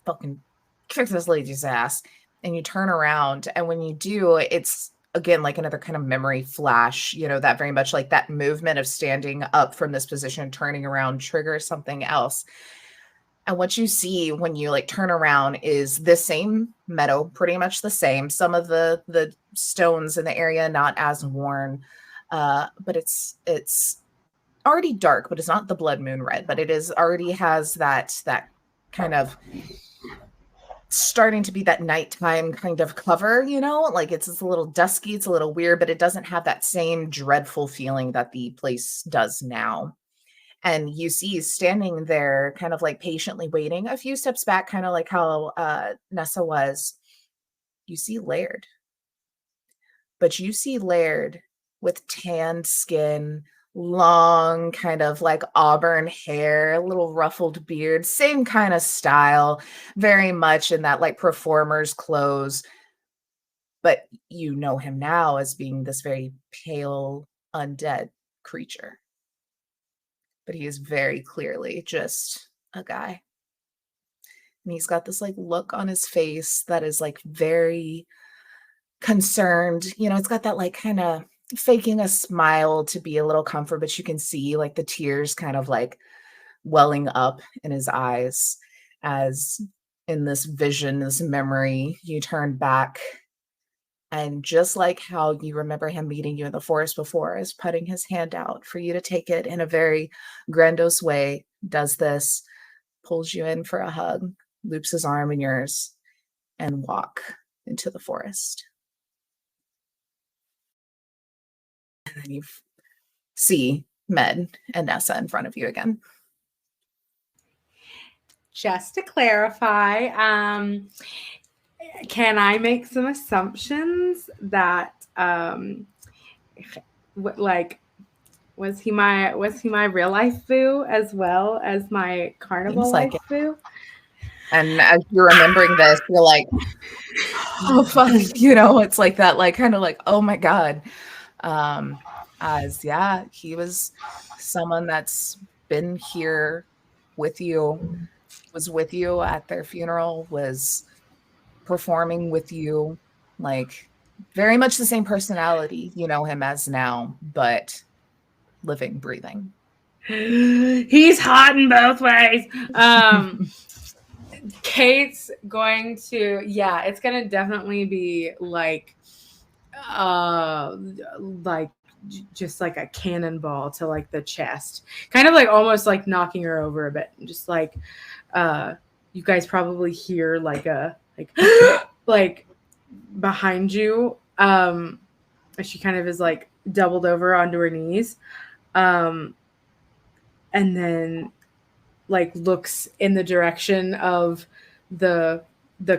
fucking kick this lady's ass, and you turn around, and when you do, it's again like another kind of memory flash, that very much like that movement of standing up from this position, turning around triggers something else. And what you see when you like turn around is the same meadow, pretty much the same. Some of the stones in the area not as worn, but it's already dark, but it's not the blood moon red, but it is already has that kind of starting to be that nighttime kind of cover, like it's a little dusky, it's a little weird, but it doesn't have that same dreadful feeling that the place does now. And you see standing there kind of like patiently waiting a few steps back, kind of like how Nessa was. You see Laird. But you see Laird with tanned skin, long kind of like auburn hair, a little ruffled beard, same kind of style, very much in that like performer's clothes. But you know him now as being this very pale, undead creature. But he is very clearly just a guy. And he's got this like look on his face that is like very concerned. It's got that like kind of faking a smile to be a little comfort, but you can see like the tears kind of like welling up in his eyes as in this vision, this memory, you turn back. And just like how you remember him meeting you in the forest before, is putting his hand out for you to take it in a very grandiose way, does this, pulls you in for a hug, loops his arm in yours, and walk into the forest. And then you see Med and Nessa in front of you again. Just to clarify, can I make some assumptions that was he my real life boo as well as my carnival life boo? And as you're remembering this, you're like, oh fuck, it's like that, like kind of like, oh my God. He was someone that's been here with you, was with you at their funeral, was performing with you, like very much the same personality you know him as now, but living, breathing. He's hot in both ways. Kate's going to, it's gonna definitely be like just like a cannonball to like the chest, kind of like almost like knocking her over a bit, just like you guys probably hear like a like behind you, she kind of is like doubled over onto her knees, and then like looks in the direction of the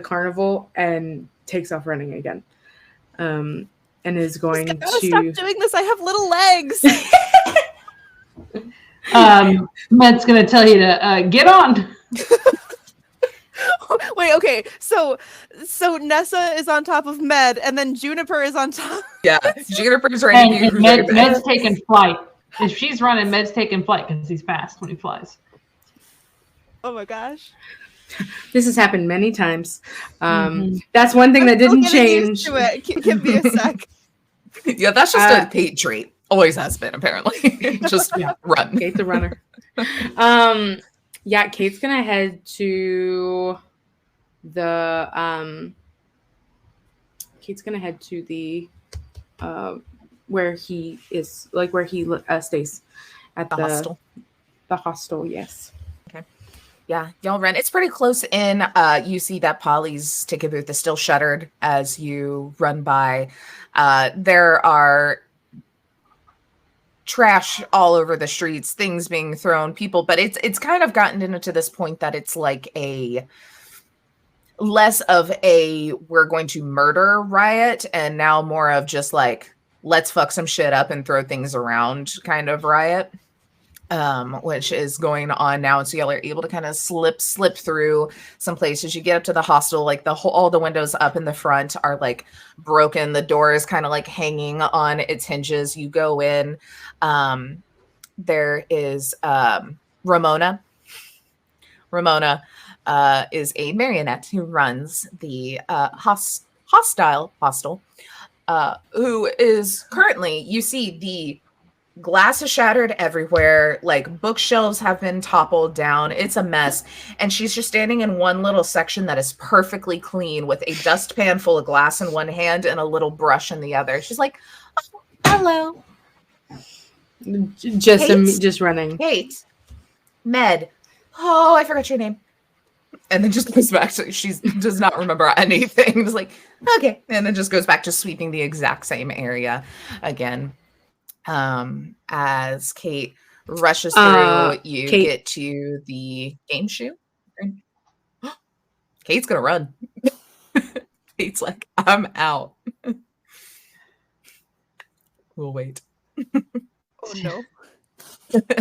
carnival and takes off running again, and is going to stop doing this. I have little legs. Med's gonna tell you to get on. Wait, okay. So Nessa is on top of Med, and then Juniper is on top. Yeah, Juniper's running. And Med's taking flight. If she's running, Med's taking flight because he's fast when he flies. Oh my gosh. This has happened many times. That's one thing that didn't change. To it. Give me a sec. Yeah, that's just a Kate trait. Always has been, apparently. Just run. Kate's a runner. Kate's gonna head to the where he is, like where he stays at the hostel. The hostel, yes. Okay. Yeah, y'all run. It's pretty close in. You see that Polly's ticket booth is still shuttered as you run by. There are trash all over the streets, things being thrown, people, but it's kind of gotten into this point that it's like a less of a we're going to murder riot and now more of just like let's fuck some shit up and throw things around kind of riot, which is going on now. And so y'all are able to kind of slip through some places. You get up to the hostel, like all the windows up in the front are like broken. The door is kind of like hanging on its hinges. You go in. There is Ramona. Ramona is a marionette who runs the hostel, who is currently, you see the glass is shattered everywhere, like bookshelves have been toppled down, it's a mess, and she's just standing in one little section that is perfectly clean with a dustpan full of glass in one hand and a little brush in the other. She's like, oh, hello. Just running. Kate. Med. Oh, I forgot your name. And then just goes back to, she does not remember anything. It's like, okay. And then just goes back to sweeping the exact same area again. As Kate rushes through, you get to the game shoe. Kate's gonna run. Kate's like, I'm out. We'll wait. Oh no.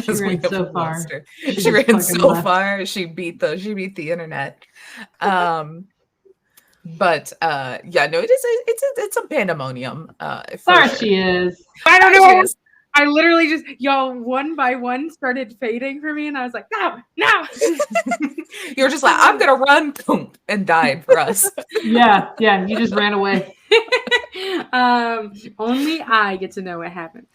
She ran so far. She ran so far. She beat the internet. But yeah, no, it's a pandemonium. There she is. I don't know. I literally just, y'all, one by one started fading for me, and I was like, no. You're just like, I'm gonna run, boom, and died for us. Yeah, you just ran away. Only I get to know what happened.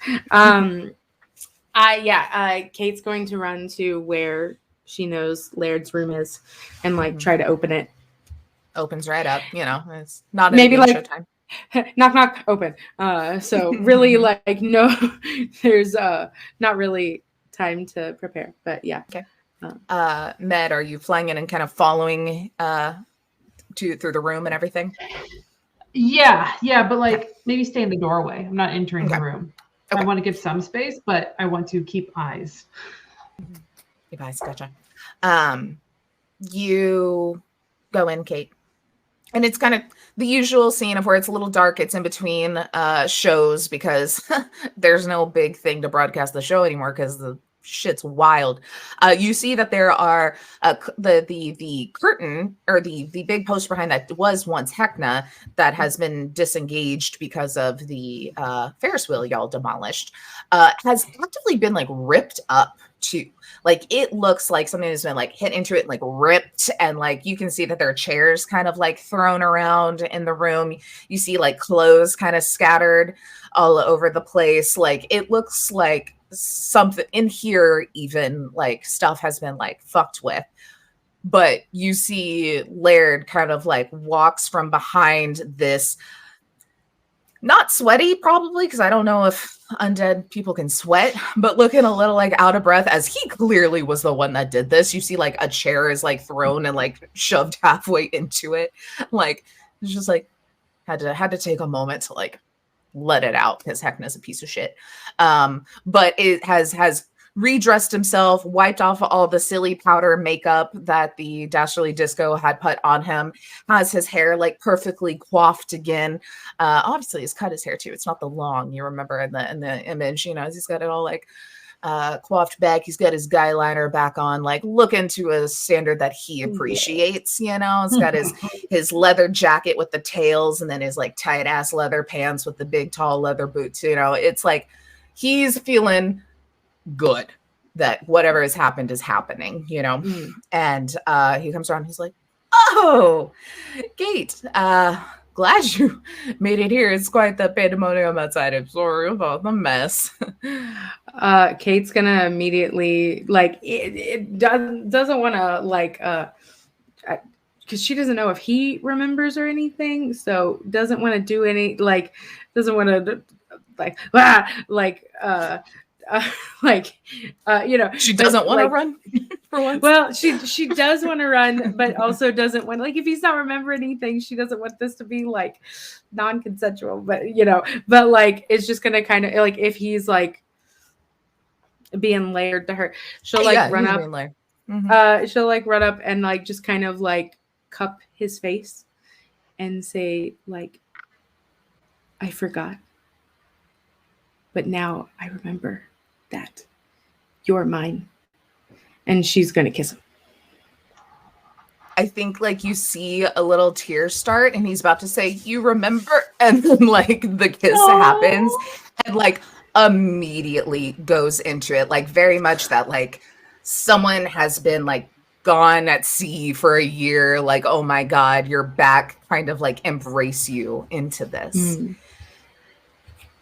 Kate's going to run to where she knows Laird's room is, and like try to open it. Opens right up, it's not maybe like show time. Knock, knock, open. So really, like, no, there's not really time to prepare, but yeah. Okay. Med, are you flying in and kind of following through the room and everything? Yeah, but like maybe stay in the doorway. I'm not entering the room. Okay. I want to give some space, but I want to keep eyes. Keep eyes, gotcha. You go in, Kate. And it's kind of the usual scene of where it's a little dark. It's in between shows because there's no big thing to broadcast the show anymore because the shit's wild. You see that there are the curtain or the big post behind that was once Hecna that has been disengaged because of the Ferris wheel y'all demolished has actively been like ripped up too. Like it looks like something has been like hit into it and like ripped, and like you can see that there are chairs kind of like thrown around in the room. You see like clothes kind of scattered all over the place. Like it looks like something in here, even like stuff has been like fucked with. But you see Laird kind of like walks from behind this, not sweaty probably, because I don't know if undead people can sweat, but looking a little like out of breath, as he clearly was the one that did this. You see like a chair is like thrown and like shoved halfway into it. Like it's just like had to take a moment to like let it out because Heckna's a piece of shit. But it has redressed himself, wiped off all the silly powder makeup that the Dastardly Disco had put on him, has his hair like perfectly coiffed again. Obviously he's cut his hair too. It's not the long, you remember in the image, he's got it all like coiffed back. He's got his guy liner back on, like looking to a standard that he appreciates, He's got his leather jacket with the tails and then his like tight ass leather pants with the big tall leather boots. It's like he's feeling good that whatever has happened is happening, And he comes around, he's like, oh, Kate, glad you made it here. It's quite the pandemonium outside. I'm sorry about the mess. Kate's gonna immediately like it doesn't want to like because she doesn't know if he remembers or anything, so doesn't want to do any like doesn't want to she doesn't want to run for once. Well, she does want to run, but also doesn't want, like, if he's not remembering anything, she doesn't want this to be like non-consensual, but but like it's just gonna kind of like if he's like being layered to her, she'll like run up. Mm-hmm. She'll like run up and like just kind of like cup his face and say like, I forgot, but now I remember that you're mine. And she's gonna kiss him. I think like you see a little tear start and he's about to say, you remember? And then like the kiss happens and like immediately goes into it. Like very much that like someone has been like gone at sea for a year. Like, oh my God, you're back, kind of like embrace you into this.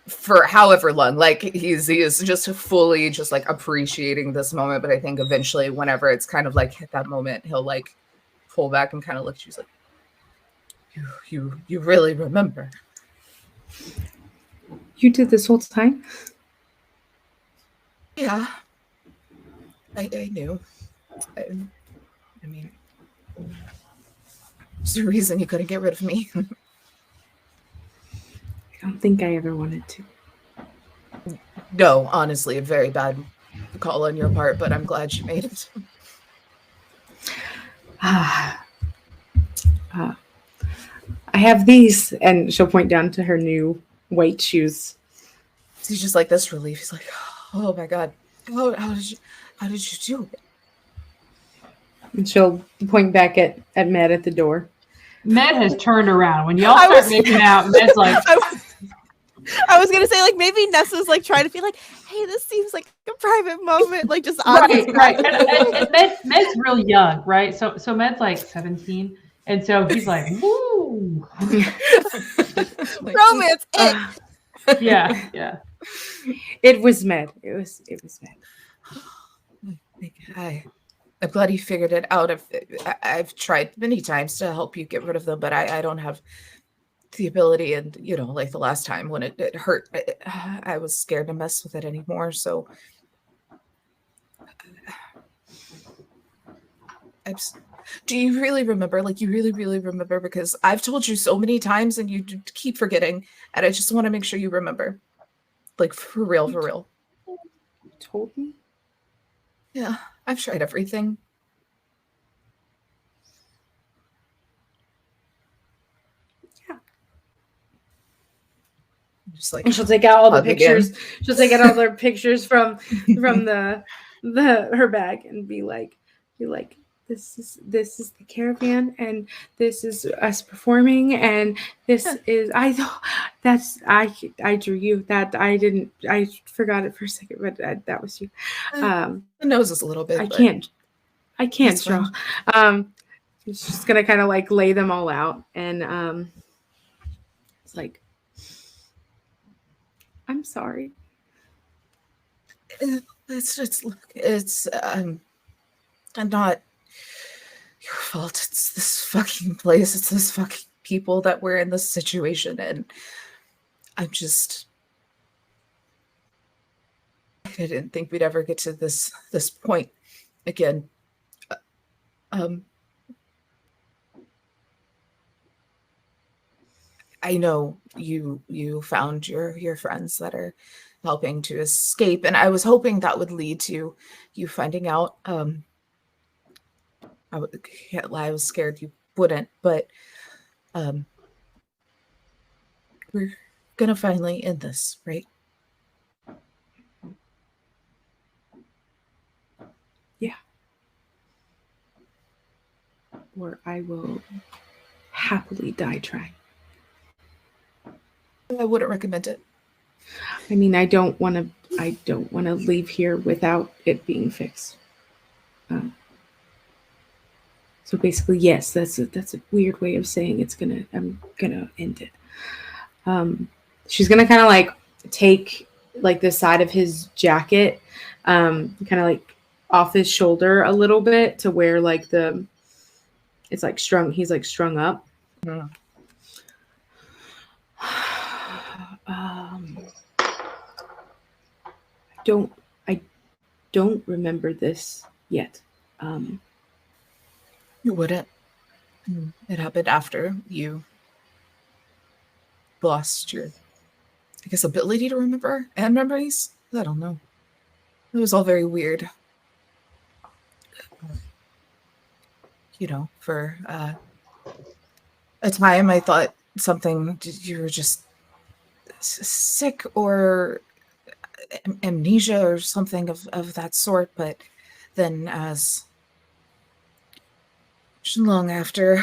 For however long, like he is just fully just like appreciating this moment. But I think eventually whenever it's kind of like at that moment, he'll like pull back and kind of look at you. He's like, you really remember? You did this whole time? Yeah, I knew. I mean, there's a reason you couldn't get rid of me. I don't think I ever wanted to. No, honestly, a very bad call on your part, but I'm glad you made it. I have these, and she'll point down to her new white shoes. He's just like this relief. He's like, oh my God, how did you do it? And she'll point back at Med at the door. Med has turned around. When y'all start making out, Med's like... I was going to say, like, maybe Nessa's, like, trying to be like, hey, this seems like a private moment, like just right. And Med's real young, right? So Med's like 17, and so he's like, woo, romance. Yeah. It was Med. It was Med. I'm glad you figured it out. I've tried many times to help you get rid of them, but I don't have the ability. And like the last time when it hurt, I was scared to mess with it anymore. So do you really remember? Like, you really, really remember? Because I've told you so many times and you keep forgetting, and I just want to make sure you remember. Like, for real, for real. You told me? Yeah, I've tried everything. Yeah. Just like, and she'll take out all the pictures. Again. She'll take out all their pictures from the her bag and be like, this is the caravan, and this is us performing, and this is I drew you. That I forgot it for a second, but that was you. The nose is a little bit. I can't draw. She's just gonna kind of like lay them all out, and it's like, I'm sorry. It's not your fault. It's this fucking place. It's this fucking people that we're in this situation, and I didn't think we'd ever get to this point again. I know you found your friends that are helping to escape, and I was hoping that would lead to you finding out. I was scared you wouldn't, but we're gonna finally end this, right? Yeah. Or I will happily die trying. I wouldn't recommend it. I mean, I don't want to leave here without it being fixed. So basically, yes, that's a weird way of saying I'm gonna end it. She's gonna kind of like take like the side of his jacket, kind of like off his shoulder a little bit to where like it's like strung. He's like strung up. Yeah. I don't remember this yet. You wouldn't. It happened after you lost your, I guess, ability to remember and memories. I don't know. It was all very weird. For a time I thought you were just sick or amnesia or something of that sort, but then as long after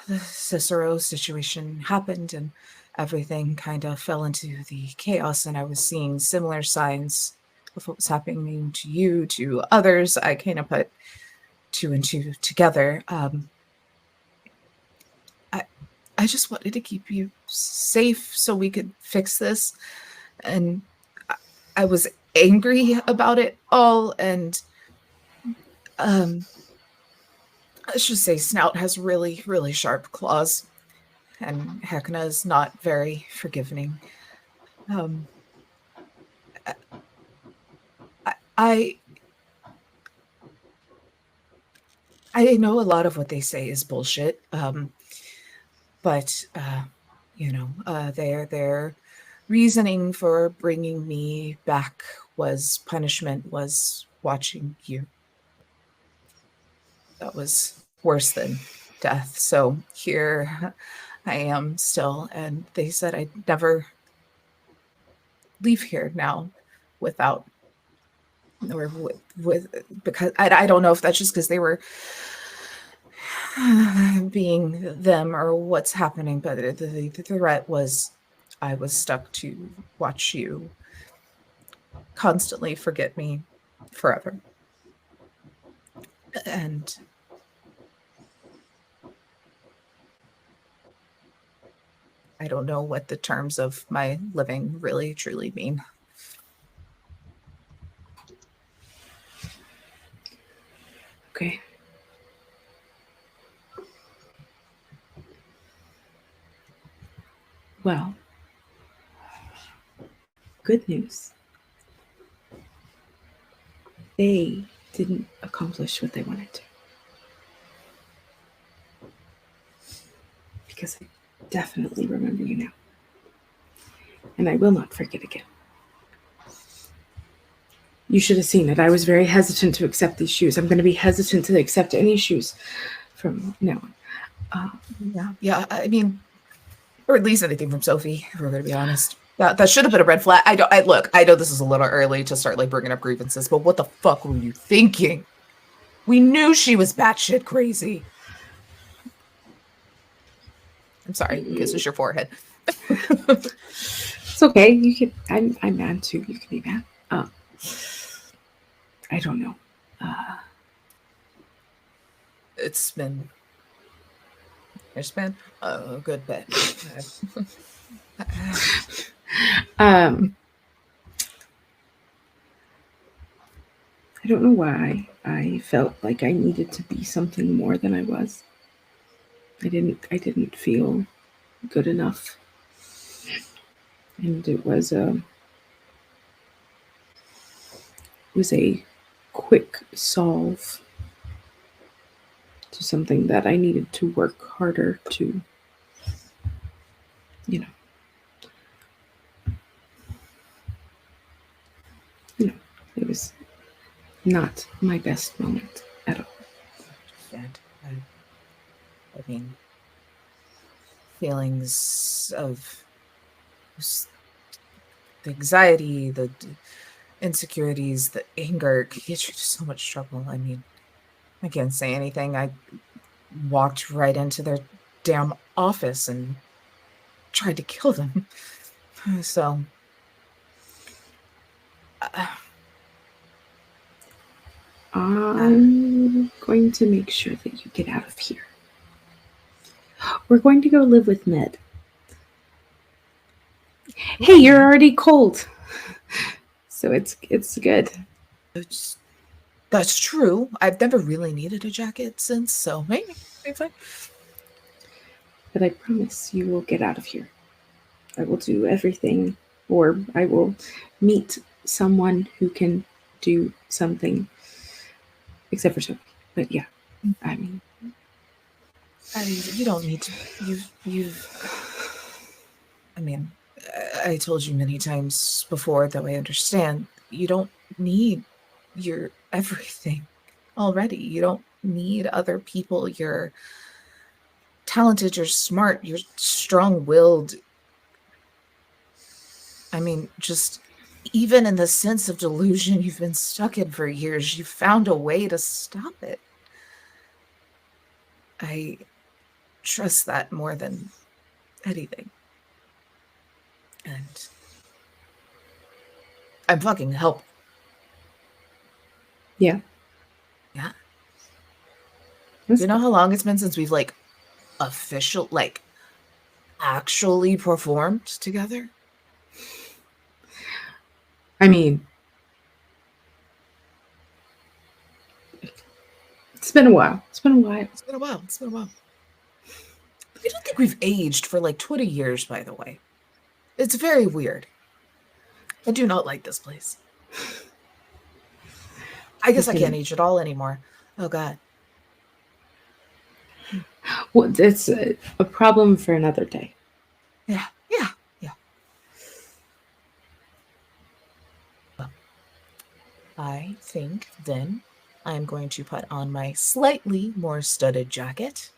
the Cicero situation happened and everything kind of fell into the chaos, and I was seeing similar signs of what was happening to you, to others, I kind of put two and two together. I just wanted to keep you safe so we could fix this, and I was angry about it all, and let's just say Snout has really, really sharp claws, and Hecna is not very forgiving. I know a lot of what they say is bullshit, but their reasoning for bringing me back was punishment, was watching you. That was worse than death. So here I am still, and they said I'd never leave here now without, or with because I don't know if that's just because they were being them or what's happening, but the threat was I was stuck to watch you constantly forget me forever. And I don't know what the terms of my living really truly mean. Okay. Well, good news. They didn't accomplish what they wanted to. Because I definitely remember you now. And I will not forget again. You should have seen it. I was very hesitant to accept these shoes. I'm going to be hesitant to accept any shoes from now on. Yeah. I mean, or at least anything from Sophie, if we're going to be honest. That should have been a red flag. I know this is a little early to start like bringing up grievances, but what the fuck were you thinking? We knew she was batshit crazy. I'm sorry, kisses your forehead. It's okay. You can. I'm mad too. You can be mad. I don't know. It's been a good bit. I don't know why I felt like I needed to be something more than I was. I didn't feel good enough. And it was a quick solve to something that I needed to work harder to, it was not my best moment at all. I mean, feelings of the anxiety, the insecurities, the anger get you to so much trouble. I mean, I can't say anything. I walked right into their damn office and tried to kill them. So, I'm going to make sure that you get out of here. We're going to go live with Ned. Hey, you're already cold. So it's good. That's true. I've never really needed a jacket since, so maybe fine. But I promise you will get out of here. I will do everything, or I will meet someone who can do something, except for Sophie. But yeah, I mean, you don't need to. I mean, I told you many times before, though I understand, you don't need your everything already. You don't need other people. You're talented, you're smart, you're strong-willed. I mean, just even in the sense of delusion you've been stuck in for years, you found a way to stop it. I trust that more than anything. And I'm fucking helpful. Yeah. Yeah. You know how long it's been since we've actually performed together? I mean, it's been a while. It's been a while. I don't think we've aged for 20 years, by the way. It's very weird. I do not like this place. I guess I can't age at all anymore. Oh, God. Well, it's a problem for another day. Yeah. I think then I'm going to put on my slightly more studded jacket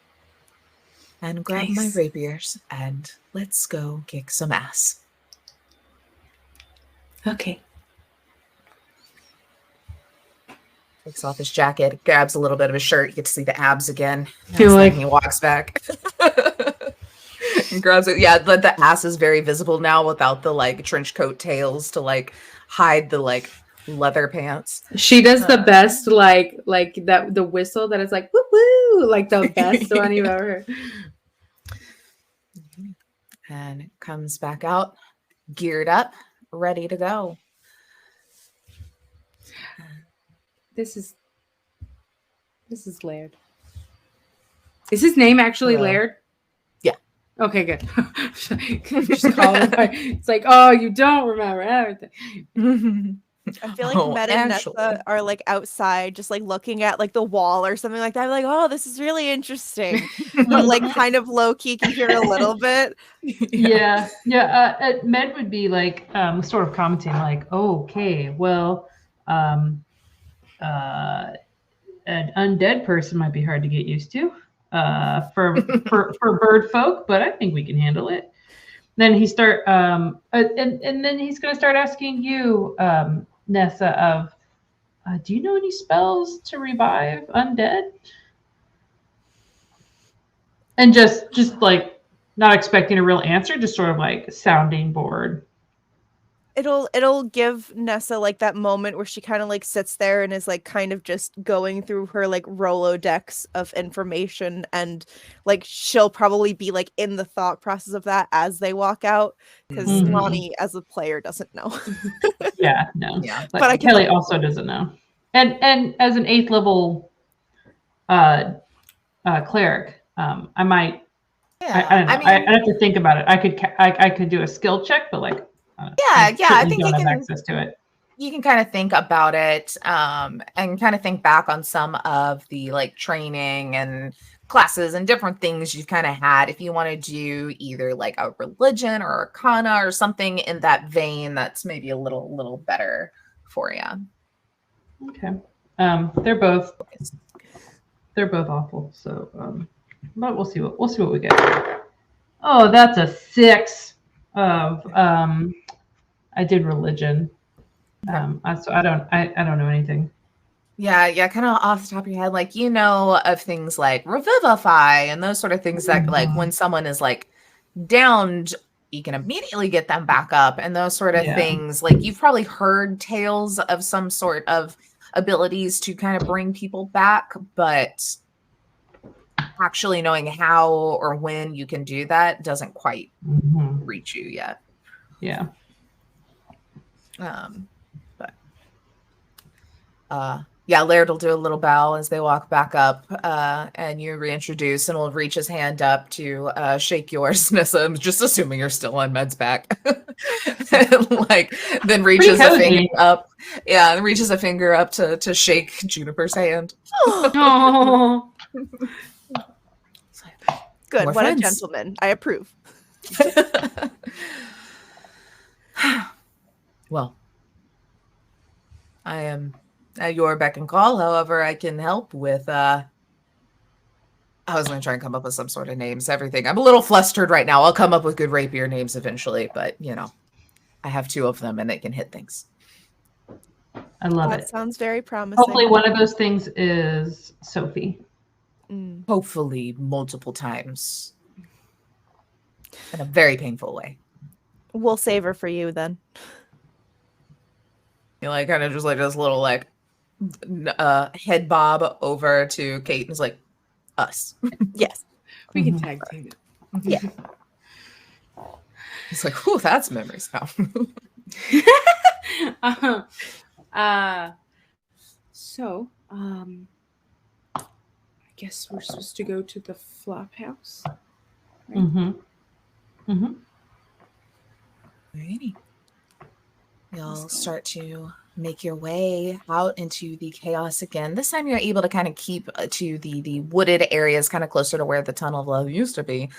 and grab my rapiers and let's go kick some ass. Okay. Takes off his jacket, grabs a little bit of his shirt. You get to see the abs again. He walks back. And grabs it. Yeah, the ass is very visible now without the like trench coat tails to like hide the like leather pants. She does the best like that the whistle that is like woo woo, like the best one you've ever heard. And it comes back out, geared up, ready to go. This is Laird. Is his name actually Laird? Yeah. Okay, good. Just call it. It's like, oh, you don't remember everything. I feel like Med and Nessa are like outside, just like looking at like the wall or something like that. I'm like, oh, this is really interesting. But like kind of low key can hear a little bit. Yeah. Med would be like sort of commenting like, oh, okay, well, an undead person might be hard to get used to for bird folk, but I think we can handle it. Then he start and then he's gonna start asking you, Nessa, of do you know any spells to revive undead? And just like not expecting a real answer, just sort of like sounding bored. It'll give Nessa like that moment where she kind of like sits there and is like kind of just going through her like Rolodex of information, and like she'll probably be like in the thought process of that as they walk out, because Lonnie as a player doesn't know. Yeah, no. Yeah. But Kelly also doesn't know. And as an 8th level cleric, I might I don't know. I have to think about it. I could do a skill check, but like I think you don't have can access to it. You can kind of think about it and kind of think back on some of the like training and classes and different things you've kind of had. If you want to do either like a religion or arcana or something in that vein, that's maybe a little better for you. Okay. They're both awful. So, but we'll see what we get. Oh, that's a 6 of I did religion. So I don't know anything. Yeah, kind of off the top of your head, like you know of things like revivify and those sort of things that like when someone is like downed, you can immediately get them back up and those sort of things. Like you've probably heard tales of some sort of abilities to kind of bring people back, but actually knowing how or when you can do that doesn't quite reach you yet. Yeah. Laird will do a little bow as they walk back up, and you reintroduce, and will reach his hand up to shake yours, Nissa. I'm just assuming you're still on Med's back. Like then reaches a finger up. Yeah, and reaches a finger up to shake Juniper's hand. Oh. Good. More what friends. A gentleman. I approve. Well, I am at your beck and call. However, I can help with I was going to try and come up with some sort of names, everything. I'm a little flustered right now. I'll come up with good rapier names eventually, but you know, I have 2 of them and they can hit things. I love it. That sounds very promising. Hopefully one of those things is Sophie. Hopefully multiple times. In a very painful way. We'll save her for you then. You like kind of just like this little like head bob over to Kate and is like, us. Yes. We can tag team it. Yeah. It's like, whew, that's memories now. So, I guess we're supposed to go to the flop house. Right? Alrighty. You'll start to make your way out into the chaos again. This time you're able to kind of keep to the wooded areas kind of closer to where the tunnel of love used to be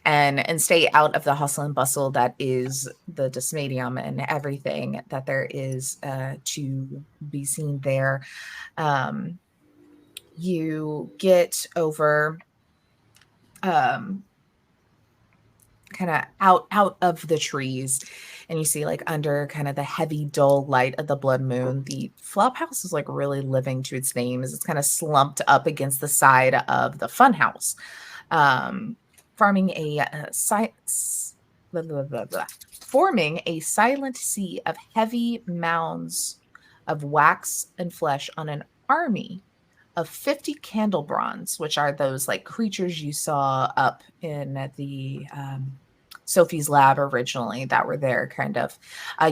and stay out of the hustle and bustle that is the Dysmadium and everything that there is to be seen there. You get over kind of out of the trees, and you see like under kind of the heavy dull light of the blood moon, the flop house is like really living to its name as it's kind of slumped up against the side of the fun house. forming a silent sea of heavy mounds of wax and flesh on an army of 50 candlebronze, which are those like creatures you saw up in the Sophie's lab originally that were there, kind of.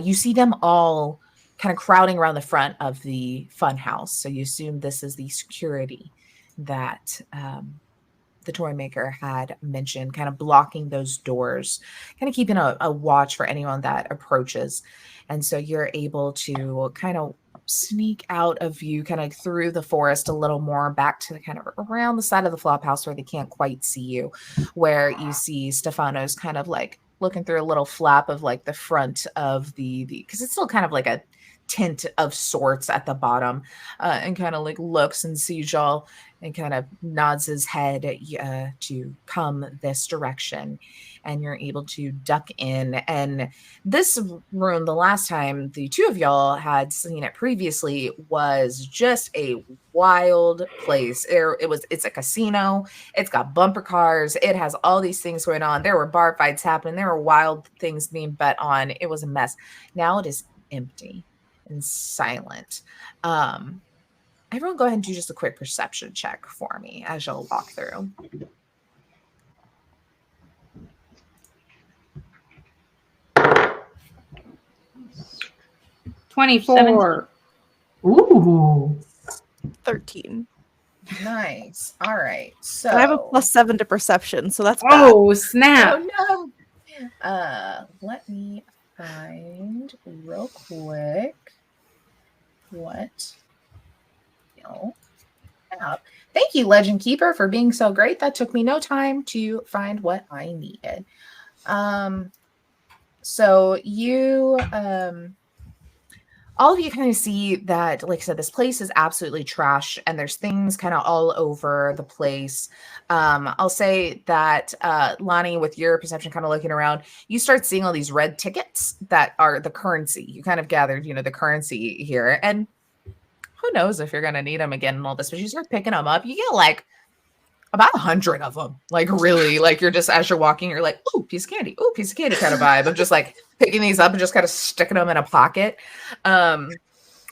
You see them all kind of crowding around the front of the fun house. So you assume this is the security that the toy maker had mentioned, kind of blocking those doors, kind of keeping a watch for anyone that approaches. And so you're able to kind of sneak out of view, kind of through the forest a little more, back to the kind of around the side of the flop house where they can't quite see you, where you see Stefano's kind of like looking through a little flap of like the front of the because it's still kind of like a tent of sorts at the bottom, and kind of like looks and sees y'all and kind of nods his head to come this direction, and you're able to duck in. And this room, the last time the two of y'all had seen it previously, was just a wild place. It's a casino. It's got bumper cars. It has all these things going on. There were bar fights happening. There were wild things being bet on. It was a mess. Now it is empty and silent. Everyone go ahead and do just a quick perception check for me as you'll walk through. $24. Ooh. 13. Nice. All right. So And I have a +7 to perception, so that's bad. Oh, snap. Oh no. Let me find real quick what you'll have. Thank you, Legend Keeper, for being so great. That took me no time to find what I needed. So you all of you kind of see that, like I said, this place is absolutely trash and there's things kind of all over the place. I'll say that, Lonnie, with your perception kind of looking around, you start seeing all these red tickets that are the currency. You kind of gathered, the currency here. And who knows if you're going to need them again and all this, but you start picking them up. You get like about 100 of them. Like really, like you're just, as you're walking, you're like, ooh, piece of candy. Ooh, piece of candy kind of vibe. I'm just like picking these up and just kind of sticking them in a pocket.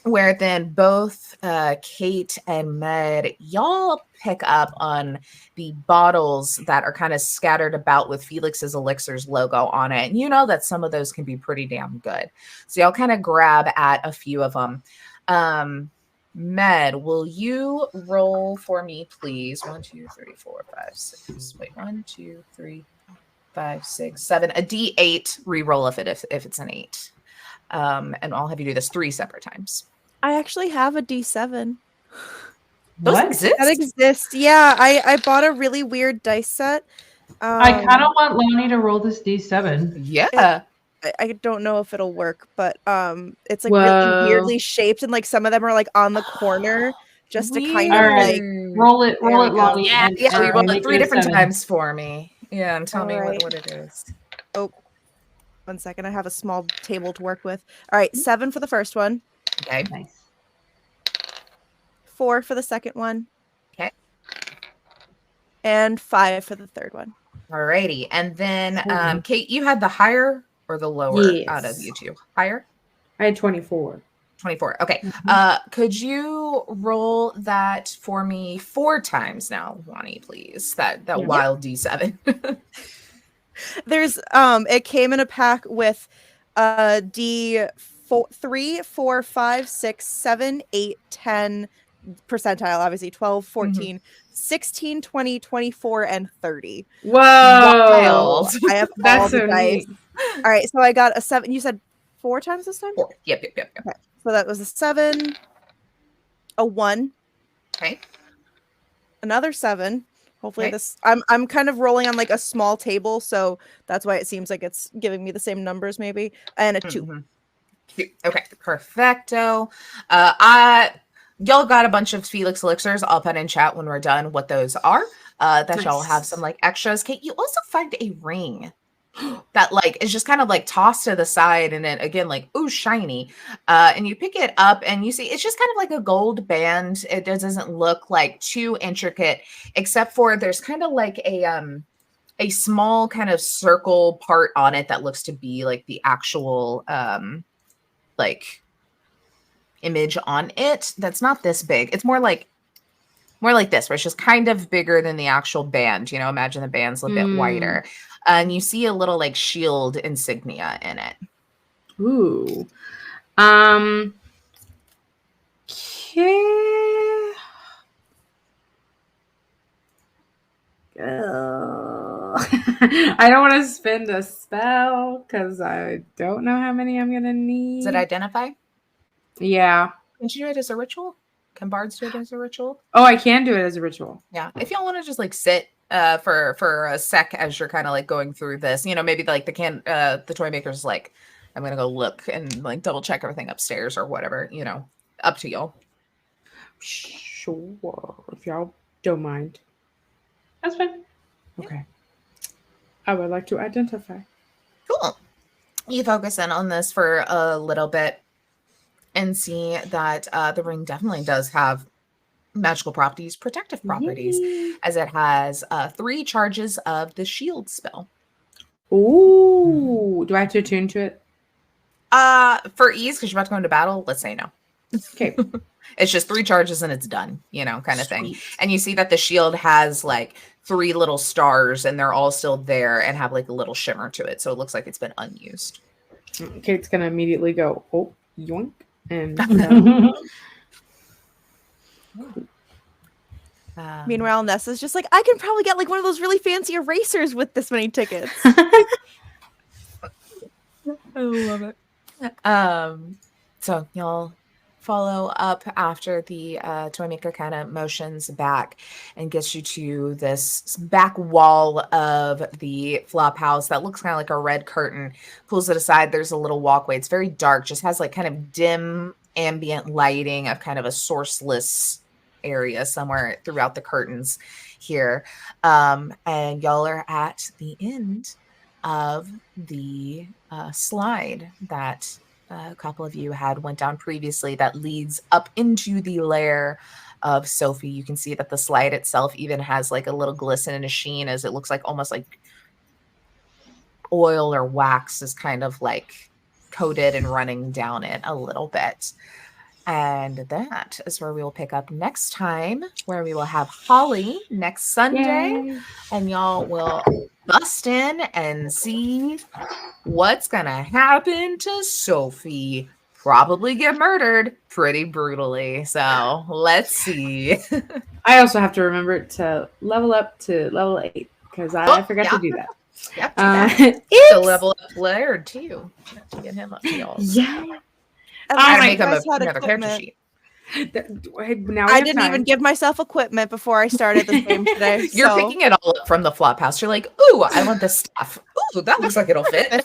Where then both Kate and Med, y'all pick up on the bottles that are kind of scattered about with Felix's Elixirs logo on it. And you know that some of those can be pretty damn good. So y'all kind of grab at a few of them. Med, will you roll for me, please? 1, 2, 3, 4, 5, 6. Wait, 1, 2, 3, 5, 6, 7. A D8 re-roll if it's an 8. And I'll have you do this 3 separate times. I actually have a D7. Those exist? That exists. Yeah, I bought a really weird dice set. I kind of want Lonnie to roll this D7. Yeah. I don't know if it'll work, but it's like really weirdly shaped, and like some of them are like on the corner, just to kind of like roll it, Lonnie. Yeah, we rolled it 3 different times for me. Yeah, and tell me what it is. Oh, 1 second. I have a small table to work with. All right, 7 for the first one. Okay. Nice. 4 for the second one. Okay. And 5 for the third one. Alrighty. And then Kate, you had the higher or the lower out of you two? Higher? I had 24. 24. Okay. Could you roll that for me 4 times now, Lonnie, please? That wild D7. There's it came in a pack with D4, 3, 4, 5, 6, 7, 8, 10 percentile, obviously 12, 14, 16, 20, 24, and 30. Whoa. Wild. I have That's all the so dice. neat. All right, so I got a 7. You said 4 times this time? 4. Yep. Okay. So that was a 7, a 1. Okay. Another 7. Hopefully this I'm kind of rolling on like a small table, so that's why it seems like it's giving me the same numbers maybe. And a 2. Okay. Perfecto. Y'all got a bunch of Felix Elixirs. I'll put in chat when we're done what those are. That y'all have some like extras. Kate, you also find a ring that like is just kind of like tossed to the side, and then again like shiny, and you pick it up and you see it's just kind of like a gold band. It doesn't look like too intricate, except for there's kind of like a a small kind of circle part on it that looks to be like the actual like image on it. That's not this big. It's more like this, where it's just kind of bigger than the actual band. You know, imagine the band's a bit wider. And you see a little like shield insignia in it. Ooh. Okay. I don't want to spend a spell because I don't know how many I'm gonna need. Does it identify? Yeah. Can you do it as a ritual? Can bards do it as a ritual? Oh, I can do it as a ritual. Yeah. If y'all want to just like sit for a sec as you're kind of like going through this, you know, maybe like the toy maker's like, I'm gonna go look and like double check everything upstairs or whatever, you know, up to y'all. Sure, if y'all don't mind. That's fine. Okay. I would like to identify. Cool. You focus in on this for a little bit and see that the ring definitely does have magical properties, protective properties, as it has 3 charges of the shield spell. Ooh. Do I have to attune to it? For ease, because you're about to go into battle, let's say no. Okay. It's just 3 charges and it's done, you know, kind of thing. And you see that the shield has like 3 little stars and they're all still there and have like a little shimmer to it. So it looks like it's been unused. Okay, it's going to immediately go, oh, yoink. And meanwhile, Nessa's just like, I can probably get like one of those really fancy erasers with this many tickets. I love it. So y'all follow up after the toy maker kind of motions back and gets you to this back wall of the flop house that looks kind of like a red curtain. Pulls it aside. There's a little walkway. It's very dark, just has like kind of dim ambient lighting of kind of a sourceless area somewhere throughout the curtains here. And y'all are at the end of the slide that a couple of you had went down previously that leads up into the lair of Sophie. You can see that the slide itself even has like a little glisten and a sheen, as it looks like almost like oil or wax is kind of like coated and running down it a little bit. And that is where we will pick up next time, where we will have Holly next Sunday. Yay. And y'all will bust in and see what's going to happen to Sophie. Probably get murdered pretty brutally. So let's see. I also have to remember to level up to level 8 because I forgot to do that. Yep, to level up Laird too. To get him up to y'all. Yeah. I make him another character sheet. Now I didn't even give myself equipment before I started the game today. You're picking it all up from the flop house. You're like, ooh, I want this stuff. Ooh, that looks like it'll fit.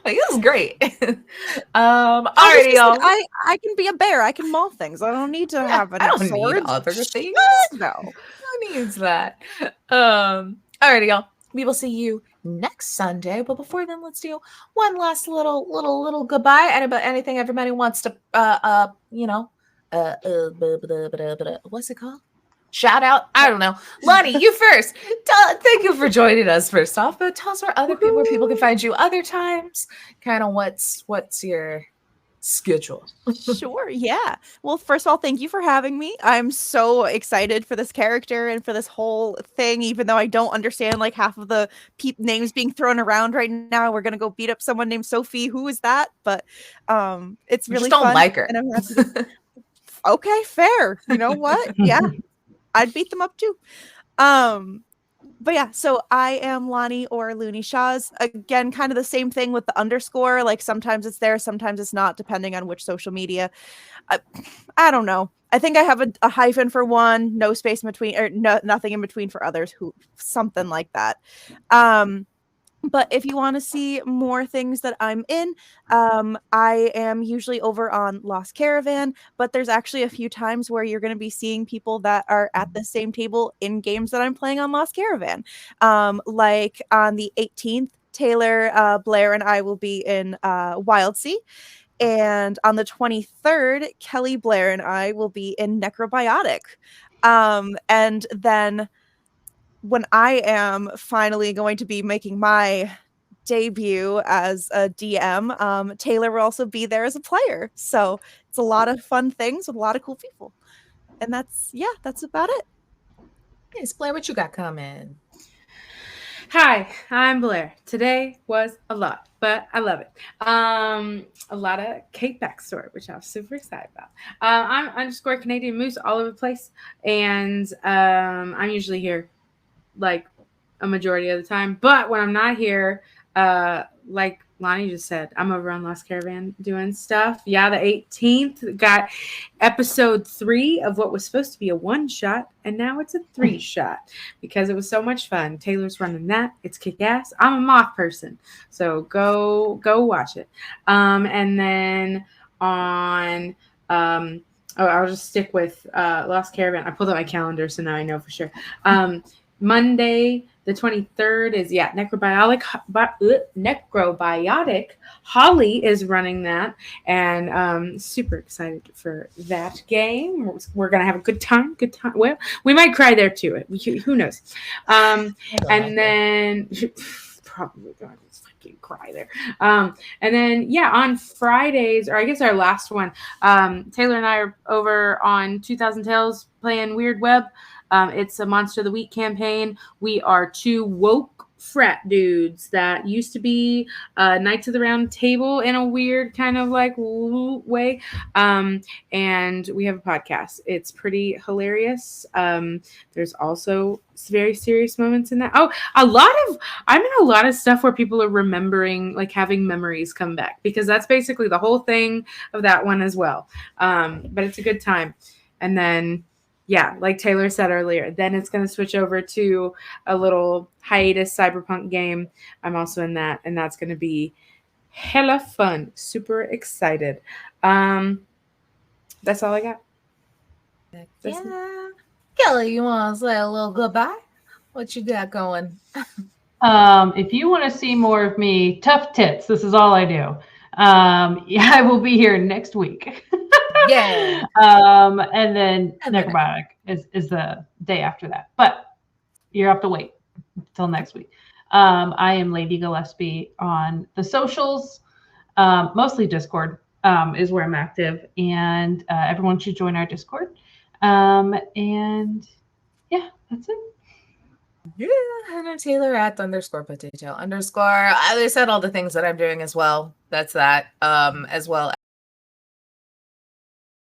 Like, this is great. Alrighty, y'all. I can be a bear. I can maul things. I don't need to have any swords. Need other things. No. Who needs that? Alrighty, y'all. We will see you next Sunday, but before then, let's do one last little goodbye. Anything everybody wants to what's it called? Shout out. I don't know. Lonnie, you first. Thank you for joining us first off, but tell us where people can find you other times. Kind of what's your schedule. Sure, yeah. Well, first of all, thank you for having me. I'm so excited for this character and for this whole thing, even though I don't understand like half of the names being thrown around right now. We're gonna go beat up someone named Sophie. Who is that? But it's really just don't fun, like her. And I'm happy okay, fair. You know what? Yeah, I'd beat them up too. But yeah, so I am Lonnie or Looney Shaws. Again, kind of the same thing with the underscore. Like sometimes it's there, sometimes it's not, depending on which social media. I don't know. I think I have a hyphen for one, no space in between, or nothing in between for others. Something like that. But if you want to see more things that I'm in, I am usually over on Lost Caravan, but there's actually a few times where you're going to be seeing people that are at the same table in games that I'm playing on Lost Caravan. Like on the 18th, Taylor, Blair, and I will be in Wildsea. And on the 23rd, Kelly, Blair, and I will be in Necrobiotic. And then when I am finally going to be making my debut as a DM, Taylor will also be there as a player. So it's a lot of fun things with a lot of cool people. And that's about it. Yes, Blair, what you got coming? Hi, I'm Blair. Today was a lot, but I love it. A lot of Kate backstory, which I'm super excited about. I'm _ Canadian Moose all over the place, and I'm usually here like a majority of the time. But when I'm not here, like Lonnie just said, I'm over on Lost Caravan doing stuff. Yeah, the 18th got episode 3 of what was supposed to be a 1-shot, and now it's a 3-shot because it was so much fun. Taylor's running that. It's kick ass. I'm a moth person, so go watch it. And then on I'll just stick with Lost Caravan. I pulled out my calendar, so now I know for sure. Monday, the 23rd is Necrobiotic. Holly is running that, and super excited for that game. We're gonna have a good time. Well, we might cry there too. Who knows? And then probably gonna fucking cry there. And then on Fridays, or I guess our last one, Taylor and I are over on 2000 Tales playing Weird Web. It's a Monster of the Week campaign. We are 2 woke frat dudes that used to be Knights of the Round Table in a weird kind of like way. And we have a podcast. It's pretty hilarious. There's also very serious moments in that. Oh, I'm in a lot of stuff where people are remembering, like having memories come back, because that's basically the whole thing of that one as well. But it's a good time. And then like Taylor said earlier, then it's going to switch over to a little hiatus cyberpunk game. I'm also in that, and that's going to be hella fun. Super excited. That's all I got. Kelly, you want to say a little goodbye? What you got going? If you want to see more of me, tough tits, this is all I do. I will be here next week. Yeah. And then Necrobiotic is the day after that. But you have to wait until next week. I am Lady Gillespie on the socials, mostly Discord is where I'm active, and everyone should join our Discord. And that's it. Yeah, Hannah Taylor at _potato_. I said all the things that I'm doing as well. That's that. As well